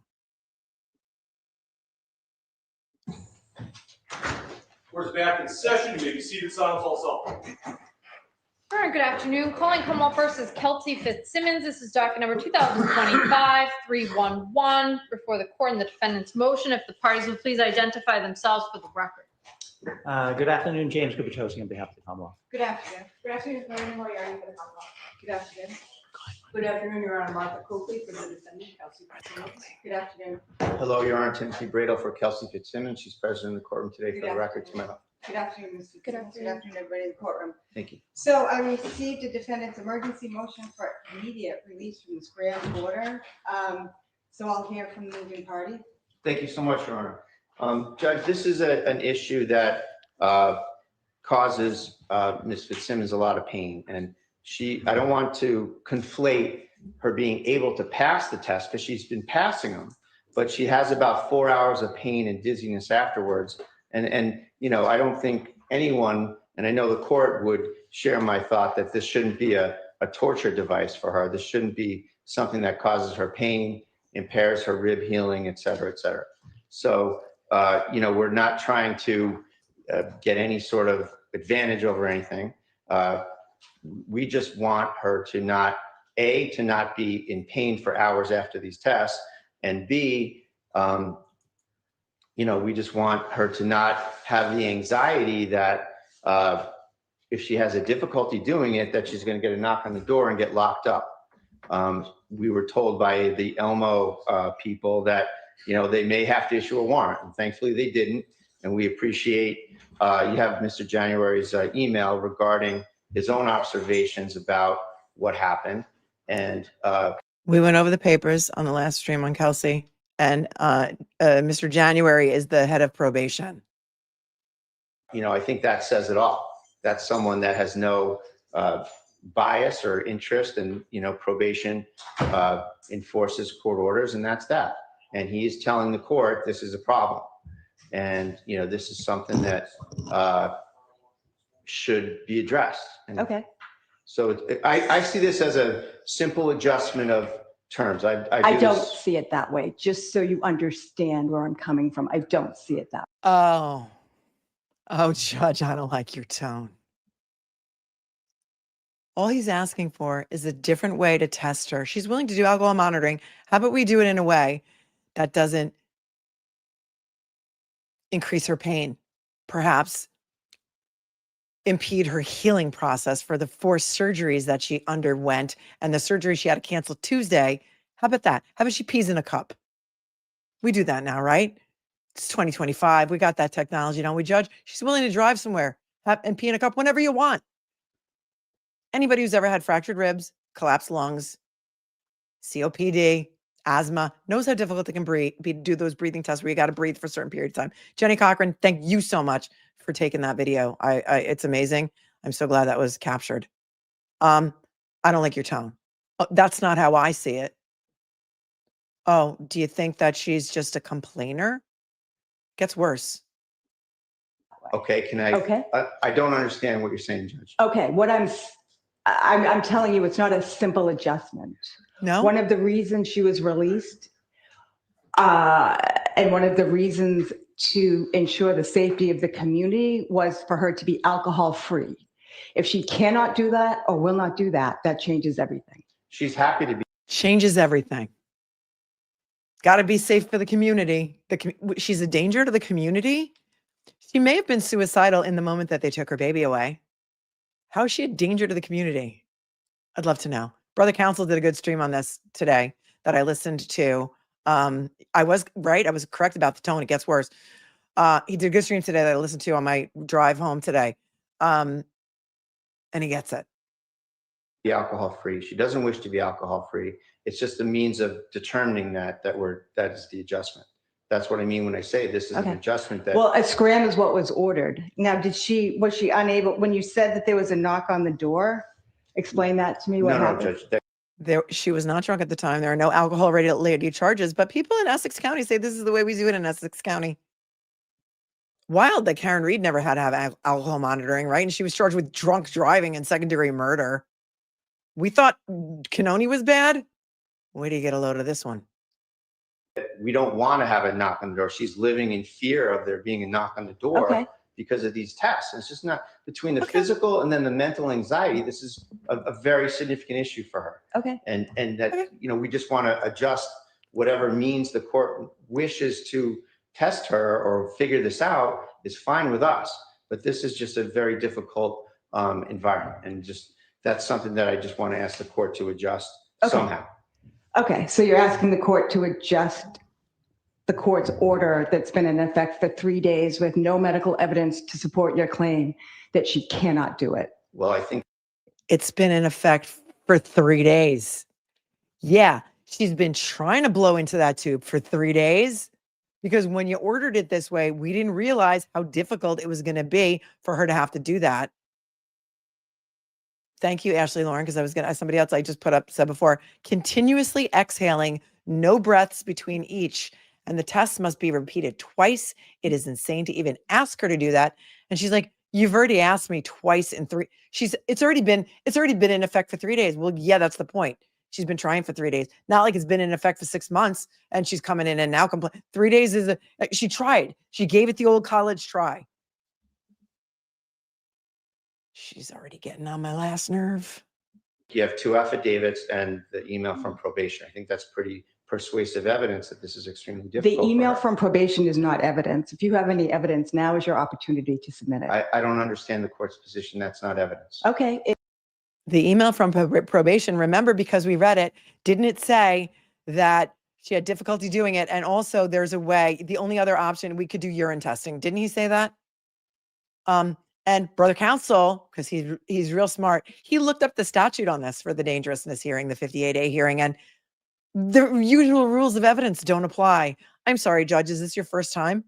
Court's back in session. You may be seated. Silence all cell phones. All right, good afternoon. Calling Commonwealth versus Kelsey FITZSIMMONS. This is docket number 2025-311 before the court in the defendant's motion. If the parties will please identify themselves for the record. Good afternoon, James Gubachowski on behalf of the Commonwealth. Good afternoon. Good afternoon, Mary Moriarty for the Commonwealth. Good afternoon. Good afternoon, Your Honor. Martha Coakley for the defendant, Kelsey FITZSIMMONS. Good afternoon. Hello, Your Honor. Timothy Bradel for Kelsey FITZSIMMONS. She's present in the courtroom today for the record to my office. Good afternoon, Mr. Good afternoon. Good afternoon, everybody in the courtroom. Thank you. So I received a defendant's emergency motion for immediate release from the Scranton border. So I'll hear from the moving party. Thank you so much, Your Honor. Judge, this is an issue that causes Ms. Fitzsimmons a lot of pain. And I don't want to conflate her being able to pass the test because she's been passing them, but she has about 4 hours of pain and dizziness afterwards. And you know, I don't think anyone, and I know the court would share my thought that this shouldn't be a torture device for her. This shouldn't be something that causes her pain, impairs her rib healing, et cetera, et cetera. So, you know, we're not trying to get any sort of advantage over anything. We just want her to not, A, to not be in pain for hours after these tests, and B, you know, we just want her to not have the anxiety that if she has a difficulty doing it, that she's going to get a knock on the door and get locked up. We were told by the Elmo people that, you know, they may have to issue a warrant, and thankfully they didn't. And we appreciate, you have Mr. January's email regarding his own observations about what happened. And we went over the papers on the last stream on Kelsey, and Mr. January is the head of probation. You know, I think that says it all. That's someone that has no bias or interest, and, you know, probation enforces court orders, and that's that. And he's telling the court this is a problem. And, you know, this is something that should be addressed. And okay. So I see this as a simple adjustment of terms. I don't see it that way. Just so you understand where I'm coming from. I don't see it that way. Oh, Judge, I don't like your tone. All he's asking for is a different way to test her. She's willing to do alcohol monitoring. How about we do it in a way that doesn't increase her pain, perhaps impede her healing process for the 4 surgeries that she underwent and the surgery she had to cancel Tuesday. How about that? How about she pees in a cup? We do that now, right? It's 2025. We got that technology, don't we, Judge? She's willing to drive somewhere and pee in a cup whenever you want. Anybody who's ever had fractured ribs, collapsed lungs, COPD, asthma, knows how difficult it can do those breathing tests where you got to breathe for a certain period of time. Jenny Cochran, thank you so much for taking that video. It's amazing. I'm so glad that was captured. I don't like your tone. That's not how I see it. Oh, do you think that she's just a complainer? Gets worse. Okay, can I? Okay. I don't understand what you're saying, Judge. Okay, what I'm telling you, it's not a simple adjustment. No. One of the reasons she was released, and one of the reasons to ensure the safety of the community was for her to be alcohol free. If she cannot do that or will not do that, that changes everything. She's happy to be. Changes everything. Got to be safe for the community. She's a danger to the community. She may have been suicidal in the moment that they took her baby away. How is she a danger to the community? I'd love to know. Brother Counsel did a good stream on this today that I listened to. I was right. I was correct about the tone. It gets worse. He did a good stream today that I listened to on my drive home today. And he gets it. Be alcohol free. She doesn't wish to be alcohol free. It's just a means of determining that is the adjustment. That's what I mean when I say this is an adjustment. That well, a scram is what was ordered. Now, was she unable, when you said that there was a knock on the door? Explain that to me. What happened? Judge. She was not drunk at the time. There are no alcohol-related charges, but people in Essex County say this is the way we do it in Essex County. Wild that Karen Reed never had to have alcohol monitoring, right? And she was charged with drunk driving and second-degree murder. We thought Canoni was bad. Where do you get a load of this one? We don't want to have a knock on the door. She's living in fear of there being a knock on the door because of these tests. And it's just not between the physical and then the mental anxiety. This is a very significant issue for her. Okay. And that, you know, we just want to adjust whatever means the court wishes to test her or figure this out is fine with us. But this is just a very difficult environment. And just, that's something that I just want to ask the court to adjust somehow. Okay, so you're asking the court to adjust the court's order that's been in effect for 3 days with no medical evidence to support your claim that she cannot do it. Well, I think it's been in effect for 3 days. Yeah, she's been trying to blow into that tube for 3 days. because when you ordered it this way, we didn't realize how difficult it was going to be for her to have to do that. Thank you, Ashley Lauren, because I was going to, somebody else I just said before, continuously exhaling, no breaths between each. And the test must be repeated twice. It is insane to even ask her to do that. And she's like, you've already asked me twice in 3. It's already been in effect for 3 days. Well, yeah, that's the point. She's been trying for 3 days. Not like it's been in effect for 6 months and she's coming in and now complain. 3 days is she tried. She gave it the old college try. She's already getting on my last nerve. You have 2 affidavits and the email from probation. I think that's pretty persuasive evidence that this is extremely difficult. The email from probation is not evidence. If you have any evidence, now is your opportunity to submit it. I don't understand the court's position. That's not evidence. Okay. The email from probation, remember, because we read it, didn't it say that she had difficulty doing it? And also there's a way, the only other option, we could do urine testing. Didn't he say that? And brother counsel, because he's real smart, he looked up the statute on this for the dangerousness hearing, the 58A hearing, and the usual rules of evidence don't apply. I'm sorry, judge, is this your first time?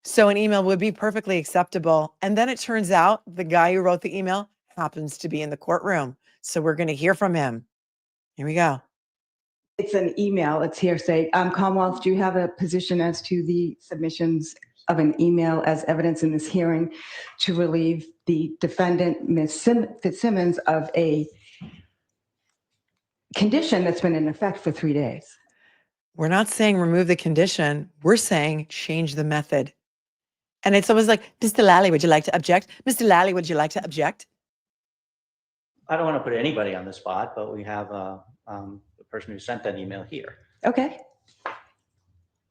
So an email would be perfectly acceptable. And then it turns out the guy who wrote the email happens to be in the courtroom. So we're going to hear from him. Here we go. It's an email. It's hearsay. Commonwealth, do you have a position as to the submissions of an email as evidence in this hearing to relieve the defendant, Ms. FITZSIMMONS, of a condition that's been in effect for 3 days? We're not saying remove the condition. We're saying change the method. And it's always like, Mr. Lally, would you like to object? Mr. Lally, would you like to object? I don't want to put anybody on the spot, but we have the person who sent that email here. Okay.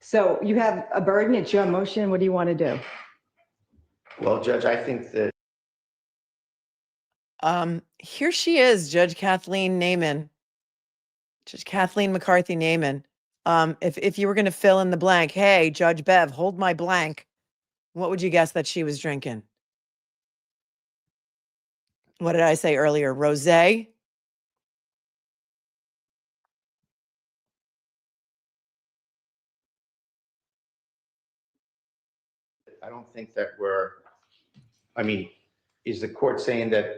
So you have a burden. It's your motion. What do you want to do? Well, Judge, I think that here she is, Judge Kathleen Neyman. Judge Kathleen McCarthy Neyman. If you were going to fill in the blank, hey, Judge Bev, hold my blank. What would you guess that she was drinking? What did I say earlier? Rosé? I don't think that is the court saying that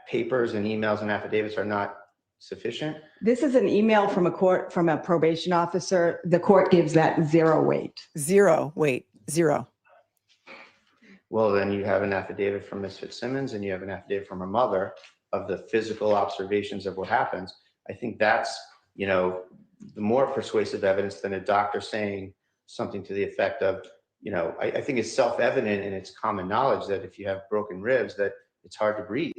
papers and emails and affidavits are not sufficient? This is an email from a probation officer. The court gives that 0 weight. 0 weight. 0. Well, then you have an affidavit from Ms. FITZSIMMONS and you have an affidavit from her mother of the physical observations of what happens. I think that's, the more persuasive evidence than a doctor saying something to the effect of, I think it's self-evident and it's common knowledge that if you have broken ribs, that it's hard to breathe.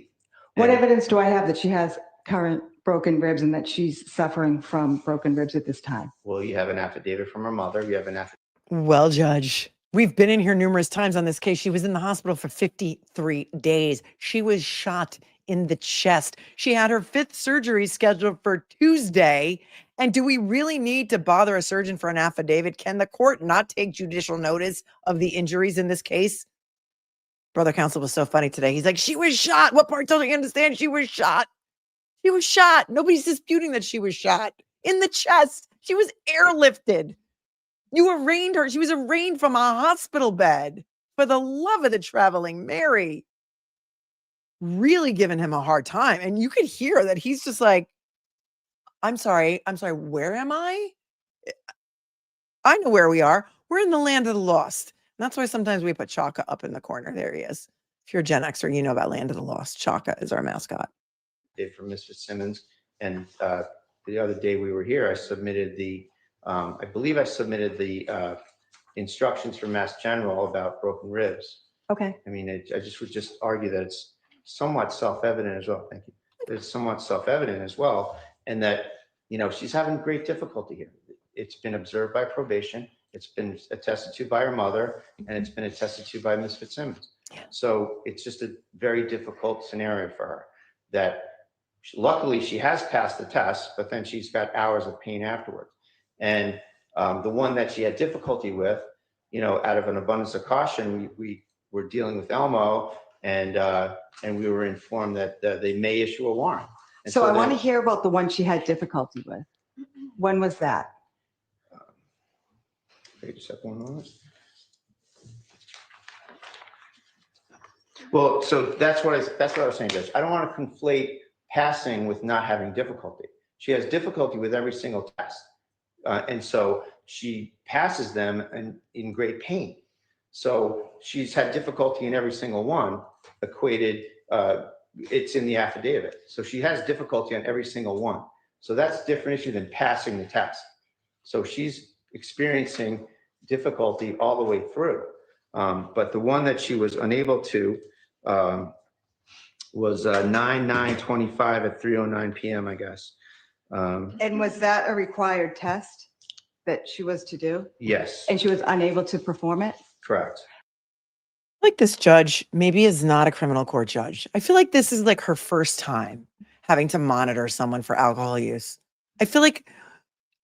What evidence do I have that she has current broken ribs and that she's suffering from broken ribs at this time? Well, you have an affidavit from her mother. You have an affidavit. Well, Judge, we've been in here numerous times on this case. She was in the hospital for 53 days. She was shot in the chest. She had her 5th surgery scheduled for Tuesday. And do we really need to bother a surgeon for an affidavit? Can the court not take judicial notice of the injuries in this case? Brother counsel was so funny today. He's like, she was shot. What part don't you understand? She was shot. She was shot. Nobody's disputing that she was shot in the chest. She was airlifted. You arraigned her. She was arraigned from a hospital bed. For the love of the traveling Mary. Really giving him a hard time. And you could hear that he's just like, I'm sorry, where am I? I know where we are. We're in the land of the lost. And that's why sometimes we put Chaka up in the corner. There he is. If you're a Gen Xer, you know about Land of the Lost. Chaka is our mascot. For Ms. FITZSIMMONS. And the other day we were here, I submitted I believe I submitted the instructions from Mass General about broken ribs. Okay. I just would argue that it's somewhat self-evident as well. Thank you. It's somewhat self-evident as well. And that, she's having great difficulty here. It's been observed by probation. It's been attested to by her mother, and it's been attested to by Ms. FITZSIMMONS. So it's just a very difficult scenario for her that luckily she has passed the test, but then she's got hours of pain afterwards. And the one that she had difficulty with, out of an abundance of caution, we were dealing with Elmo, and we were informed that they may issue a warrant. And so I want to hear about the one she had difficulty with. When was that? Okay, just have one moment. Well, so that's what I was saying, Judge. I don't want to conflate passing with not having difficulty. She has difficulty with every single test. And so she passes them and in great pain. So she's had difficulty in every single one, equated, it's in the affidavit. So she has difficulty on every single one. So that's a different issue than passing the test. So she's experiencing difficulty all the way through. But the one that she was unable to was 9/9/25 at 3:09 p.m., I guess. And was that a required test that she was to do? Yes, And she was unable to perform it? correct. Like this judge maybe is not a criminal court judge. I feel like this is like her first time having to monitor someone for alcohol use. I feel like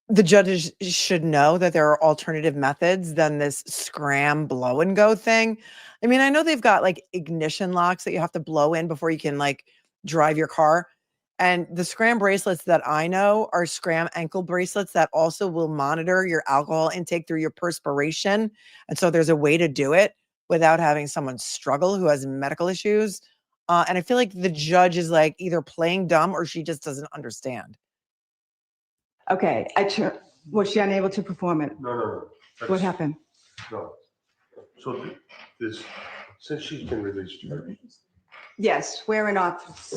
the judges should know that there are alternative methods than this scram blow and go thing. I mean, I know they've got like ignition locks that you have to blow in before you can like drive your car. And the scram bracelets that I know are scram ankle bracelets that also will monitor your alcohol intake through your perspiration. And so there's a way to do it without having someone struggle who has medical issues. And I feel like the judge is like either playing dumb or she just doesn't understand. Okay, was she unable to perform it? No. What happened? No. So this, since she's been released, Yes, swearing off.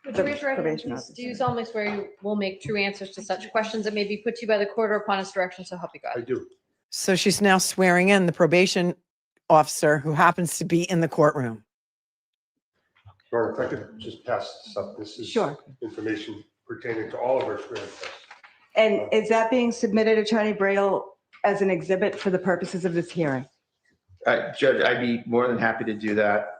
Would The you raise your right hand, probation please? officer. Do you solemnly swear you will make true answers to such questions that may be put to you by the court or upon its direction, so help you God? I do. So she's now swearing in the probation officer who happens to be in the courtroom. Your Honor, if I could just pass this up. This is Sure. information pertaining to all of our screen tests. And is that being submitted, Attorney Braille, as an exhibit for the purposes of this hearing? Judge, I'd be more than happy to do that.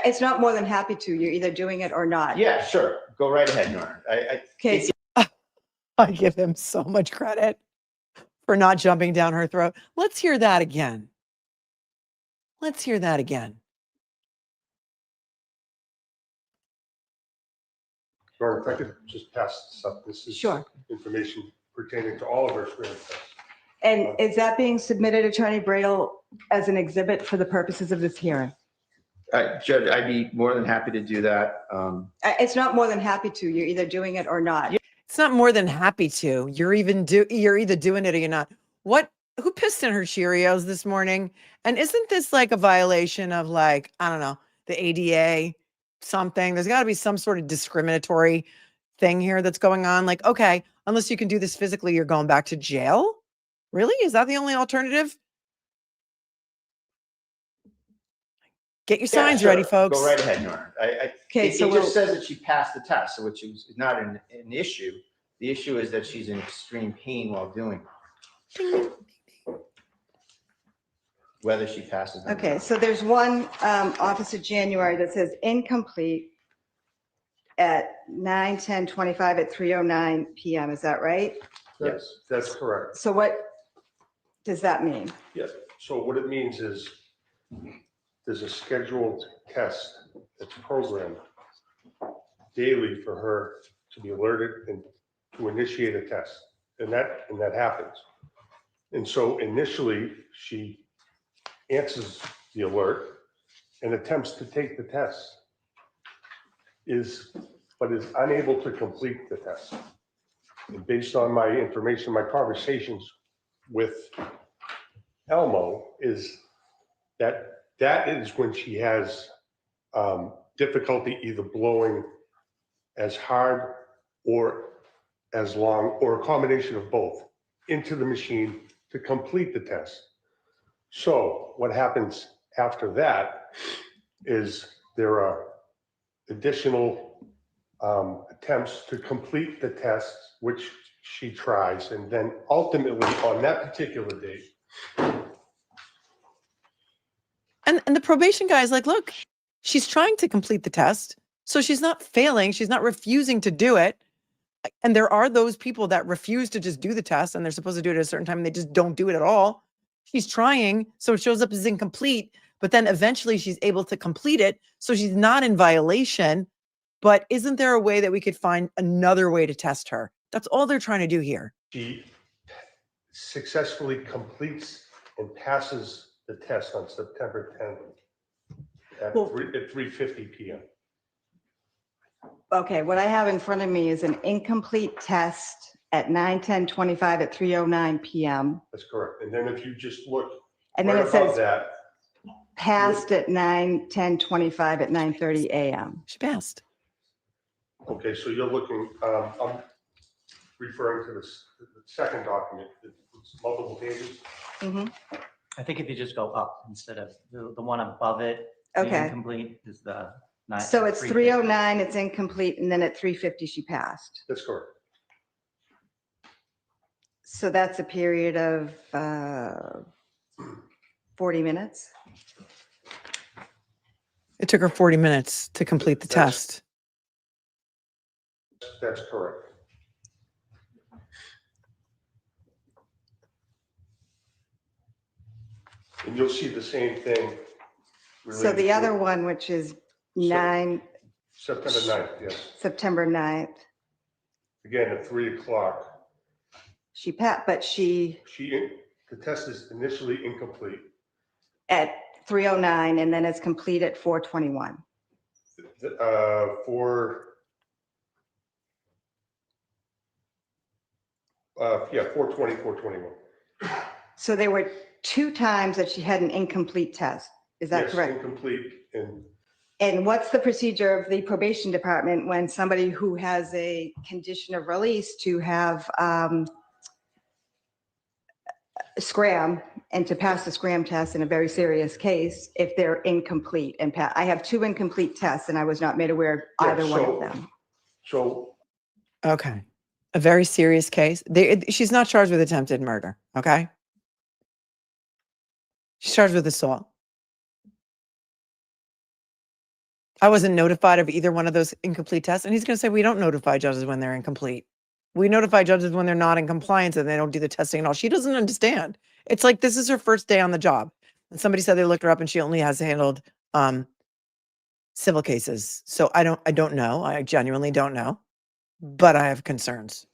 It's not more than happy to. You're either doing it or not. Yeah, sure. Go right ahead, Your Honor. Okay. I give him so much credit for not jumping down her throat. Let's hear that again. Let's hear that again. Your Honor, if I could just pass this up. This is Sure. information pertaining to all of our screen tests. And is that being submitted, Attorney Braille, as an exhibit for the purposes of this hearing? Judge, I'd be more than happy to do that. It's not more than happy to. You're either doing it or not. It's not more than happy to. You're either doing it or you're not. Who pissed in her Cheerios this morning? And isn't this like a violation of like, I don't know, the ADA something? There's got to be some sort of discriminatory thing here that's going on. Like, okay, unless you can do this physically, you're going back to jail? Really? Is that the only alternative? Get your signs sure. ready, folks. Go right ahead, Your Honor. Okay, It so just says that she passed the test, which is not an issue. The issue is that she's in extreme pain while doing it. Whether she passes. Okay, so there's one Officer January that says incomplete at 9/10/25 at 3:09 p.m. Is that right? Yes, that's correct. So what does that mean? Yes. So what it means is there's a scheduled test that's programmed daily for her to be alerted and to initiate a test. And that happens. And so initially she answers the alert and attempts to take the test, but is unable to complete the test. And based on my information, my conversations with Elmo is that is when she has difficulty either blowing as hard or as long, or a combination of both, into the machine to complete the test. So what happens after that is there are additional attempts to complete the test, which she tries, and then ultimately on that particular date. And the probation guy is like, look, she's trying to complete the test. So she's not failing. She's not refusing to do it. And there are those people that refuse to just do the test and they're supposed to do it at a certain time and they just don't do it at all. She's trying. So it shows up as incomplete, but then eventually she's able to complete it. So she's not in violation. But isn't there a way that we could find another way to test her? That's all they're trying to do here. She successfully completes and passes the test on September 10th at 3:50 p.m. Okay, what I have in front of me is an incomplete test at 9:10:25 at 3:09 p.m. That's correct. And then if you just look And then right it above says that, passed at 9:10:25 at 9:30 a.m. She passed. okay, so you're looking, I'm referring to the second document, it's multiple pages. I think if you just go up instead of the one above it, the Okay. incomplete is the So it's 3:09, it's incomplete, and then at 3:50 she passed. That's correct. So that's a period of 40 minutes. It took her 40 minutes to complete the test. That's correct. And you'll see the same thing. So the other one, which is September 9th, yes. September 9th, Again, at 3 o'clock. she passed, but the test is initially incomplete. at 3:09, and then it's complete at 4:21. Yeah, 4:20, 4:21. So there were 2 times that she had an incomplete test. Is that Yes, correct? incomplete and And what's the procedure of the probation department when somebody who has a condition of release to have scram and to pass the scram test in a very serious case if they're incomplete? And I have 2 incomplete tests and I was not made aware of either one of them. So Okay. A very serious case. She's not charged with attempted murder. Okay. She's charged with assault. I wasn't notified of either one of those incomplete tests. And he's going to say, we don't notify judges when they're incomplete. We notify judges when they're not in compliance and they don't do the testing at all. She doesn't understand. It's like, this is her first day on the job. And somebody said they looked her up and she only has handled civil cases. So I don't know. I genuinely don't know, but I have concerns.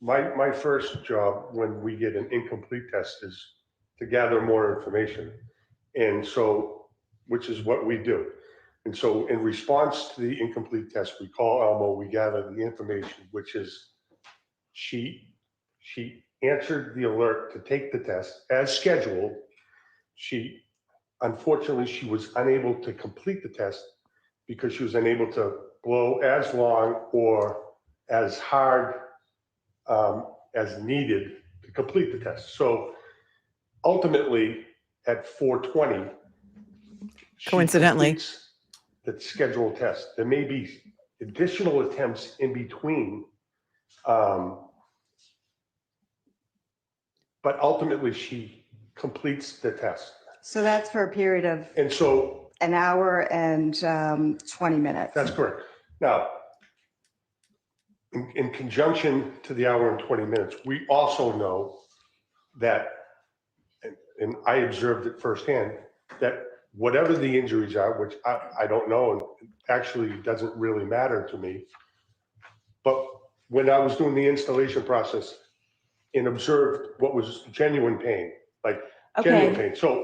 my first job when we get an incomplete test is to gather more information. And so, which is what we do. And so in response to the incomplete test, we call Elmo, we gather the information, which is she answered the alert to take the test as scheduled. Unfortunately, she was unable to complete the test because she was unable to blow as long or as hard as needed to complete the test. So ultimately, at 4:20, coincidentally, the scheduled test. There may be additional attempts in between, but ultimately she completes the test. So that's for a period of And so an hour and 20 minutes. that's correct. Now, in conjunction to the hour and 20 minutes, we also know that, and I observed it firsthand, that whatever the injuries are, which I don't know, and actually doesn't really matter to me, but when I was doing the installation process and observed what was genuine pain, like genuine pain. So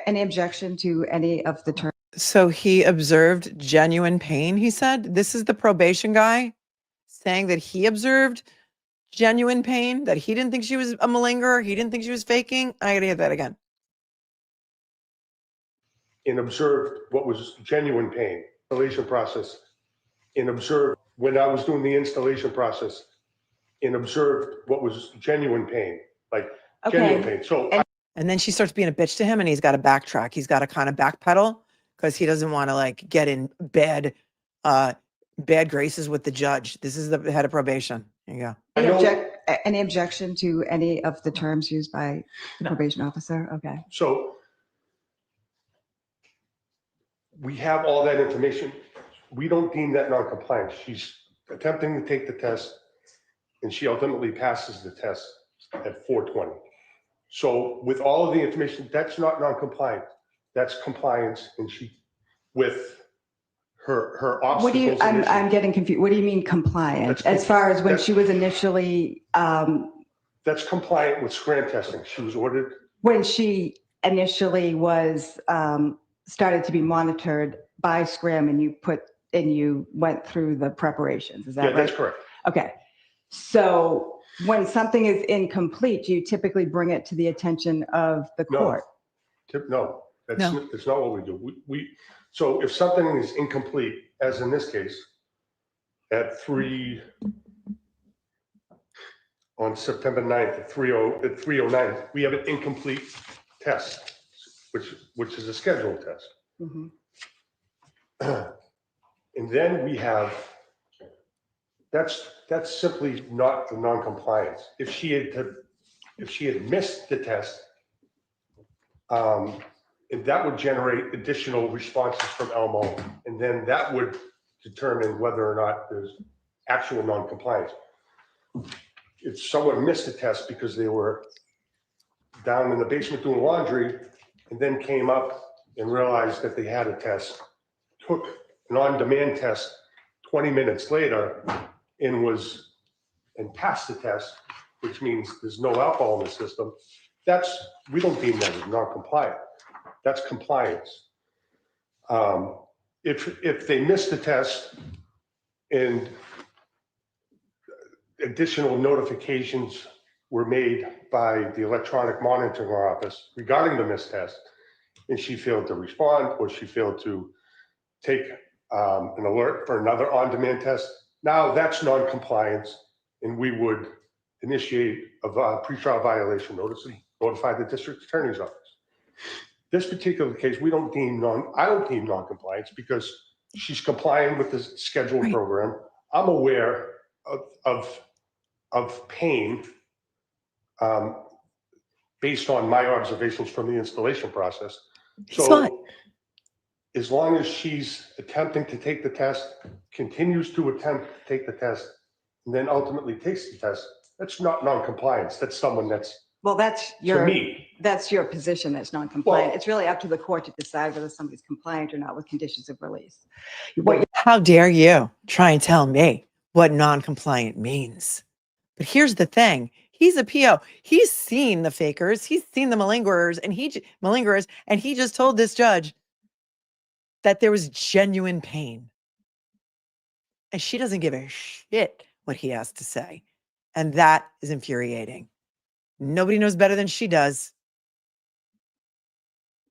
Any objection to any of the terms? So he observed genuine pain, he said. This is the probation guy saying that he observed genuine pain, that he didn't think she was a malingerer. He didn't think she was faking. I gotta hear that again. And observed what was genuine pain, installation process, and observed when I was doing the installation process and observed what was genuine pain, like genuine pain. So And then she starts being a bitch to him and he's got to backtrack. He's got to kind of backpedal because he doesn't want to like get in bad graces with the judge. This is the head of probation. There you go. Any objection to any of the terms used by the probation officer? Okay. So we have all that information. We don't deem that non-compliant. She's attempting to take the test and she ultimately passes the test at 4:20. So with all of the information, that's not non-compliant. That's compliance, and with her obstacles. I'm getting confused. What do you mean compliant? As far as when she was initially the That's compliant with scran testing. She was ordered. When she initially was started to be monitored by Scram, and you went through the preparations, is that right? Yeah, that's correct. Okay. So when something is incomplete, do you typically bring it to the attention of the court? No, that's not what we do. So if something is incomplete, as in this case, on September 9th at 3:09, we have an incomplete test, which is a scheduled test. And then we have, that's simply not the non-compliance. If she had missed the test, and that would generate additional responses from Elmo, and then that would determine whether or not there's actual non-compliance. If someone missed a test because they were down in the basement doing laundry and then came up and realized that they had a test, took an on-demand test 20 minutes later and passed the test, which means there's no alcohol in the system, we don't deem that as non-compliant. That's compliance. If they missed the test and additional notifications were made by the electronic monitoring office regarding the missed test, and she failed to respond, or she failed to take an alert for another on-demand test, now that's non-compliance, and we would initiate a pretrial violation notice and notify the district attorney's office. This particular case, I don't deem non-compliance because she's complying with the scheduled program. I'm aware of pain based on my observations from the installation process. So as long as she's attempting to take the test, continues to attempt to take the test, and then ultimately takes the test, that's not non-compliance. That's someone that's, well, that's your position that's non-compliant. Well, it's really up to the court to decide whether somebody's compliant or not with conditions of release. How dare you try and tell me what non-compliant means? But here's the thing. He's a PO. He's seen the fakers. He's seen the malingerers, and he just told this judge that there was genuine pain. And she doesn't give a shit what he has to say. And that is infuriating. Nobody knows better than she does.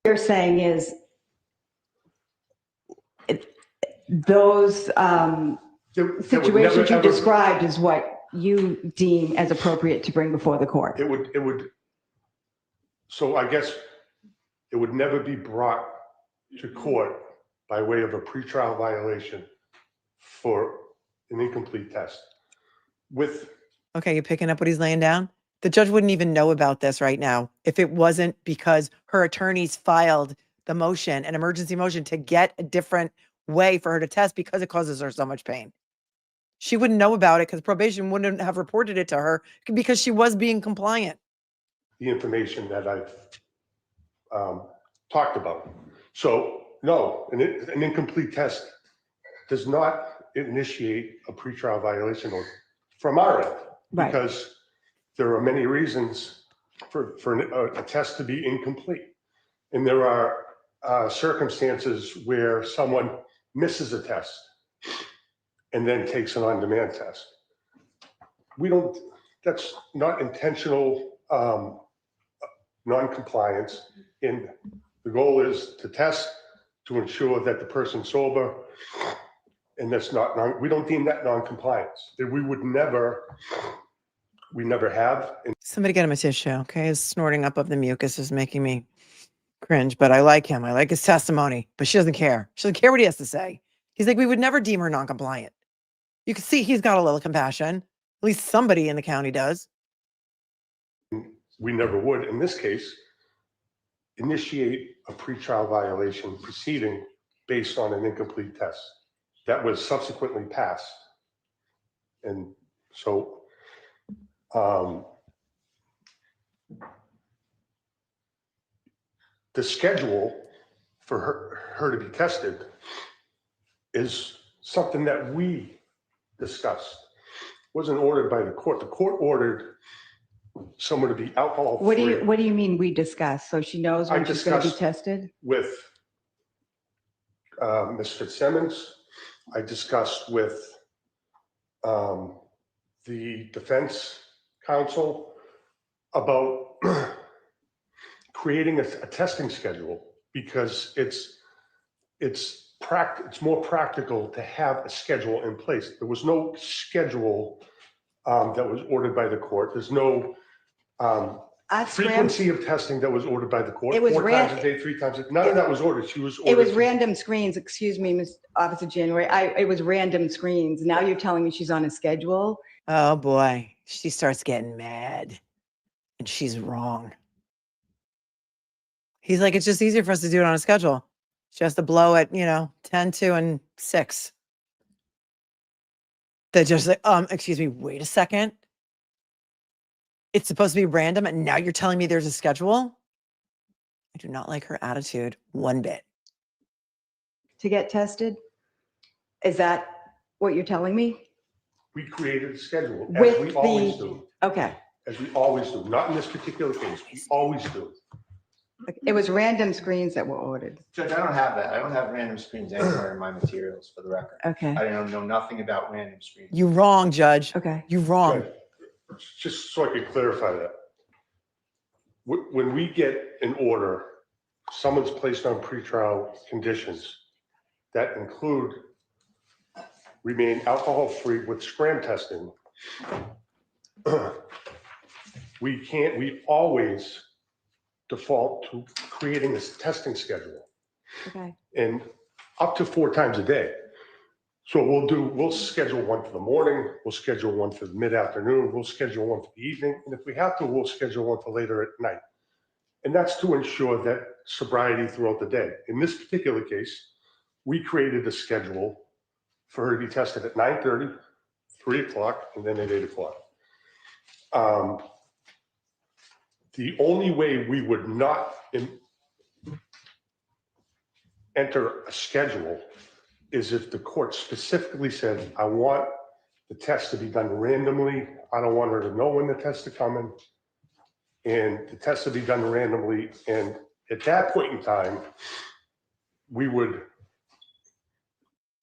What you're saying is those situations you described is what you deem as appropriate to bring before the court. It would. So I guess it would never be brought to court by way of a pretrial violation for an incomplete test. Okay, you picking up what he's laying down? The judge wouldn't even know about this right now if it wasn't because her attorneys filed the motion, an emergency motion, to get a different way for her to test because it causes her so much pain. She wouldn't know about it because probation wouldn't have reported it to her because she was being compliant. The information that I've talked about. So no, an incomplete test does not initiate a pretrial violation from our end, because there are many reasons for a test to be incomplete. And there are circumstances where someone misses a test and then takes an on-demand test. That's not intentional non-compliance. And the goal is to test to ensure that the person's sober, and that's we don't deem that non-compliance. That we never have. Somebody get him a tissue, okay? His snorting up of the mucus is making me cringe, but I like him. I like his testimony, but she doesn't care. She doesn't care what he has to say. He's like, we would never deem her non-compliant. You can see he's got a little compassion. At least somebody in the county does. We never would, in this case, initiate a pretrial violation proceeding based on an incomplete test that was subsequently passed. And so the schedule for her to be tested is something that we discussed. It wasn't ordered by the court. The court ordered someone to be alcohol What free. do you mean we discussed? So she knows when she's going to be tested? With Ms. FITZSIMMONS. I discussed with the defense counsel about creating a testing schedule, because it's more practical to have a schedule in place. There was no schedule that was ordered by the court. There's no frequency of testing that was ordered by the court. It was 4 times a day, 3 times a day. None of that was ordered. She was ordered. It was random screens. Excuse me, Ms. Officer January. It was random screens. Now you're telling me she's on a schedule? Oh boy, she starts getting mad, and she's wrong. He's like, it's just easier for us to do it on a schedule. She has to blow at 10, 2, and 6. They're just like, excuse me, wait a second. It's supposed to be random, and now you're telling me there's a schedule? I do not like her attitude one bit. To get tested? Is that what you're telling me? We created a schedule, as With we always do. Okay. As we always do. Not in this particular case. We always do. It was random screens that were ordered. Judge, I don't have that. I don't have random screens anywhere in my materials, for the record. Okay. I don't know nothing about random screens. You're wrong, Judge. Okay. You're wrong. Judge, just so I could clarify that. When we get an order, someone's placed on pretrial conditions that include remain alcohol-free with scram testing. We always default to creating this testing schedule, Okay. and up to 4 times a day. So we'll schedule one for the morning, we'll schedule one for the mid-afternoon, we'll schedule one for the evening, and if we have to, we'll schedule one for later at night. And that's to ensure that sobriety throughout the day. In this particular case, we created a schedule for her to be tested at 9:30, 3 o'clock, and then at 8 o'clock. The only way we would not enter a schedule is if the court specifically said, I want the test to be done randomly. I don't want her to know when the tests are coming. And the test to be done randomly. And at that point in time, we would.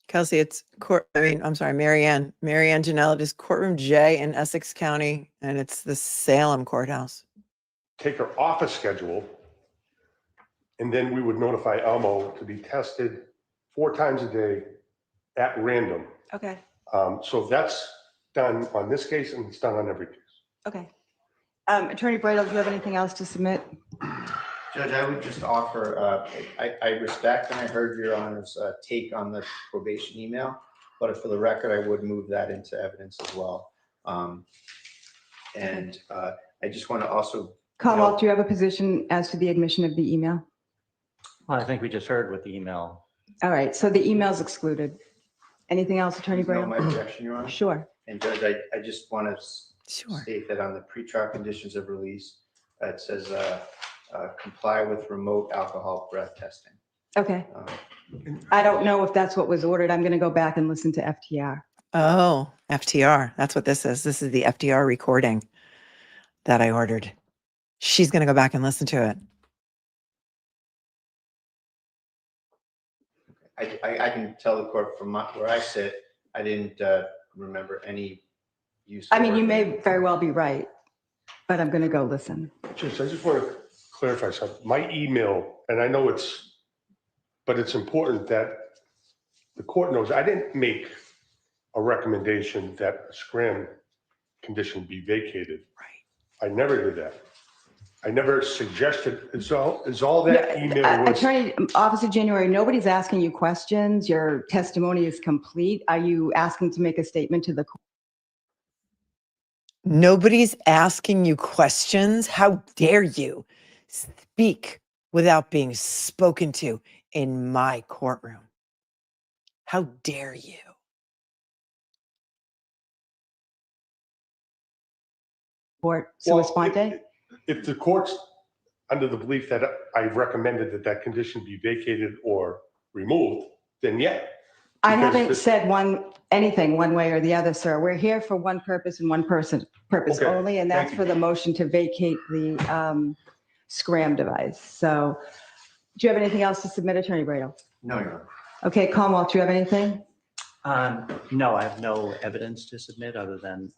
Kelsey, Marianne Janelle, it is courtroom J in Essex County, and it's the Salem courthouse. Take her off a schedule, and then we would notify Elmo to be tested 4 times a day at random. Okay. So that's done on this case, and it's done on every case. Okay. Attorney Bridle, do you have anything else to submit? Judge, I would just offer, I respect and I heard Your Honor's take on the probation email, but for the record, I would move that into evidence as well. And I just want to also. Commonwealth, do you have a position as to the admission of the email? Well, I think we just heard what the email. All right, so the email is excluded. Anything else, Attorney No, Bridle? my objection, Your Honor. Sure. And Judge, I just want to state that on the pretrial conditions of release, it says comply with remote alcohol breath testing. Okay. I don't know if that's what was ordered. I'm going to go back and listen to FTR. Oh, FTR. That's what this is. This is the FTR recording that I ordered. She's going to go back and listen to it. I can tell the court from where I sit, I didn't remember any use. I mean, you may very well be right, but I'm going to go listen. Judge, I just want to clarify something. My email, and I know but it's important that the court knows, I didn't make a recommendation that a scram condition be vacated. Right. I never did that. I never suggested, is all that email was. Attorney, Officer January, nobody's asking you questions. Your testimony is complete. Are you asking to make a statement to the court? Nobody's asking you questions. How dare you speak without being spoken to in my courtroom? How dare you? Court sua sponte? If the court's under the belief that I recommended that condition be vacated or removed, then yeah. I Because haven't the- said anything one way or the other, sir. We're here for one purpose and one purpose Okay, only, and that's thank for you. the motion to vacate the Scram device. So do you have anything else to submit, Attorney Bradel? No, Your Honor. Okay, Commonwealth, do you have anything? No, I have no evidence to submit other than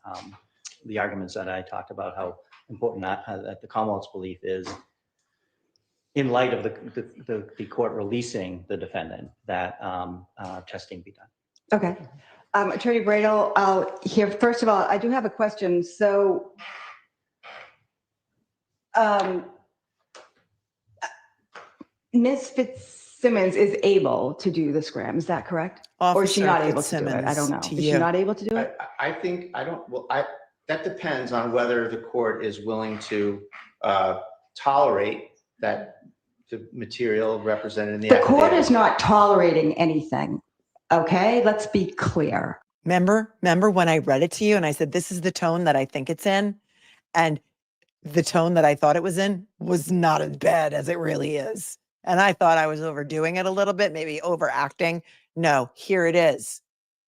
the arguments that I talked about, how important that the Commonwealth's belief is in light of the court releasing the defendant, that testing be done. Okay. Attorney Bradel, I'll hear, first of all, I do have a question. So Ms. Fitzsimmons is able to do the Scram, is that correct? Or is she not able to do it? I don't know. Is she not able to do it? I think, that depends on whether the court is willing to tolerate that the material represented in the The court affidavit. is not tolerating anything. Okay, let's be clear. Remember when I read it to you and I said, this is the tone that I think it's in? And the tone that I thought it was in was not as bad as it really is. And I thought I was overdoing it a little bit, maybe overacting. No, here it is.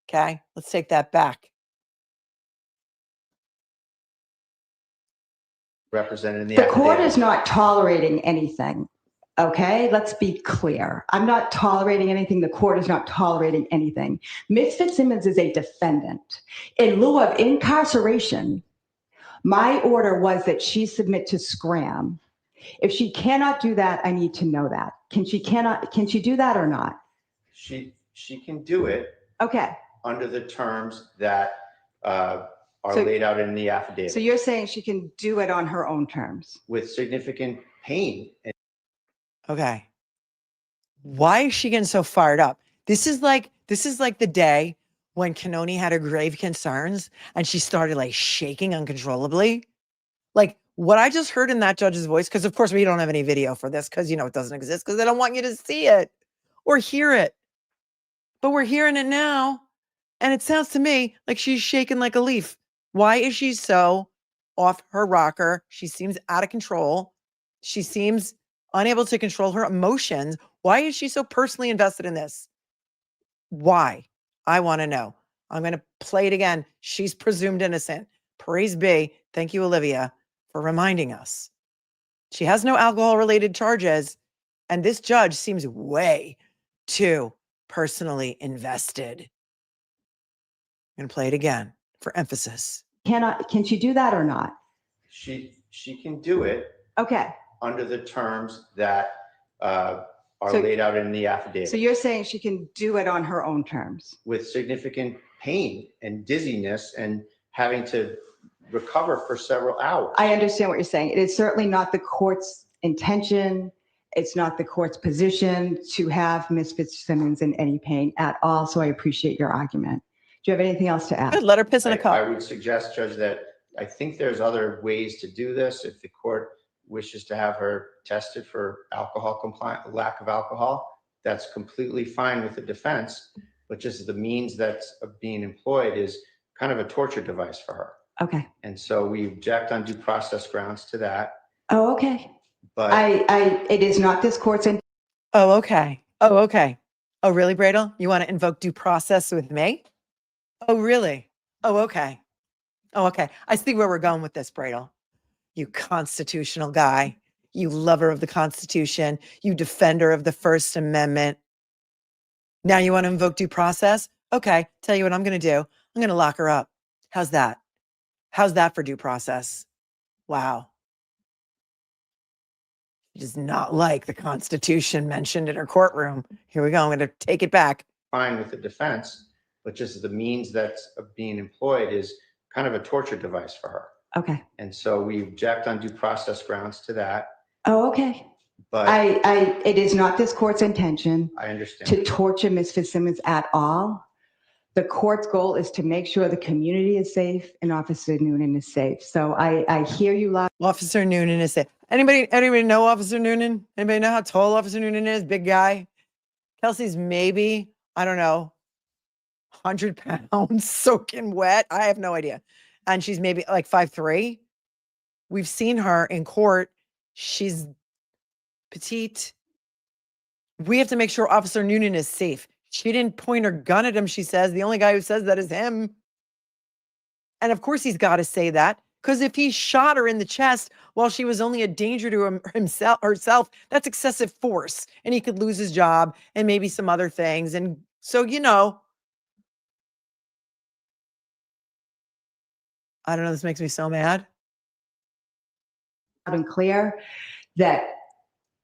Okay, let's take that back. Represented in the The affidavit. court is not tolerating anything. Okay, let's be clear. I'm not tolerating anything. The court is not tolerating anything. Ms. Fitzsimmons is a defendant. In lieu of incarceration, my order was that she submit to Scram. If she cannot do that, I need to know that. Can she do that or not? She can do it. Okay. Under the terms that are So- laid out in the affidavit. So you're saying she can do it on her own terms? With significant pain. Okay. Why is she getting so fired up? This is like the day when Kanoni had her grave concerns and she started like shaking uncontrollably. Like what I just heard in that judge's voice, because of course we don't have any video for this because it doesn't exist because they don't want you to see it or hear it. But we're hearing it now. And it sounds to me like she's shaking like a leaf. Why is she so off her rocker? She seems out of control. She seems unable to control her emotions. Why is she so personally invested in this? Why? I want to know. I'm going to play it again. She's presumed innocent. Praise be. Thank you, Olivia, for reminding us. She has no alcohol-related charges, and this judge seems way too personally invested. I'm going to play it again for emphasis. Can she do that or not? She can do it. Okay. Under the terms that are So- laid out in the affidavit. So you're saying she can do it on her own terms? With significant pain and dizziness and having to recover for several hours. I understand what you're saying. It is certainly not the court's intention. It's not the court's position to have Ms. Fitzsimmons in any pain at all. So I appreciate your argument. Do you have anything else to add? Good. Let her piss in a cup. I would suggest, Judge, that I think there's other ways to do this. If the court wishes to have her tested for lack of alcohol, that's completely fine with the defense. But just the means that's being employed is kind of a torture device for her. Okay. And so we object on due process grounds to that. Oh, okay. But it is not this court's. Oh, okay. Oh, okay. Oh, really, Bradel? You want to invoke due process with me? Oh, really? Oh, okay. Oh, okay. I see where we're going with this, Bradel. You constitutional guy, you lover of the Constitution, you defender of the First Amendment. Now you want to invoke due process? Okay. Tell you what I'm going to do. I'm going to lock her up. How's that? How's that for due process? Wow. She does not like the Constitution mentioned in her courtroom. Here we go. I'm going to take it back. fine with the defense, but just the means that's being employed is kind of a torture device for her. Okay. And so we object on due process grounds to that. Oh, okay. But it is not this court's intention I understand. to torture Ms. Fitzsimmons at all. The court's goal is to make sure the community is safe and Officer Noonan is safe. So I hear you loud. Officer Noonan is safe. Anybody know Officer Noonan? Anybody know how tall Officer Noonan is? Big guy. Kelsey's maybe, I don't know, 100 pounds soaking wet. I have no idea. And she's maybe like 5'3". We've seen her in court. She's petite. We have to make sure Officer Noonan is safe. She didn't point her gun at him, she says. The only guy who says that is him. And of course he's got to say that, because if he shot her in the chest while she was only a danger to herself, that's excessive force. And he could lose his job and maybe some other things. And so, you know, I don't know, this makes me so mad. Loud and clear that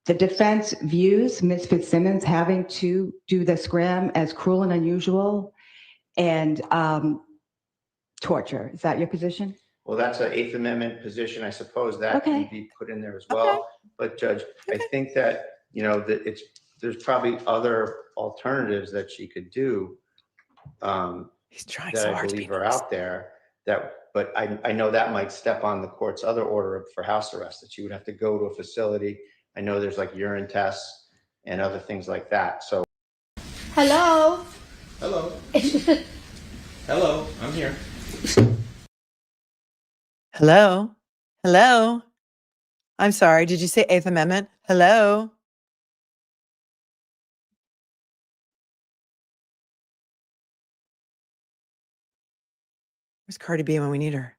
the defense views Ms. Fitzsimmons having to do the scram as cruel and unusual and torture. Is that your position? Well, that's an Eighth Amendment position. I suppose that can be put in there as well. Okay. But Judge, I think that, you know, that there's probably other alternatives that she could do. He's trying that so I hard to believe be are nice. out there but I know that might step on the court's other order for house arrest, that she would have to go to a facility. I know there's like urine tests and other things like that. So. Hello. Hello. Hello, I'm here. Hello? Hello? I'm sorry, did you say Eighth Amendment? Hello? Where's Cardi B when we need her?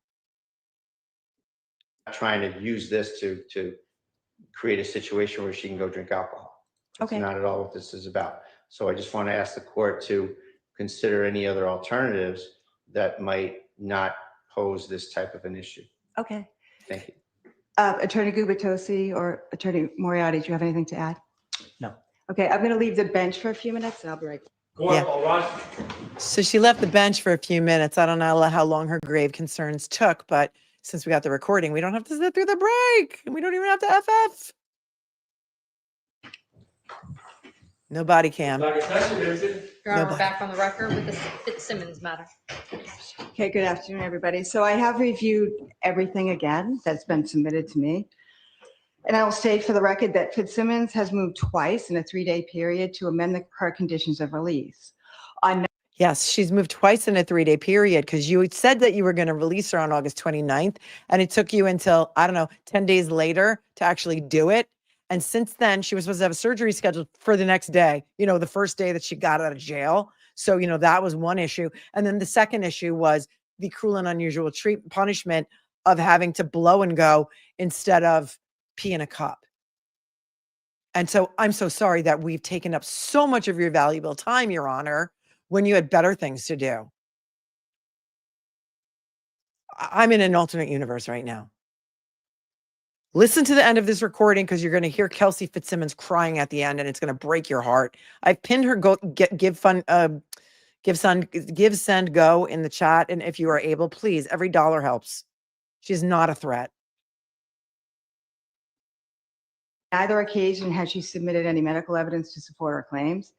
Trying to use this to create a situation where she can go drink alcohol. That's Okay. not at all what this is about. So I just want to ask the court to consider any other alternatives that might not pose this type of an issue. Okay. Thank you. Attorney Gubitosi or Attorney Moriarty, do you have anything to add? No. Okay, I'm going to leave the bench for a few minutes and I'll be right back. Yeah. So she left the bench for a few minutes. I don't know how long her grave concerns took, but since we got the recording, we don't have to sit through the break. And we don't even have to FF. No body cam. Your Honor, Nobody. we're back on the record with the FITZSIMMONS matter. Okay, good afternoon, everybody. So I have reviewed everything again that's been submitted to me. And I will state for the record that Fitzsimmons has moved twice in a 3-day period to amend her conditions of release. Yes, she's moved twice in a 3-day period because you had said that you were going to release her on August 29th. And it took you until, I don't know, 10 days later to actually do it. And since then, she was supposed to have a surgery scheduled for the next day, you know, the first day that she got out of jail. So, you know, that was one issue. And then the second issue was the cruel and unusual punishment of having to blow and go instead of pee in a cup. And so I'm so sorry that we've taken up so much of your valuable time, Your Honor, when you had better things to do. I'm in an alternate universe right now. Listen to the end of this recording because you're going to hear Kelsey Fitzsimmons crying at the end and it's going to break your heart. I've pinned her give, send, go in the chat. And if you are able, please, every dollar helps. She's not a threat. Neither occasion has she submitted any medical evidence to support her claims.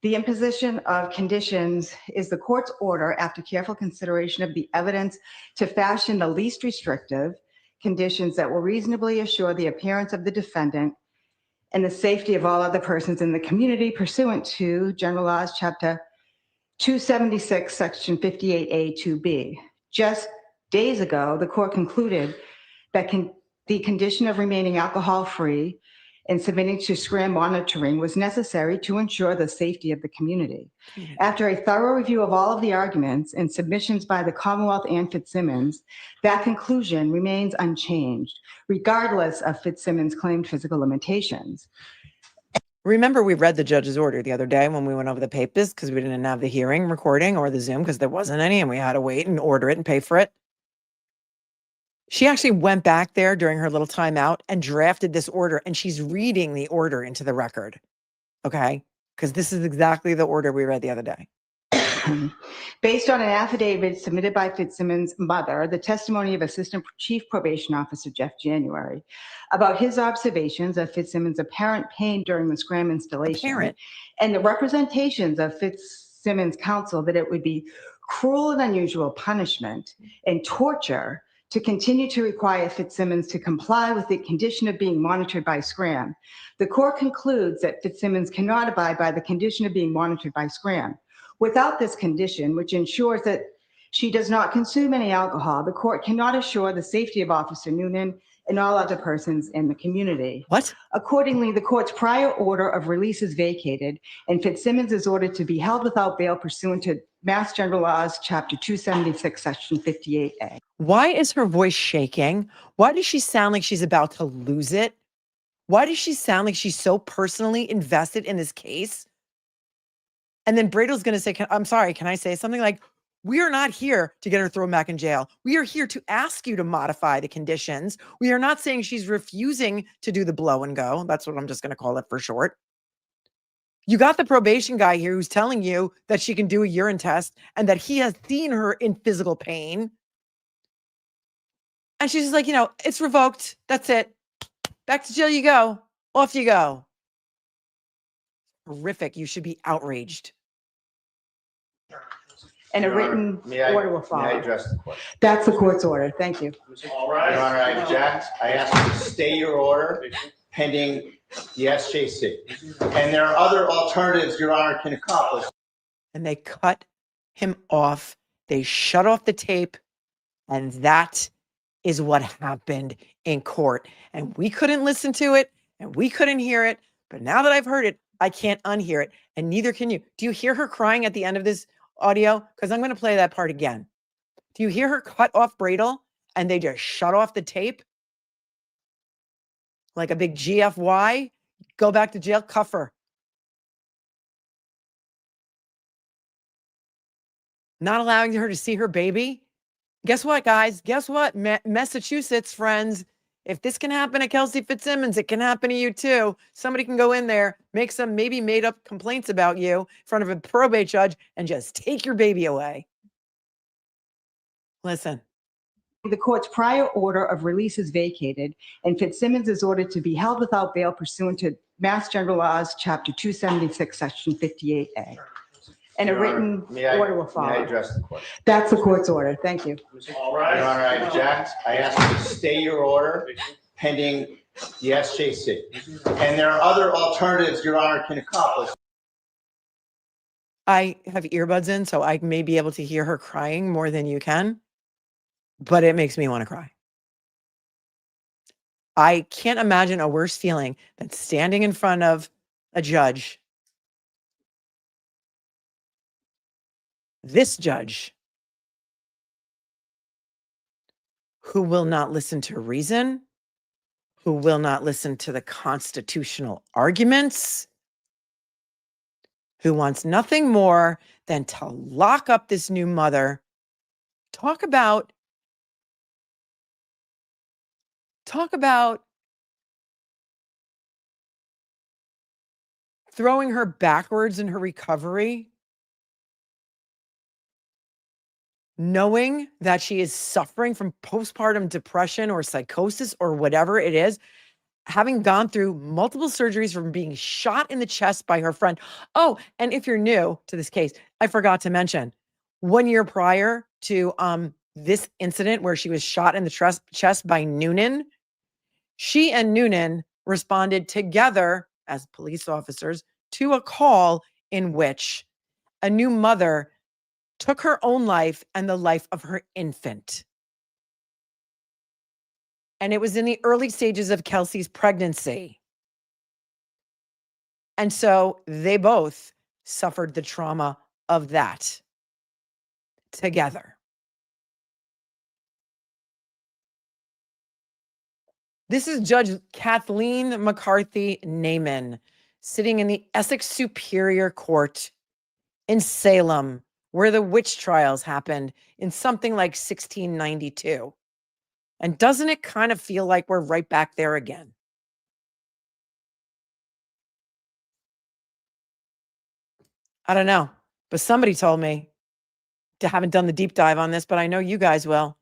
The imposition of conditions is the court's order after careful consideration of the evidence to fashion the least restrictive conditions that will reasonably assure the appearance of the defendant and the safety of all other persons in the community pursuant to General Laws, Chapter 276, Section 58A2B. Just days ago, the court concluded that the condition of remaining alcohol-free and submitting to scram monitoring was necessary to ensure the safety of the community. After a thorough review of all of the arguments and submissions by the Commonwealth and Fitzsimmons, that conclusion remains unchanged, regardless of Fitzsimmons' claimed physical limitations. Remember, we read the judge's order the other day when we went over the papers because we didn't have the hearing recording or the Zoom because there wasn't any and we had to wait and order it and pay for it. She actually went back there during her little timeout and drafted this order, and she's reading the order into the record. Okay? Because this is exactly the order we read the other day. Based on an affidavit submitted by Fitzsimmons' mother, the testimony of Assistant Chief Probation Officer Jeff January about his observations of Fitzsimmons' apparent pain during the scram installation, and the representations of Fitzsimmons' counsel that it would be cruel and unusual punishment and torture to continue to require Fitzsimmons to comply with the condition of being monitored by scram. The court concludes that Fitzsimmons cannot abide by the condition of being monitored by scram. Without this condition, which ensures that she does not consume any alcohol, the court cannot assure the safety of Officer Noonan and all other persons in the community. What? Accordingly, the court's prior order of release is vacated, and Fitzsimmons is ordered to be held without bail pursuant to Mass General Laws, Chapter 276, Section 58A. Why is her voice shaking? Why does she sound like she's about to lose it? Why does she sound like she's so personally invested in this case? And then Bradel's going to say, I'm sorry, can I say something like, we are not here to get her thrown back in jail. We are here to ask you to modify the conditions. We are not saying she's refusing to do the blow and go. That's what I'm just going to call it for short. You got the probation guy here who's telling you that she can do a urine test and that he has seen her in physical pain. And she's just like, it's revoked. That's it. Back to jail you go. Off you go. Horrific. You should be outraged. And a Your written Honor, order will May I follow. address the question? That's the court's order. Thank you. All right. Your Honor, I object. I ask you to stay your order pending the SJC. And there are other alternatives Your Honor can accomplish. And they cut him off. They shut off the tape. And that is what happened in court. And we couldn't listen to it and we couldn't hear it. But now that I've heard it, I can't unhear it. And neither can you. Do you hear her crying at the end of this audio? Because I'm going to play that part again. Do you hear her cut off Bradel and they just shut off the tape? Like a big GFY? Go back to jail, cuff her. Not allowing her to see her baby? Guess what, guys? Guess what? Massachusetts friends, if this can happen to Kelsey Fitzsimmons, it can happen to you too. Somebody can go in there, make some maybe made up complaints about you in front of a probate judge and just take your baby away. Listen. The court's prior order of release is vacated, and Fitzsimmons is ordered to be held without bail pursuant to Mass General Laws, Chapter 276, Section 58A. And a Your written Honor, order will follow. May I address the question? That's the court's order. Thank you. All right. Your Honor, I object. I ask you to stay your order pending the SJC. And there are other alternatives Your Honor can accomplish. I have earbuds in, so I may be able to hear her crying more than you can, but it makes me want to cry. I can't imagine a worse feeling than standing in front of a judge. This judge who will not listen to reason, who will not listen to the constitutional arguments, who wants nothing more than to lock up this new mother. Talk about throwing her backwards in her recovery, knowing that she is suffering from postpartum depression or psychosis or whatever it is, having gone through multiple surgeries from being shot in the chest by her friend. Oh, and if you're new to this case, I forgot to mention 1 year prior to this incident where she was shot in the chest by Noonan, she and Noonan responded together as police officers to a call in which a new mother took her own life and the life of her infant. And it was in the early stages of Kelsey's pregnancy. And so they both suffered the trauma of that together. This is Judge Kathleen McCarthy Neyman sitting in the Essex Superior Court in Salem, where the witch trials happened in something like 1692. And doesn't it kind of feel like we're right back there again? I don't know, but somebody told me to haven't done the deep dive on this, but I know you guys will.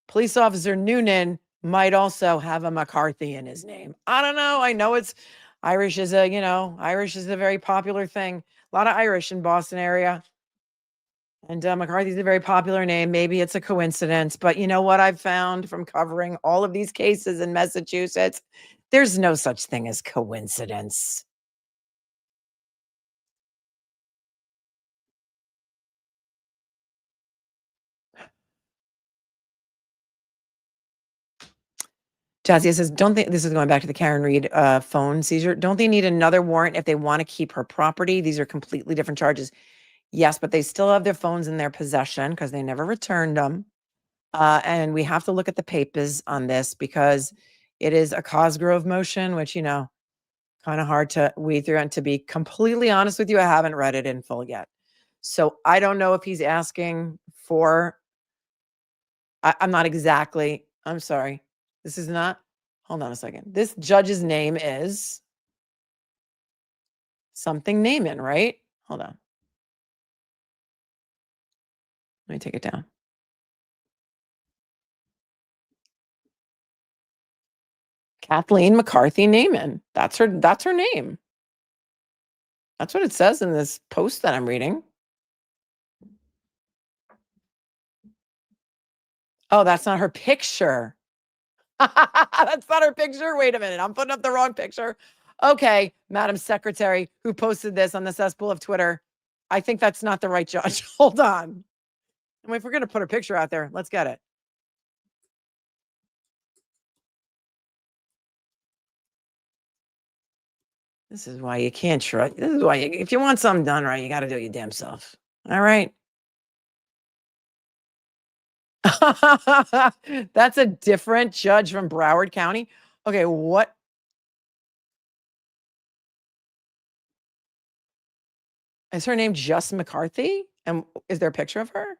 Police Officer Noonan might also have a McCarthy in his name. I don't know. I know it's Irish is Irish is a very popular thing. A lot of Irish in Boston area. And McCarthy's a very popular name. Maybe it's a coincidence, but you know what I've found from covering all of these cases in Massachusetts? There's no such thing as coincidence. Jazzy says, don't they, this is going back to the Karen Reed phone seizure. Don't they need another warrant if they want to keep her property? These are completely different charges. Yes, but they still have their phones in their possession because they never returned them. And we have to look at the papers on this because it is a Cosgrove motion, which, you know, kind of hard to weed through. And to be completely honest with you, I haven't read it in full yet. So I don't know if he's asking for, I'm not exactly, I'm sorry. This is not, hold on a second. This judge's name is something Neyman, right? Hold on. Let me take it down. Kathleen McCarthy Neyman. That's her name. That's what it says in this post that I'm reading. Oh, that's not her picture. That's not her picture. Wait a minute. I'm putting up the wrong picture. Okay, Madam Secretary, who posted this on the cesspool of Twitter. I think that's not the right judge. Hold on. I mean, if we're going to put a picture out there, let's get it. This is why you can't trust. This is why if you want something done right, you got to do it your damn self. All right. That's a different judge from Broward County. Okay, what? Is her name just McCarthy? And is there a picture of her?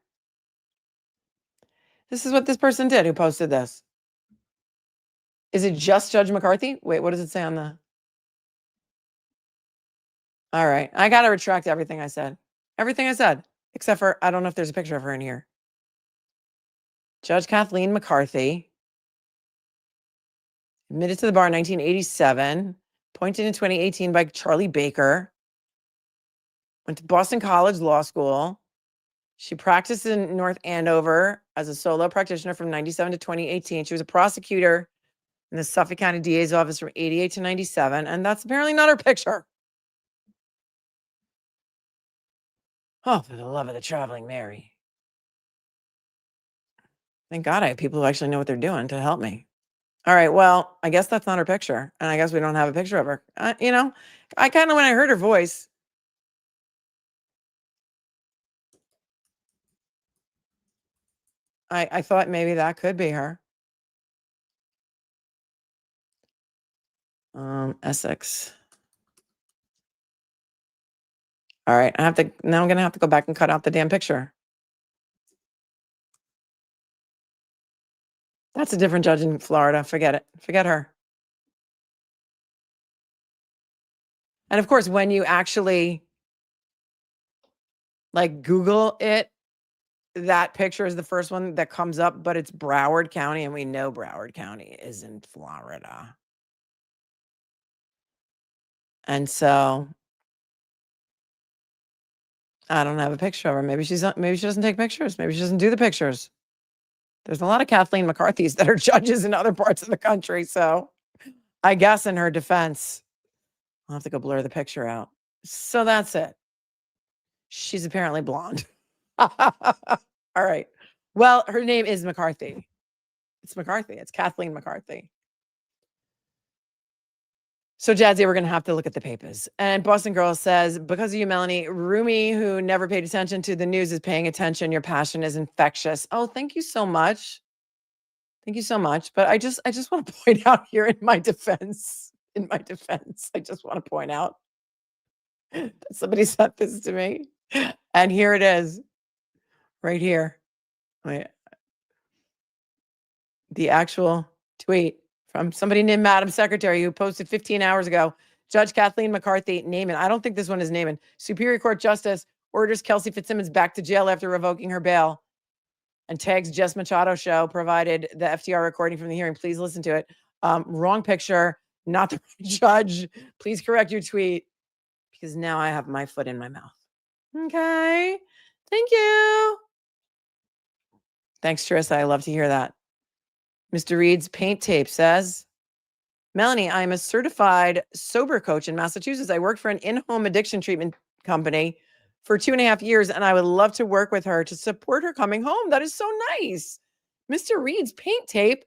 This is what this person did who posted this. Is it just Judge McCarthy? Wait, what does it say on the? All right. I got to retract everything I said. Everything I said, except for I don't know if there's a picture of her in here. Judge Kathleen McCarthy, admitted to the bar in 1987, appointed in 2018 by Charlie Baker, went to Boston College Law School. She practiced in North Andover as a solo practitioner from 97 to 2018. She was a prosecutor in the Suffolk County DA's office from 88 to 97, and that's apparently not her picture. Oh, for the love of the traveling Mary. Thank God I have people who actually know what they're doing to help me. All right, well, I guess that's not her picture, and I guess we don't have a picture of her. You know, I kind of, when I heard her voice, I thought maybe that could be her. Essex. All right, now I'm gonna have to go back and cut out the damn picture. That's a different judge in Florida. Forget it. Forget her. And of course, when you actually like Google it, that picture is the first one that comes up, but it's Broward County, and we know Broward County is in Florida. And so I don't have a picture of her. Maybe she doesn't take pictures. Maybe she doesn't do the pictures. There's a lot of Kathleen McCarthys that are judges in other parts of the country. So I guess in her defense, I'll have to go blur the picture out. So that's it. She's apparently blonde. All right. Well, her name is McCarthy. It's McCarthy. It's Kathleen McCarthy. So, Jazzy, we're going to have to look at the papers. And Boston Girl says, because of you, Melanie, Rumi, who never paid attention to the news, is paying attention. Your passion is infectious. Oh, thank you so much. Thank you so much. But I just want to point out here in my defense, I just want to point out that somebody sent this to me. And here it is, right here. Wait. The actual tweet from somebody named Madam Secretary who posted 15 hours ago. Judge Kathleen McCarthy, Neyman. I don't think this one is Neyman. Superior Court Justice orders Kelsey FITZSIMMONS back to jail after revoking her bail. And tags Jess Machado show, provided the FTR recording from the hearing. Please listen to it. Wrong picture, not the right judge. Please correct your tweet because now I have my foot in my mouth. Okay. Thank you. Thanks, Trissa. I love to hear that. Mr. Reed's paint tape says, Melanie, I'm a certified sober coach in Massachusetts. I work for an in-home addiction treatment company for 2.5 years, and I would love to work with her to support her coming home. That is so nice. Mr. Reed's paint tape.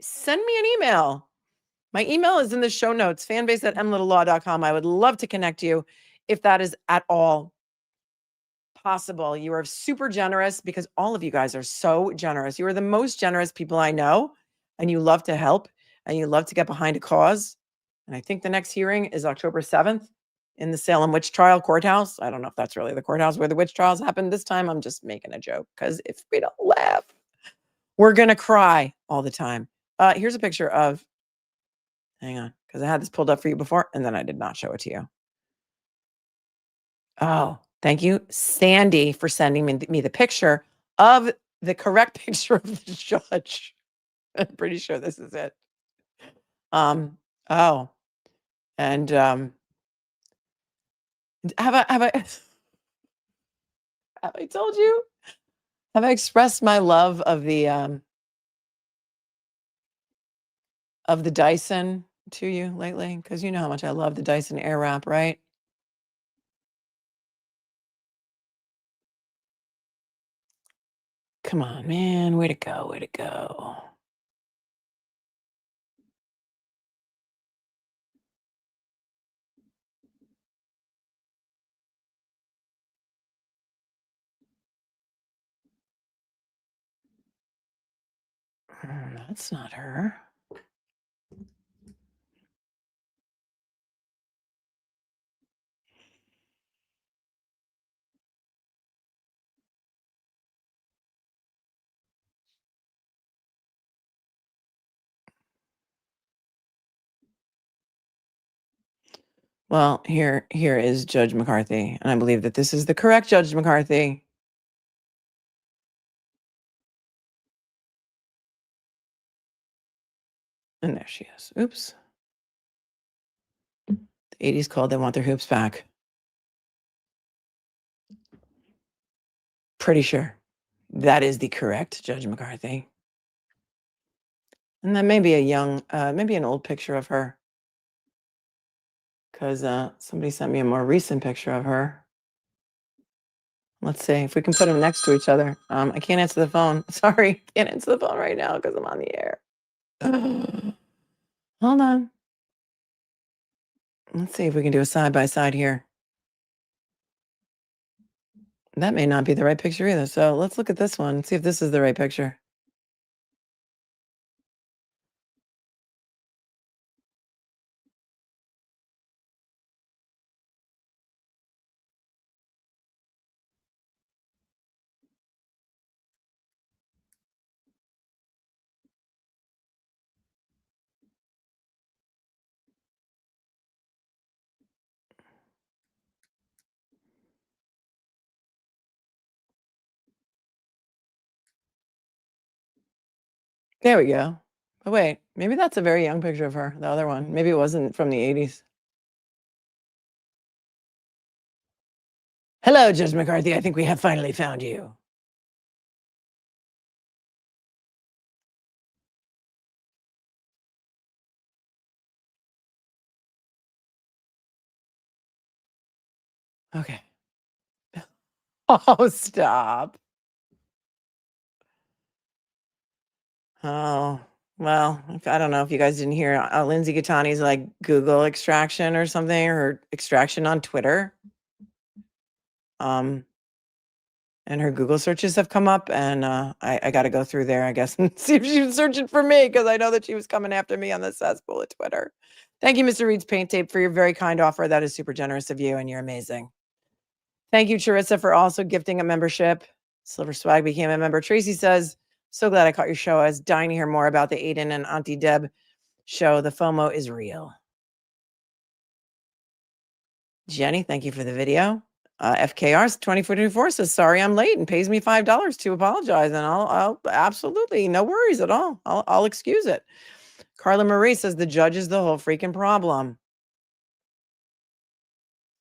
send me an email. My email is in the show notes, fanbase@mlittlelaw.com. I would love to connect you if that is at all possible. You are super generous because all of you guys are so generous. You are the most generous people I know, and you love to help and you love to get behind a cause. And I think the next hearing is October 7th in the Salem Witch Trial Courthouse. I don't know if that's really the courthouse where the witch trials happened this time. I'm just making a joke because if we don't laugh, we're going to cry all the time. Here's a picture of, hang on, because I had this pulled up for you before and then I did not show it to you. Oh, thank you, Sandy, for sending me the picture of the correct picture of the judge. I'm pretty sure this is it. Oh, and have I have I told you? Have I expressed my love of the Dyson to you lately? Because you know how much I love the Dyson Airwrap, right? Come on, man. Way to go. Way to go. That's not her. Well, here is Judge McCarthy, and I believe that this is the correct Judge McCarthy. And there she is. Oops. The 80s called, they want their hoops back. Pretty sure that is the correct Judge McCarthy. And that may be a young, maybe an old picture of her. Because somebody sent me a more recent picture of her. Let's see if we can put them next to each other. I can't answer the phone. Sorry, can't answer the phone right now because I'm on the air. Hold on. Let's see if we can do a side-by-side here. That may not be the right picture either. So let's look at this one. See if this is the right picture. There we go. Oh, wait, maybe that's a very young picture of her, the other one. Maybe it wasn't from the 80s. Hello, Judge McCarthy. I think we have finally found you. Okay. Oh, stop. Oh, well, I don't know if you guys didn't hear Lindsay Gattani's like Google extraction or something, or extraction on Twitter. And her Google searches have come up, and I got to go through there, I guess, and see if she was searching for me, because I know that she was coming after me on the cesspool at Twitter. Thank you, Mr. Reed's Paint Tape, for your very kind offer. That is super generous of you, and you're amazing. Thank you, Charissa, for also gifting a membership. Silver Swag became a member. Tracy says, so glad I caught your show. I was dying to hear more about the Aiden and Auntie Deb show. The FOMO is real. Jenny, thank you for the video. FKR 2424 says, sorry I'm late, and pays me $5 to apologize. And I'll absolutely, no worries at all. I'll excuse it. Carla Marie says, the judge is the whole freaking problem.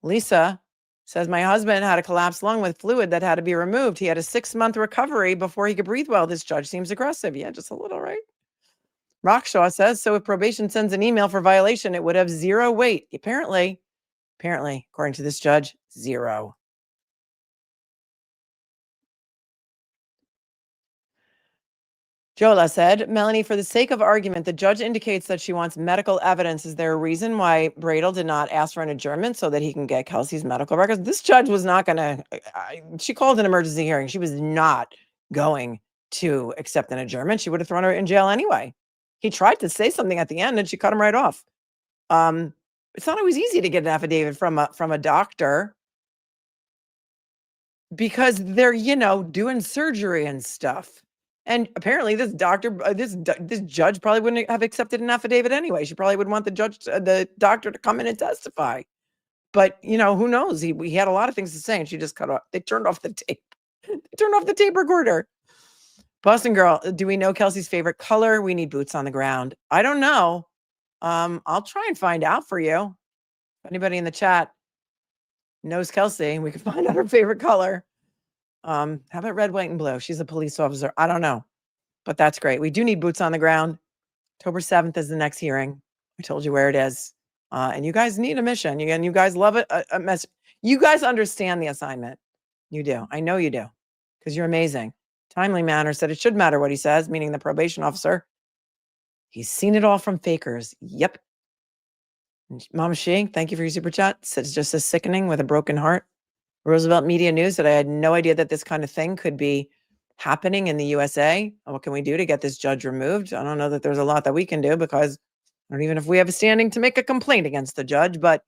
Lisa says, my husband had a collapsed lung with fluid that had to be removed. He had a 6-month recovery before he could breathe well. This judge seems aggressive. Yeah, just a little, right? Rockshaw says, so if probation sends an email for violation, it would have 0 weight. Apparently, according to this judge, 0. Jola said, Melanie, for the sake of argument, the judge indicates that she wants medical evidence. Is there a reason why Bradel did not ask for an adjournment so that he can get Kelsey's medical records? This judge was not going to, she called an emergency hearing. She was not going to accept an adjournment. She would have thrown her in jail anyway. He tried to say something at the end and she cut him right off. It's not always easy to get an affidavit from a doctor because they're, doing surgery and stuff. And apparently this doctor, this judge probably wouldn't have accepted an affidavit anyway. She probably would want the doctor to come in and testify. But, who knows? He had a lot of things to say and she just they turned off the tape. They turned off the tape recorder. Boston Girl, do we know Kelsey's favorite color? We need boots on the ground. I don't know. I'll try and find out for you. If anybody in the chat knows Kelsey, we can find out her favorite color. How about red, white, and blue? She's a police officer. I don't know, but that's great. We do need boots on the ground. October 7th is the next hearing. I told you where it is. And you guys need a mission. You guys love it. A mess. You guys understand the assignment. You do. I know you do because you're amazing. Timely Manner said it should matter what he says, meaning the probation officer. He's seen it all from fakers. Yep. Mama Shi, thank you for your super chat. It's just as sickening with a broken heart. Roosevelt Media News said I had no idea that this kind of thing could be happening in the USA. What can we do to get this judge removed? I don't know that there's a lot that we can do because I don't even know if we have a standing to make a complaint against the judge. But,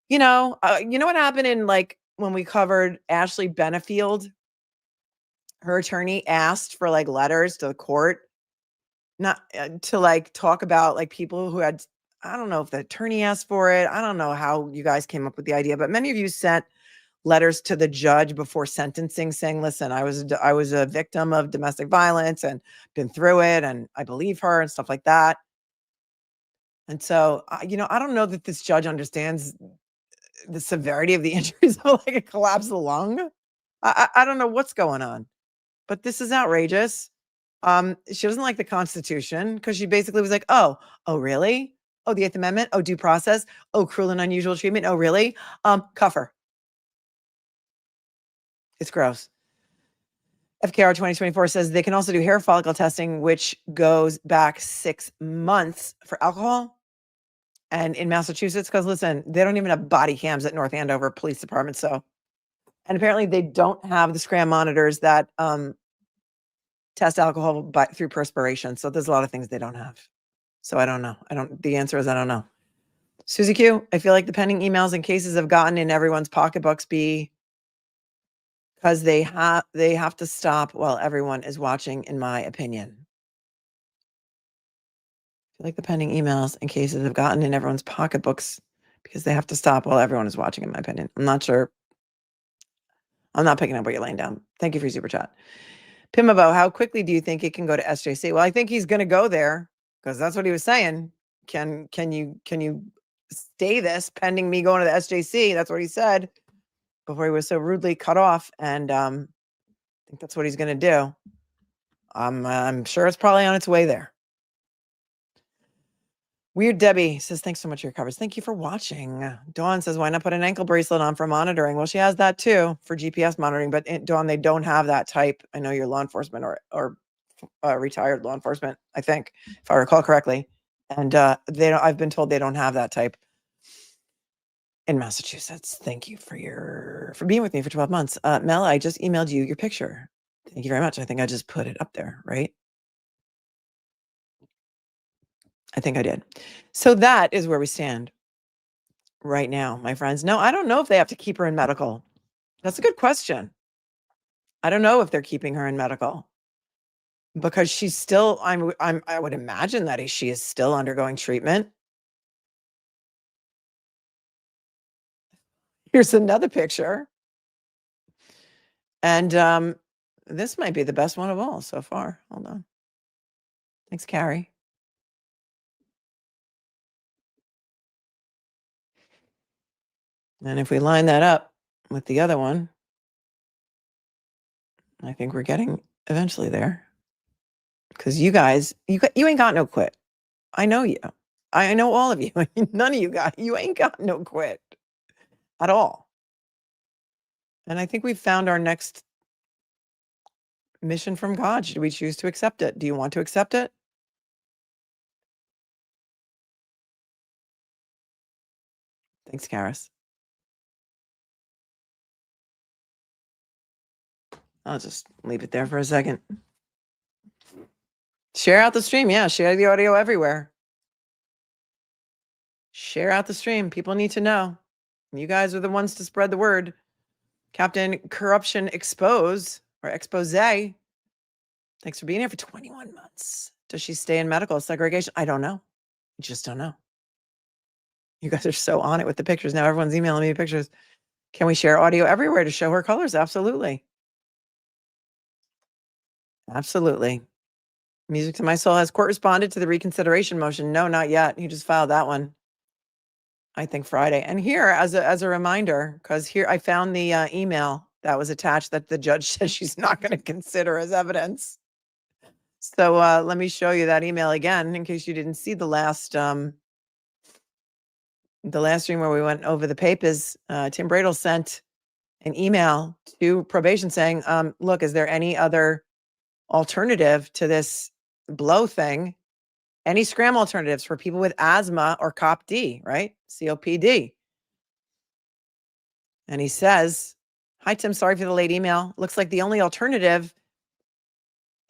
you know what happened in when we covered Ashley Benefield? Her attorney asked for letters to the court, not to talk about people who had, I don't know if the attorney asked for it. I don't know how you guys came up with the idea, but many of you sent letters to the judge before sentencing saying, listen, I was a victim of domestic violence and been through it and I believe her and stuff like that. And so, I don't know that this judge understands the severity of the injuries of a collapsed lung. I don't know what's going on, but this is outrageous. She doesn't like the Constitution because she basically was like, oh, really? Oh, the 8th Amendment? Oh, due process? Oh, cruel and unusual treatment? Oh, really? Cuff her. It's gross. FKR 2024 says they can also do hair follicle testing, which goes back 6 months for alcohol. And in Massachusetts, because listen, they don't even have body cams at North Andover Police Department. So, and apparently they don't have the scram monitors that test alcohol through perspiration. So there's a lot of things they don't have. So I don't know. The answer is I don't know. Susie Q, I feel like the pending emails and cases have gotten in everyone's pocketbooks because they have to stop while everyone is watching, in my opinion. I feel like the pending emails and cases have gotten in everyone's pocketbooks because they have to stop while everyone is watching, in my opinion. I'm not sure. I'm not picking up what you're laying down. Thank you for your super chat. Pimabo, how quickly do you think it can go to SJC? Well, I think he's going to go there because that's what he was saying. Can you stay this pending me going to the SJC? That's what he said before he was so rudely cut off. And I think that's what he's going to do. I'm sure it's probably on its way there. Weird Debbie says, thanks so much for your coverage. Thank you for watching. Dawn says, why not put an ankle bracelet on for monitoring? Well, she has that too for GPS monitoring, but Dawn, they don't have that type. I know you're law enforcement or retired law enforcement, I think, if I recall correctly. And I've been told they don't have that type in Massachusetts. Thank you for being with me for 12 months. Mel, I just emailed you your picture. Thank you very much. I think I just put it up there, right? I think I did. So that is where we stand right now, my friends. No, I don't know if they have to keep her in medical. That's a good question. I don't know if they're keeping her in medical because she's still, I would imagine that she is still undergoing treatment. Here's another picture. And this might be the best one of all so far. Hold on. Thanks, Carrie. And if we line that up with the other one, I think we're getting eventually there. Because you guys, you ain't got no quit. I know you. I know all of you. None of you ain't got no quit at all. And I think we've found our next mission from God. Should we choose to accept it? Do you want to accept it? Thanks, Karis. I'll just leave it there for a second. Share out the stream. Yeah, share the audio everywhere. Share out the stream. People need to know. You guys are the ones to spread the word. Captain Corruption Expose. Thanks for being here for 21 months. Does she stay in medical segregation? I don't know. I just don't know. You guys are so on it with the pictures. Now everyone's emailing me pictures. Can we share audio everywhere to show her colors? Absolutely. Absolutely. Music to My Soul. Has court responded to the reconsideration motion? No, not yet. He just filed that one, I think, Friday. And here, as a reminder, because here I found the email that was attached that the judge says she's not going to consider as evidence. So let me show you that email again in case you didn't see the last stream where we went over the papers. Tim Bradel sent an email to probation saying, look, is there any other alternative to this blow thing? Any scram alternatives for people with asthma or COPD, right? COPD. And he says, hi, Tim, sorry for the late email. Looks like the only alternative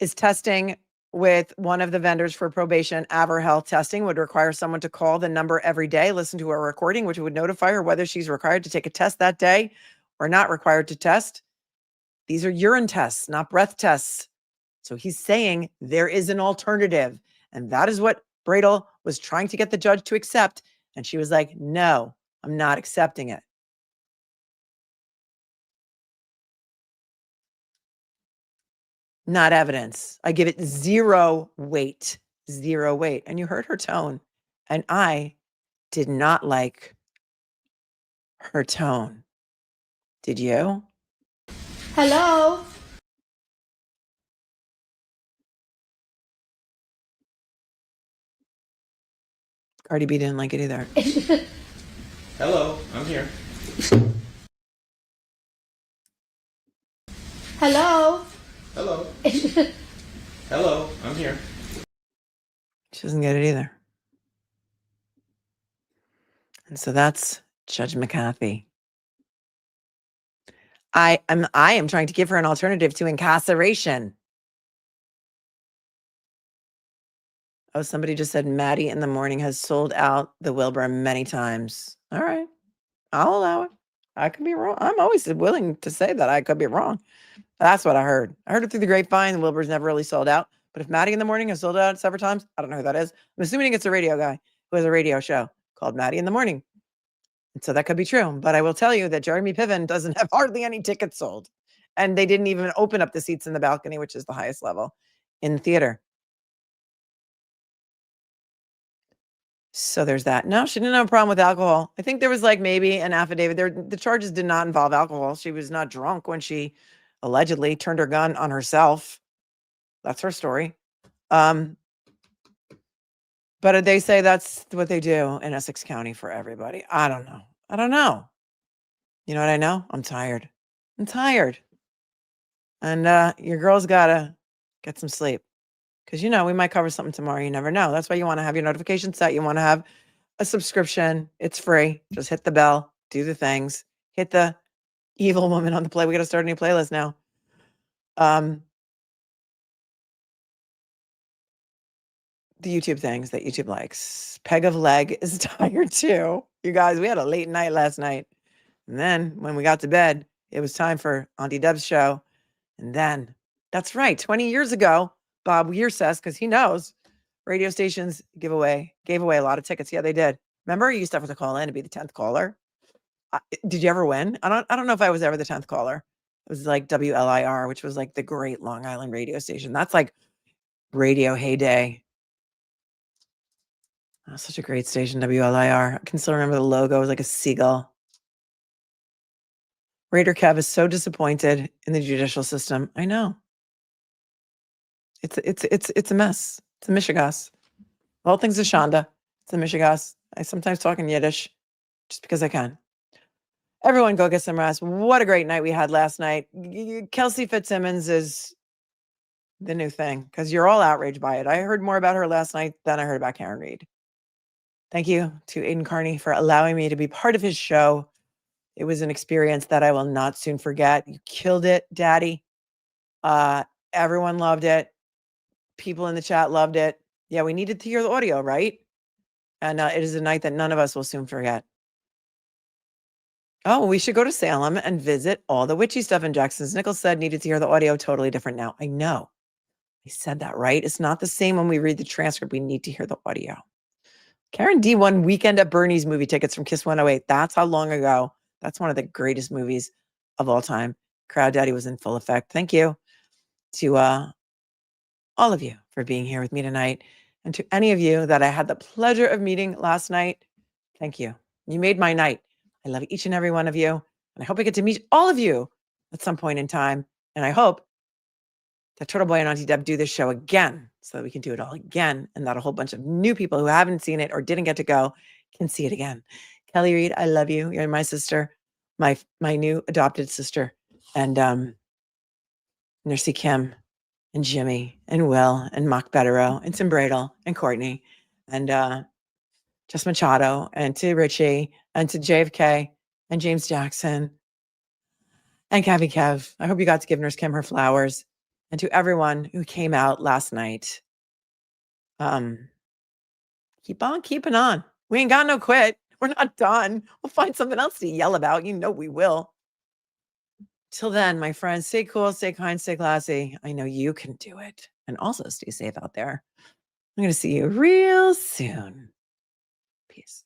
is testing with one of the vendors for probation. AverHealth testing would require someone to call the number every day, listen to a recording, which would notify her whether she's required to take a test that day or not required to test. These are urine tests, not breath tests. So he's saying there is an alternative. And that is what Bradel was trying to get the judge to accept. And she was like, no, I'm not accepting it. Not evidence. I give it 0 weight. 0 weight. And you heard her tone. And I did not like her tone. Did you? Hello. Cardi B didn't like it either. Hello, I'm here. Hello. Hello. Hello, I'm here. She doesn't get it either. And so that's Judge McCarthy. I am trying to give her an alternative to incarceration. Oh, somebody just said Maddie in the Morning has sold out the Wilbur many times. All right. I'll allow it. I could be wrong. I'm always willing to say that I could be wrong. That's what I heard. I heard it through the grapevine. The Wilbur's never really sold out. But if Maddie in the Morning has sold out several times, I don't know who that is. I'm assuming it's a radio guy who has a radio show called Maddie in the Morning. And so that could be true. But I will tell you that Jeremy Piven doesn't have hardly any tickets sold. And they didn't even open up the seats in the balcony, which is the highest level in the theater. So there's that. No, she didn't have a problem with alcohol. I think there was like maybe an affidavit there. The charges did not involve alcohol. She was not drunk when she allegedly turned her gun on herself. That's her story. But they say that's what they do in Essex County for everybody. I don't know. I don't know. You know what I know? I'm tired. I'm tired. And your girl's got to get some sleep. Because, you know, we might cover something tomorrow. You never know. That's why you want to have your notifications set. You want to have a subscription. It's free. Just hit the bell. Do the things. Hit the evil woman on the play. We got to start a new playlist now. The YouTube things that YouTube likes. Peg of Leg is tired too. You guys, we had a late night last night. And then when we got to bed, it was time for Auntie Deb's show. And then, that's right, 20 years ago, Bob Weir says, because he knows radio stations gave away a lot of tickets. Yeah, they did. Remember, you used to have to call in to be the 10th caller. Did you ever win? I don't know if I was ever the 10th caller. It was like WLIR, which was like the great Long Island radio station. That's like radio heyday. Oh, such a great station, WLIR. I can still remember the logo. It was like a seagull. Raider Kev is so disappointed in the judicial system. I know. It's a mess. It's a mishigas. All things is Shonda. It's a mishigas. I sometimes talk in Yiddish just because I can. Everyone go get some rest. What a great night we had last night. Kelsey FITZSIMMONS is the new thing because you're all outraged by it. I heard more about her last night than I heard about Karen Reed. Thank you to Aiden Carney for allowing me to be part of his show. It was an experience that I will not soon forget. You killed it, Daddy. Everyone loved it. People in the chat loved it. Yeah, we needed to hear the audio, right? And it is a night that none of us will soon forget. Oh, we should go to Salem and visit all the witchy stuff in Jackson's. Nichols said needed to hear the audio. Totally different now. I know. I said that, right? It's not the same when we read the transcript. We need to hear the audio. Karen D won Weekend at Bernie's movie tickets from Kiss 108. That's how long ago. That's one of the greatest movies of all time. Crowd Daddy was in full effect. Thank you to all of you for being here with me tonight. And to any of you that I had the pleasure of meeting last night, thank you. You made my night. I love each and every one of you. And I hope I get to meet all of you at some point in time. And I hope that Turtleboy and Auntie Deb do this show again so that we can do it all again and that a whole bunch of new people who haven't seen it or didn't get to go can see it again. Kelly Reed, I love you. You're my sister, my new adopted sister. And Nursey Kim and Jimmy and Will and Mock Betterow and Tim Bradle and Courtney and Jess Machado and to Richie and to JFK and James Jackson and Kevy Kev. I hope you got to give Nurse Kim her flowers. And to everyone who came out last night, keep on keeping on. We ain't got no quit. We're not done. We'll find something else to yell about. You know we will. Till then, my friends, stay cool, stay kind, stay classy. I know you can do it. And also stay safe out there. I'm going to see you real soon. Peace.